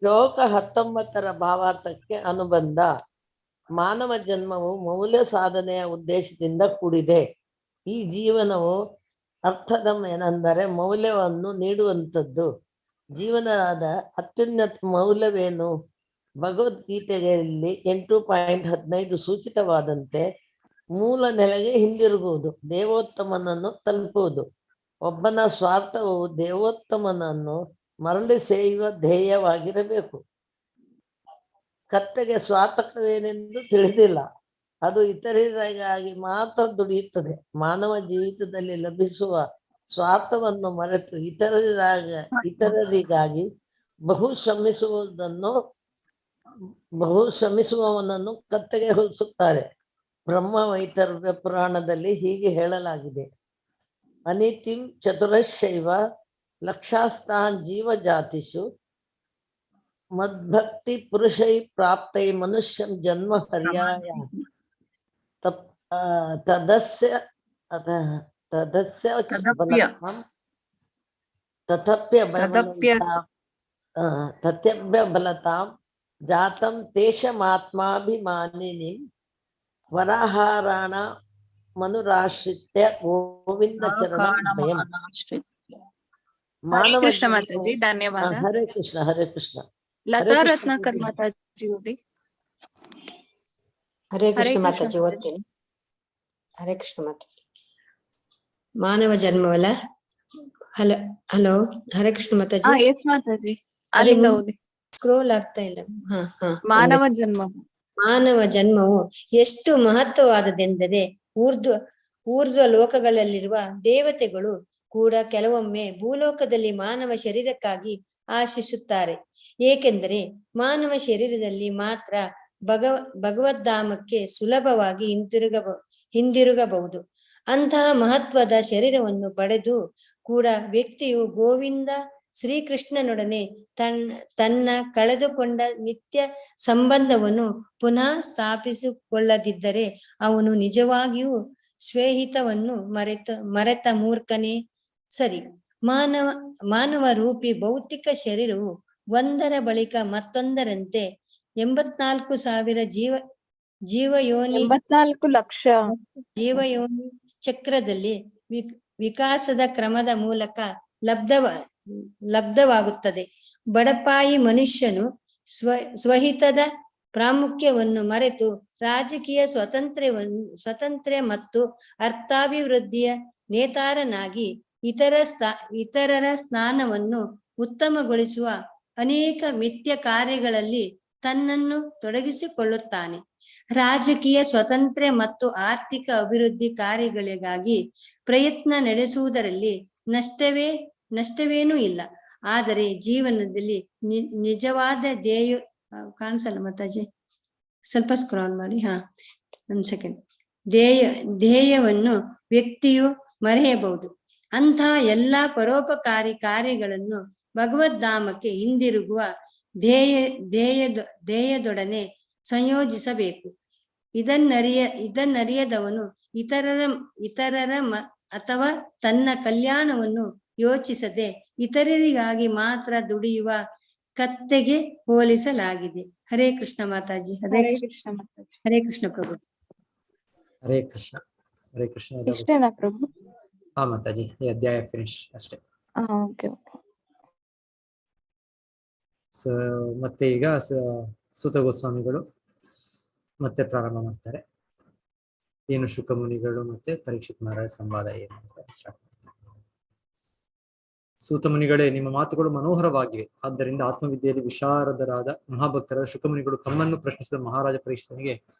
ಶ್ಲೋಕ 19ರ ಭಾವಾರ್ಥಕ್ಕೆ ಅನುಬಂಧ. ಮಾನವ ಜನ್ಮವು ಮೌಲ್ಯ ಸಾಧನೆಯ ಉದ್ದೇಶದಿಂದ ಕೂಡಿದೆ. ಈ ಜೀವನವು ಅರ್ಥದಮೇನೆಂದರೆ ಮೌಲ್ಯವನ್ನು ನೀಡುವಂಥದ್ದು. ಜೀವನದ ಅತ್ಯುನ್ನತ ಮೌಲ್ಯವೇನು? ಭಗವದ್ಗೀತೆಯಲ್ಲಿ 8.15 ಸೂಚಿತವಾದಂತೆ ಮೂಲ ನೆಲೆಗೆ ಹಿಂದಿರುಗುವುದು, ದೇವೋತ್ತಮನನ್ನು ತಲುಪುವುದು. ಒಬ್ಬನ ಸ್ವಾರ್ಥವು ದೇವೋತ್ತಮನನ್ನು ಮರಳಿ ಸೇಯುವ ಧ್ಯೇಯವಾಗಿರಬೇಕು. ಕತ್ತೆಗೆ ಸ್ವಾರ್ಥವೇನೆಂದು ತಿಳಿದಿಲ್ಲ, ಅದು ಇತರರಿಗಾಗಿ ಮಾತ್ರ ದುಡಿಯುತ್ತದೆ. ಮಾನವ ಜೀವಿತದಲ್ಲಿ ಲಭಿಸುವ ಸ್ವಾರ್ಥವನ್ನು ಮರೆತು ಇತರರಿಗಾಗಿ ಬಹು ಶ್ರಮಿಸುವವನನ್ನು ಕತ್ತೆಗೆ ಹೋಲಿಸುತ್ತಾರೆ. ಬ್ರಹ್ಮವೈತರ್ಯ ಪುರಾಣದಲ್ಲಿ ಹೀಗೆ ಹೇಳಲಾಗಿದೆ: ಅನಿತಿಂ ಚತುರಶೈವ ಲಕ್ಷಾಸ್ತಾನ್ ಜೀವ ಜಾತಿಷು ಮದ್ಭಕ್ತಿ ಪುರುಷೈ ಪ್ರಾಪ್ತೈ ಮನುಷ್ಯಂ ಜನ್ಮ ಪರ್ಯಾಯ ತಥ್ಯಭ್ಯ ಬಲತಾಂ ಜಾತಂ ತೇಷಮಾತ್ಮಾಭಿಮಾನಿನಿ ವರಾಹಾರಾಣ ಮನುರಾಶ್ರಿತ್ಯ ಗೋವಿಂದ ಚರಣ. ಹರೇ ಕೃಷ್ಣ ಮಾತಾಜಿ. ಧನ್ಯವಾದ. ಹರೇ ಕೃಷ್ಣ. ಹರೇ ಕೃಷ್ಣ. ಲತಾ ರತ್ನಾಕರ್ ಮಾತಾಜಿ ಓದಿ. ಹರೇ ಕೃಷ್ಣ ಮಾತಾಜಿ ಓದ್ತೇನೆ. ಹರೇ ಕೃಷ್ಣ ಮಾತಾಜಿ. ಮಾನವ ಜನ್ಮವಲ್ಲ. ಹಲೋ ಹರೇ ಕೃಷ್ಣ ಮಾತಾಜಿ. ಎಸ್ ಮಾತಾಜಿ. ಅಲ್ಲಿಂದ ಓದಿ. ಸ್ಕ್ರೋಲ್ ಆಗ್ತಾ ಇಲ್ಲ. ಮಾನವ ಜನ್ಮ. ಮಾನವ ಜನ್ಮವು ಎಷ್ಟು ಮಹತ್ವವಾದದೆಂದರೆ ಊರ್ಧ್ವ ಲೋಕಗಳಲ್ಲಿರುವ ದೇವತೆಗಳು ಕೂಡ ಕೆಲವೊಮ್ಮೆ ಭೂಲೋಕದಲ್ಲಿ ಮಾನವ ಶರೀರಕ್ಕಾಗಿ ಆಶಿಸುತ್ತಾರೆ. ಏಕೆಂದರೆ ಮಾನವ ಶರೀರದಲ್ಲಿ ಮಾತ್ರ ಭಗವದ್ಧಾಮಕ್ಕೆ ಸುಲಭವಾಗಿ ಹಿಂದಿರುಗಬಹುದು. ಅಂತಹ ಮಹತ್ವದ ಶರೀರವನ್ನು ಪಡೆದು ಕೂಡ ವ್ಯಕ್ತಿಯು ಗೋವಿಂದ ಶ್ರೀಕೃಷ್ಣನೊಡನೆ ತನ್ನ ಕಳೆದುಕೊಂಡ ನಿತ್ಯ ಸಂಬಂಧವನ್ನು ಪುನಃ ಸ್ಥಾಪಿಸಿಕೊಳ್ಳದಿದ್ದರೆ ಅವನು ನಿಜವಾಗಿಯೂ ಸ್ವೇಹಿತವನ್ನು ಮರೆತ ಮೂರ್ಖನೇ ಸರಿ. ಮಾನವ ರೂಪಿ ಭೌತಿಕ ಶರೀರವು ಒಂದರ ಬಳಿಕ ಮತ್ತೊಂದರಂತೆ 84,000 ಜೀವಯೋನಿ 84 ಲಕ್ಷ ಜೀವಯೋನಿ ಚಕ್ರದಲ್ಲಿ ವಿಕಾಸದ ಕ್ರಮದ ಮೂಲಕ ಲಬ್ಧವಾಗುತ್ತದೆ. ಬಡಪಾಯಿ ಮನುಷ್ಯನು ಸ್ವಹಿತದ ಪ್ರಾಮುಖ್ಯವನ್ನು ಮರೆತು ರಾಜಕೀಯ ಸ್ವಾತಂತ್ರ್ಯ ಮತ್ತು ಅರ್ಥಾಭಿವೃದ್ಧಿಯ ನೇತಾರನಾಗಿ ಇತರರ ಸ್ಥಾನವನ್ನು ಉತ್ತಮಗೊಳಿಸುವ ಅನೇಕ ಮಿಥ್ಯ ಕಾರ್ಯಗಳಲ್ಲಿ ತನ್ನನ್ನು ತೊಡಗಿಸಿಕೊಳ್ಳುತ್ತಾನೆ. ರಾಜಕೀಯ ಸ್ವಾತಂತ್ರ್ಯ ಮತ್ತು ಆರ್ಥಿಕ ಅಭಿವೃದ್ಧಿ ಕಾರ್ಯಗಳಿಗಾಗಿ ಪ್ರಯತ್ನ ನಡೆಸುವುದರಲ್ಲಿ ನಷ್ಟವೇನೂ ಇಲ್ಲ. ಆದರೆ ಜೀವನದಲ್ಲಿ ನಿಜವಾದ ಕಾಣಿಸಲ್ಲ ಮಾತಾಜಿ, ಸ್ವಲ್ಪ ಸ್ಕ್ರಾಲ್ ಮಾಡಿ. ಒಂದ್ ಸೆಕೆಂಡ್. ಧ್ಯೇಯವನ್ನು ವ್ಯಕ್ತಿಯು ಮರೆಯಬಹುದು. ಅಂತಹ ಎಲ್ಲಾ ಪರೋಪಕಾರಿ ಕಾರ್ಯಗಳನ್ನು ಭಗವದ್ಧಾಮಕ್ಕೆ ಹಿಂದಿರುಗುವ ಧ್ಯೇಯದೊಡನೆ ಸಂಯೋಜಿಸಬೇಕು. ಇದನ್ನರಿಯದವನು ಇತರರ ಅಥವಾ ತನ್ನ ಕಲ್ಯಾಣವನ್ನು ಯೋಚಿಸದೆ ಇತರರಿಗಾಗಿ ಮಾತ್ರ ದುಡಿಯುವ ಕತ್ತೆಗೆ ಹೋಲಿಸಲಾಗಿದೆ. ಹರೇ ಕೃಷ್ಣ ಮಾತಾಜಿ. ಹರೇ ಕೃಷ್ಣ ಮಾತಾಜಿ. ಹರೇ ಕೃಷ್ಣ ಪ್ರಭು. ಹರೇ ಕೃಷ್ಣ. ಹರೇ ಕೃಷ್ಣ. ಇಷ್ಟೇನಾ ಪ್ರಭು? ಮಾತಾಜಿ, ಈ ಅಧ್ಯಾಯ ಫಿನಿಶ್ ಅಷ್ಟೇ. ಸೊ ಮತ್ತೆ ಈಗ ಸೂತ ಗೋಸ್ವಾಮಿಗಳು ಮತ್ತೆ ಪ್ರಾರಂಭ ಮಾಡ್ತಾರೆ. ಏನು ಶುಕ ಮುನಿಗಳು ಮತ್ತೆ ಪರೀಕ್ಷಿತ್ ಮಹಾರಾಜ ಸಂವಾದ ಏನು ಅಂತ ಸ್ಟಾರ್ಟ್ ಮಾಡ್ತಾರೆ. ಸೂತ ಮುನಿಗಳೇ, ನಿಮ್ಮ ಮಾತುಗಳು ಮನೋಹರವಾಗಿವೆ. ಆದ್ದರಿಂದ ಆತ್ಮವಿದ್ಯೆಯಲ್ಲಿ ವಿಶಾರದರಾದ ಮಹಾಭಕ್ತರಾದ ಶುಕಮುನಿಗಳು ತಮ್ಮನ್ನು ಪ್ರಶ್ನಿಸಿದ ಮಹಾರಾಜ ಪರೀಕ್ಷಿತನಿಗೆ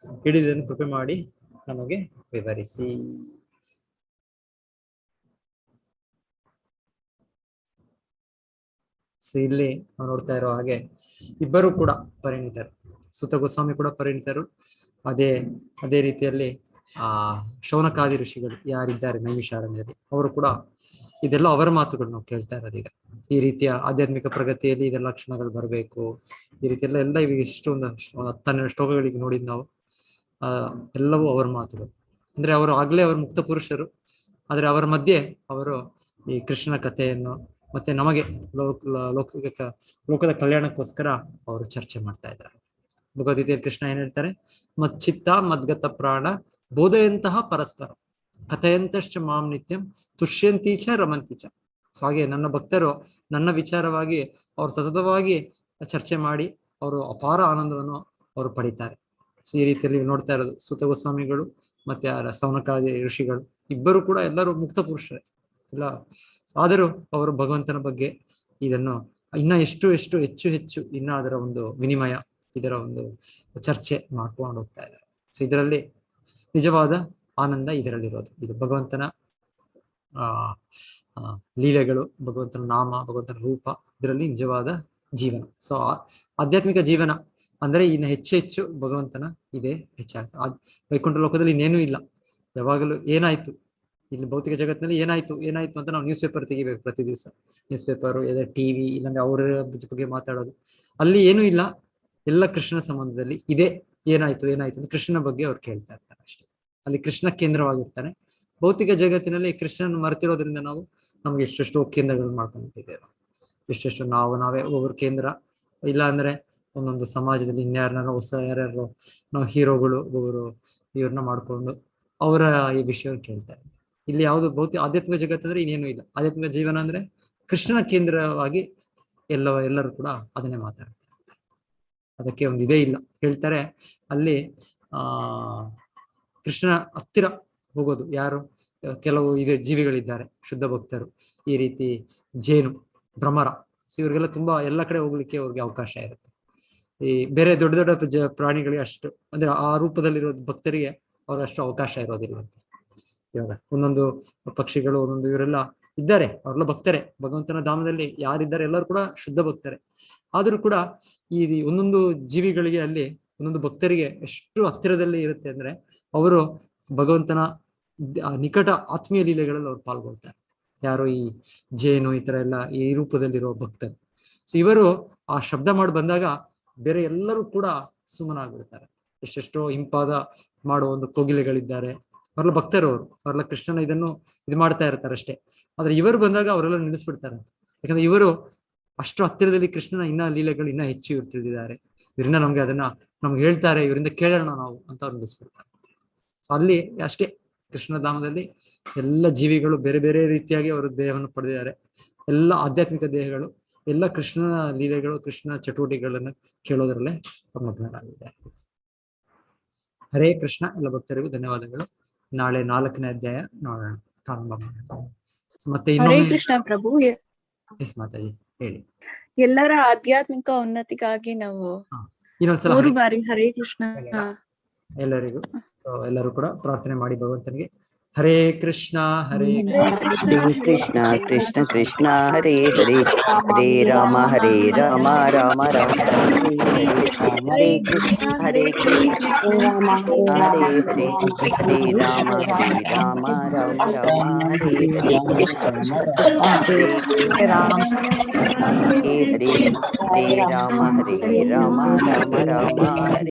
ಹೇಳಿದ್ದನ್ನು ಕೃಪೆ ಮಾಡಿ ನಮಗೆ ವಿವರಿಸಿ. ಸೊ ಇಲ್ಲಿ ನಾವು ನೋಡ್ತಾ ಇರೋ ಹಾಗೆ ಇಬ್ಬರು ಕೂಡ ಪರಿಣಿತರು. ಸೂತ ಗೋಸ್ವಾಮಿ ಕೂಡ ಪರಿಣಿತರು. ಅದೇ ರೀತಿಯಲ್ಲಿ ಶೌನಕಾದಿ ಋಷಿಗಳು ಯಾರಿದ್ದಾರೆ ನೈಮಿಷಾರಣ್ಯದಲ್ಲಿ, ಅವರು ಕೂಡ ಇದೆಲ್ಲ ಅವರ ಮಾತುಗಳು ನಾವು ಕೇಳ್ತಾ ಇರೋದು. ಈಗ ಈ ರೀತಿಯ ಆಧ್ಯಾತ್ಮಿಕ ಪ್ರಗತಿಯಲ್ಲಿ ಇದೆಲ್ಲ ಲಕ್ಷಣಗಳು ಬರಬೇಕು, ಈ ರೀತಿ ಎಲ್ಲ ಈಗ ಇಷ್ಟೊಂದು 10 ಶ್ಲೋಕಗಳಿಗೆ ನೋಡಿದ್ ನಾವು, ಎಲ್ಲವೂ ಅವರ ಮಾತುಗಳು. ಅಂದ್ರೆ ಅವರು ಆಗ್ಲೇ ಅವರು ಮುಕ್ತ ಪುರುಷರು, ಆದ್ರೆ ಅವರ ಮಧ್ಯೆ ಅವರು ಈ ಕೃಷ್ಣನ ಕಥೆಯನ್ನು ಮತ್ತೆ ನಮಗೆ ಲೋಕದ ಕಲ್ಯಾಣಕ್ಕೋಸ್ಕರ ಅವರು ಚರ್ಚೆ ಮಾಡ್ತಾ ಇದ್ದಾರೆ. ಭಗವದ್ಗೀತೆಯಲ್ಲಿ ಕೃಷ್ಣ ಏನ್ ಹೇಳ್ತಾರೆ, ಮಚ್ಚಿತ್ತ ಮದ್ಗತ ಪ್ರಾಣ ಬೋಧೆಯಂತಹ ಪರಸ್ಪರ ಕಥೆಯಂತಶ್ಚ ಮಾಂ ನಿತ್ಯಂ ತುಷ್ಯಂತೀಚ ರಮಂತಿಚ. ಸೊ ಹಾಗೆ ನನ್ನ ಭಕ್ತರು ನನ್ನ ವಿಚಾರವಾಗಿ ಅವರು ಸತತವಾಗಿ ಚರ್ಚೆ ಮಾಡಿ ಅವರು ಅಪಾರ ಆನಂದವನ್ನು ಅವರು ಪಡಿತಾರೆ. ಸೊ ಈ ರೀತಿಯಲ್ಲಿ ನೋಡ್ತಾ ಇರೋದು ಸೂತ ಗೋಸ್ವಾಮಿಗಳು ಮತ್ತೆ ಸೌನಕಾದಿ ಋಷಿಗಳು ಇಬ್ಬರು ಕೂಡ ಎಲ್ಲರೂ ಮುಕ್ತ ಪುರುಷರೇ ಇಲ್ಲ. ಆದರೂ ಅವರು ಭಗವಂತನ ಬಗ್ಗೆ ಇದನ್ನು ಇನ್ನ ಹೆಚ್ಚು ಹೆಚ್ಚು ಇನ್ನ ಅದರ ಒಂದು ವಿನಿಮಯ, ಇದರ ಒಂದು ಚರ್ಚೆ ಮಾಡ್ಕೊಂಡು ಹೋಗ್ತಾ ಇದ್ದಾರೆ. ಸೊ ಇದರಲ್ಲಿ ನಿಜವಾದ ಆನಂದ ಇದರಲ್ಲಿರೋದು. ಇದು ಭಗವಂತನ ಲೀಲೆಗಳು, ಭಗವಂತನ ನಾಮ, ಭಗವಂತನ ರೂಪ, ಇದರಲ್ಲಿ ನಿಜವಾದ ಜೀವನ. ಸೊ ಆಧ್ಯಾತ್ಮಿಕ ಜೀವನ ಅಂದ್ರೆ ಇನ್ನು ಹೆಚ್ಚು ಭಗವಂತನ ಇದೆ ಹೆಚ್ಚಾಗಿ. ವೈಕುಂಠ ಲೋಕದಲ್ಲಿ ಇನ್ನೇನೂ ಇಲ್ಲ, ಯಾವಾಗಲೂ ಏನಾಯ್ತು ಇಲ್ಲಿ ಭೌತಿಕ ಜಗತ್ತಿನಲ್ಲಿ ಏನಾಯ್ತು ಅಂತ ನಾವು ನ್ಯೂಸ್ ಪೇಪರ್ ತೆಗಿಬೇಕು ಪ್ರತಿ ದಿವಸ. ನ್ಯೂಸ್ ಪೇಪರ್, ಟಿವಿ, ಇಲ್ಲಾಂದ್ರೆ ಅವರ ಬಗ್ಗೆ ಮಾತಾಡೋದು. ಅಲ್ಲಿ ಏನೂ ಇಲ್ಲ, ಎಲ್ಲ ಕೃಷ್ಣ ಸಂಬಂಧದಲ್ಲಿ ಇದೆ. ಏನಾಯ್ತು ಅಂತ ಕೃಷ್ಣನ ಬಗ್ಗೆ ಅವ್ರು ಕೇಳ್ತಾ ಇರ್ತಾರೆ ಅಷ್ಟೇ. ಅಲ್ಲಿ ಕೃಷ್ಣ ಕೇಂದ್ರವಾಗಿರ್ತಾನೆ. ಭೌತಿಕ ಜಗತ್ತಿನಲ್ಲಿ ಕೃಷ್ಣನ ಮರೆತಿರೋದ್ರಿಂದ ನಾವು ನಮ್ಗೆ ಎಷ್ಟೆಷ್ಟು ಕೇಂದ್ರಗಳು ಮಾಡ್ಕೊಂಡಿದ್ದೇವೆ, ಎಷ್ಟೆಷ್ಟು ನಾವೇ ಒಬ್ಬರು ಕೇಂದ್ರ. ಇಲ್ಲ ಅಂದ್ರೆ ಒಂದೊಂದು ಸಮಾಜದಲ್ಲಿ ಇನ್ಯಾರನ್ನಾರು ಹೊಸ ಯಾರ್ಯಾರು ನಾವು ಹೀರೋಗಳು ಒಬ್ಬರು ಇವ್ರನ್ನ ಮಾಡ್ಕೊಂಡು ಅವರ ಈ ವಿಷಯ ಕೇಳ್ತಾರೆ. ಇಲ್ಲಿ ಯಾವುದು ಆಧ್ಯಾತ್ಮಿಕ ಜಗತ್ತಂದ್ರೆ ಇನ್ನೇನು ಇಲ್ಲ. ಆಧ್ಯಾತ್ಮಿಕ ಜೀವನ ಅಂದ್ರೆ ಕೃಷ್ಣನ ಕೇಂದ್ರವಾಗಿ ಎಲ್ಲರೂ ಕೂಡ ಅದನ್ನೇ ಮಾತಾಡ್ತಾರೆ. ಅದಕ್ಕೆ ಒಂದು ಇದೇ ಇಲ್ಲ. ಹೇಳ್ತಾರೆ ಅಲ್ಲಿ ಕೃಷ್ಣನ ಹತ್ತಿರ ಹೋಗೋದು ಯಾರು, ಕೆಲವು ಜೀವಿಗಳಿದ್ದಾರೆ ಶುದ್ಧ ಭಕ್ತರು, ಈ ರೀತಿ ಜೇನು, ಭ್ರಮರ. ಸೊ ಇವ್ರಿಗೆಲ್ಲ ತುಂಬಾ ಎಲ್ಲ ಕಡೆ ಹೋಗ್ಲಿಕ್ಕೆ ಅವ್ರಿಗೆ ಅವಕಾಶ ಇರುತ್ತೆ. ಈ ಬೇರೆ ದೊಡ್ಡ ಪ್ರಾಣಿಗಳಿಗೆ ಅಷ್ಟು ಅಂದ್ರೆ ಆ ರೂಪದಲ್ಲಿರೋ ಭಕ್ತರಿಗೆ ಅವ್ರ ಅಷ್ಟು ಅವಕಾಶ ಇರೋದಿಲ್ಲ ಅಂತ. ಇವಾಗ ಒಂದೊಂದು ಪಕ್ಷಿಗಳು, ಒಂದೊಂದು ಇವರೆಲ್ಲ ಇದ್ದಾರೆ, ಅವರೆಲ್ಲ ಭಕ್ತರೆ. ಭಗವಂತನ ಧಾಮದಲ್ಲಿ ಯಾರಿದ್ದಾರೆ ಎಲ್ಲರೂ ಕೂಡ ಶುದ್ಧ ಭಕ್ತರೆ. ಆದ್ರೂ ಕೂಡ ಈ ಒಂದೊಂದು ಜೀವಿಗಳಿಗೆ ಅಲ್ಲಿ ಒಂದೊಂದು ಭಕ್ತರಿಗೆ ಎಷ್ಟು ಹತ್ತಿರದಲ್ಲಿ ಇರುತ್ತೆ ಅಂದ್ರೆ ಅವರು ಭಗವಂತನ ನಿಕಟ ಆತ್ಮೀಯ ಲೀಲೆಗಳಲ್ಲಿ ಅವ್ರು ಪಾಲ್ಗೊಳ್ತಾರೆ. ಯಾರು ಈ ಜೇನು ಈ ತರ ಎಲ್ಲ ಈ ರೂಪದಲ್ಲಿರೋ ಭಕ್ತರು. ಸೊ ಇವರು ಆ ಶಬ್ದ ಮಾಡಿ ಬಂದಾಗ ಬೇರೆ ಎಲ್ಲರೂ ಕೂಡ ಸುಮ್ಮನಾಗ್ಬಿಡ್ತಾರೆ. ಎಷ್ಟೆಷ್ಟೋ ಹಿಂಪಾದ ಮಾಡುವ ಒಂದು ಕೋಗಿಲೆಗಳಿದ್ದಾರೆ, ಅವರೆಲ್ಲ ಭಕ್ತರು, ಅವರೆಲ್ಲ ಕೃಷ್ಣನ ಇದು ಮಾಡ್ತಾ ಇರ್ತಾರೆ ಅಷ್ಟೇ. ಆದ್ರೆ ಇವರು ಬಂದಾಗ ಅವರೆಲ್ಲ ನಿಲ್ಲಿಸ್ಬಿಡ್ತಾರೆ. ಯಾಕಂದ್ರೆ ಇವರು ಅಷ್ಟು ಹತ್ತಿರದಲ್ಲಿ ಕೃಷ್ಣನ ಇನ್ನ ಲೀಲೆಗಳು ಇನ್ನ ಹೆಚ್ಚು ಇವ್ರು ತಿಳಿದಿದ್ದಾರೆ, ಇವರಿಂದ ನಮ್ಗೆ ಹೇಳ್ತಾರೆ, ಇವರಿಂದ ಕೇಳೋಣ ನಾವು ಅಂತ ಅವ್ರು ನಿಲ್ಲಿಸ್ಬಿಡ್ತಾರೆ. ಸೊ ಅಲ್ಲಿ ಅಷ್ಟೇ ಕೃಷ್ಣ ಧಾಮದಲ್ಲಿ ಎಲ್ಲ ಜೀವಿಗಳು ಬೇರೆ ಬೇರೆ ರೀತಿಯಾಗಿ ಅವರು ದೇಹವನ್ನು ಪಡೆದಿದ್ದಾರೆ. ಎಲ್ಲ ಆಧ್ಯಾತ್ಮಿಕ ದೇಹಗಳು ಎಲ್ಲ ಕೃಷ್ಣನ ಲೀಲೆಗಳು, ಕೃಷ್ಣನ ಚಟುವಟಿಕೆಗಳನ್ನು ಕೇಳೋದ್ರಲ್ಲೇ ಮಗ್ನರಾಗಿದ್ದಾರೆ. ಹರೇ ಕೃಷ್ಣ. ಎಲ್ಲ ಭಕ್ತರಿಗೂ ಧನ್ಯವಾದಗಳು. ನಾಳೆ 4ನೇ ಅಧ್ಯಾಯ ನೋಡೋಣ, ಪ್ರಾರಂಭ ಮಾಡೋಣ. ಮತ್ತೆ ಹರೇ ಕೃಷ್ಣ ಪ್ರಭು. ಎಸ್ ಮಾತಾಜಿ ಹೇಳಿ. ಎಲ್ಲರ ಆಧ್ಯಾತ್ಮಿಕ ಉನ್ನತಿಗಾಗಿ ನಾವು ಇನ್ನೊಂದ್ಸಲ 3 ಬಾರಿ ಹರೇ ಕೃಷ್ಣ ಎಲ್ಲರಿಗೂ. ಎಲ್ಲರೂ ಕೂಡ ಪ್ರಾರ್ಥನೆ ಮಾಡಿ ಭಗವಂತನಿಗೆ. ಹರೇ ಕೃಷ್ಣ ಹರೇ ಕೃಷ್ಣ ಕೃಷ್ಣ ಕೃಷ್ಣ ಹರೇ ಹರೇ, ಹರೇ ರಾಮ ರಾಮ ರಾಮ ಹರೇ ಹರೇ, ಹರೇ ಕೃಷ್ಣ ರಾಮ ಹರೇ ಹರೇ, ಹರೇ ರಾಮ ರಾಮ ರಾಮ ಹರೇ ಹರೇ, ಕೃಷ್ಣ ಕೃಷ್ಣ ಹರೇ ರಾಮ ಹರೇ ಹರೇ, ಹರೇ ರಾಮ ರಾಮ ರಾಮ ಹರೇ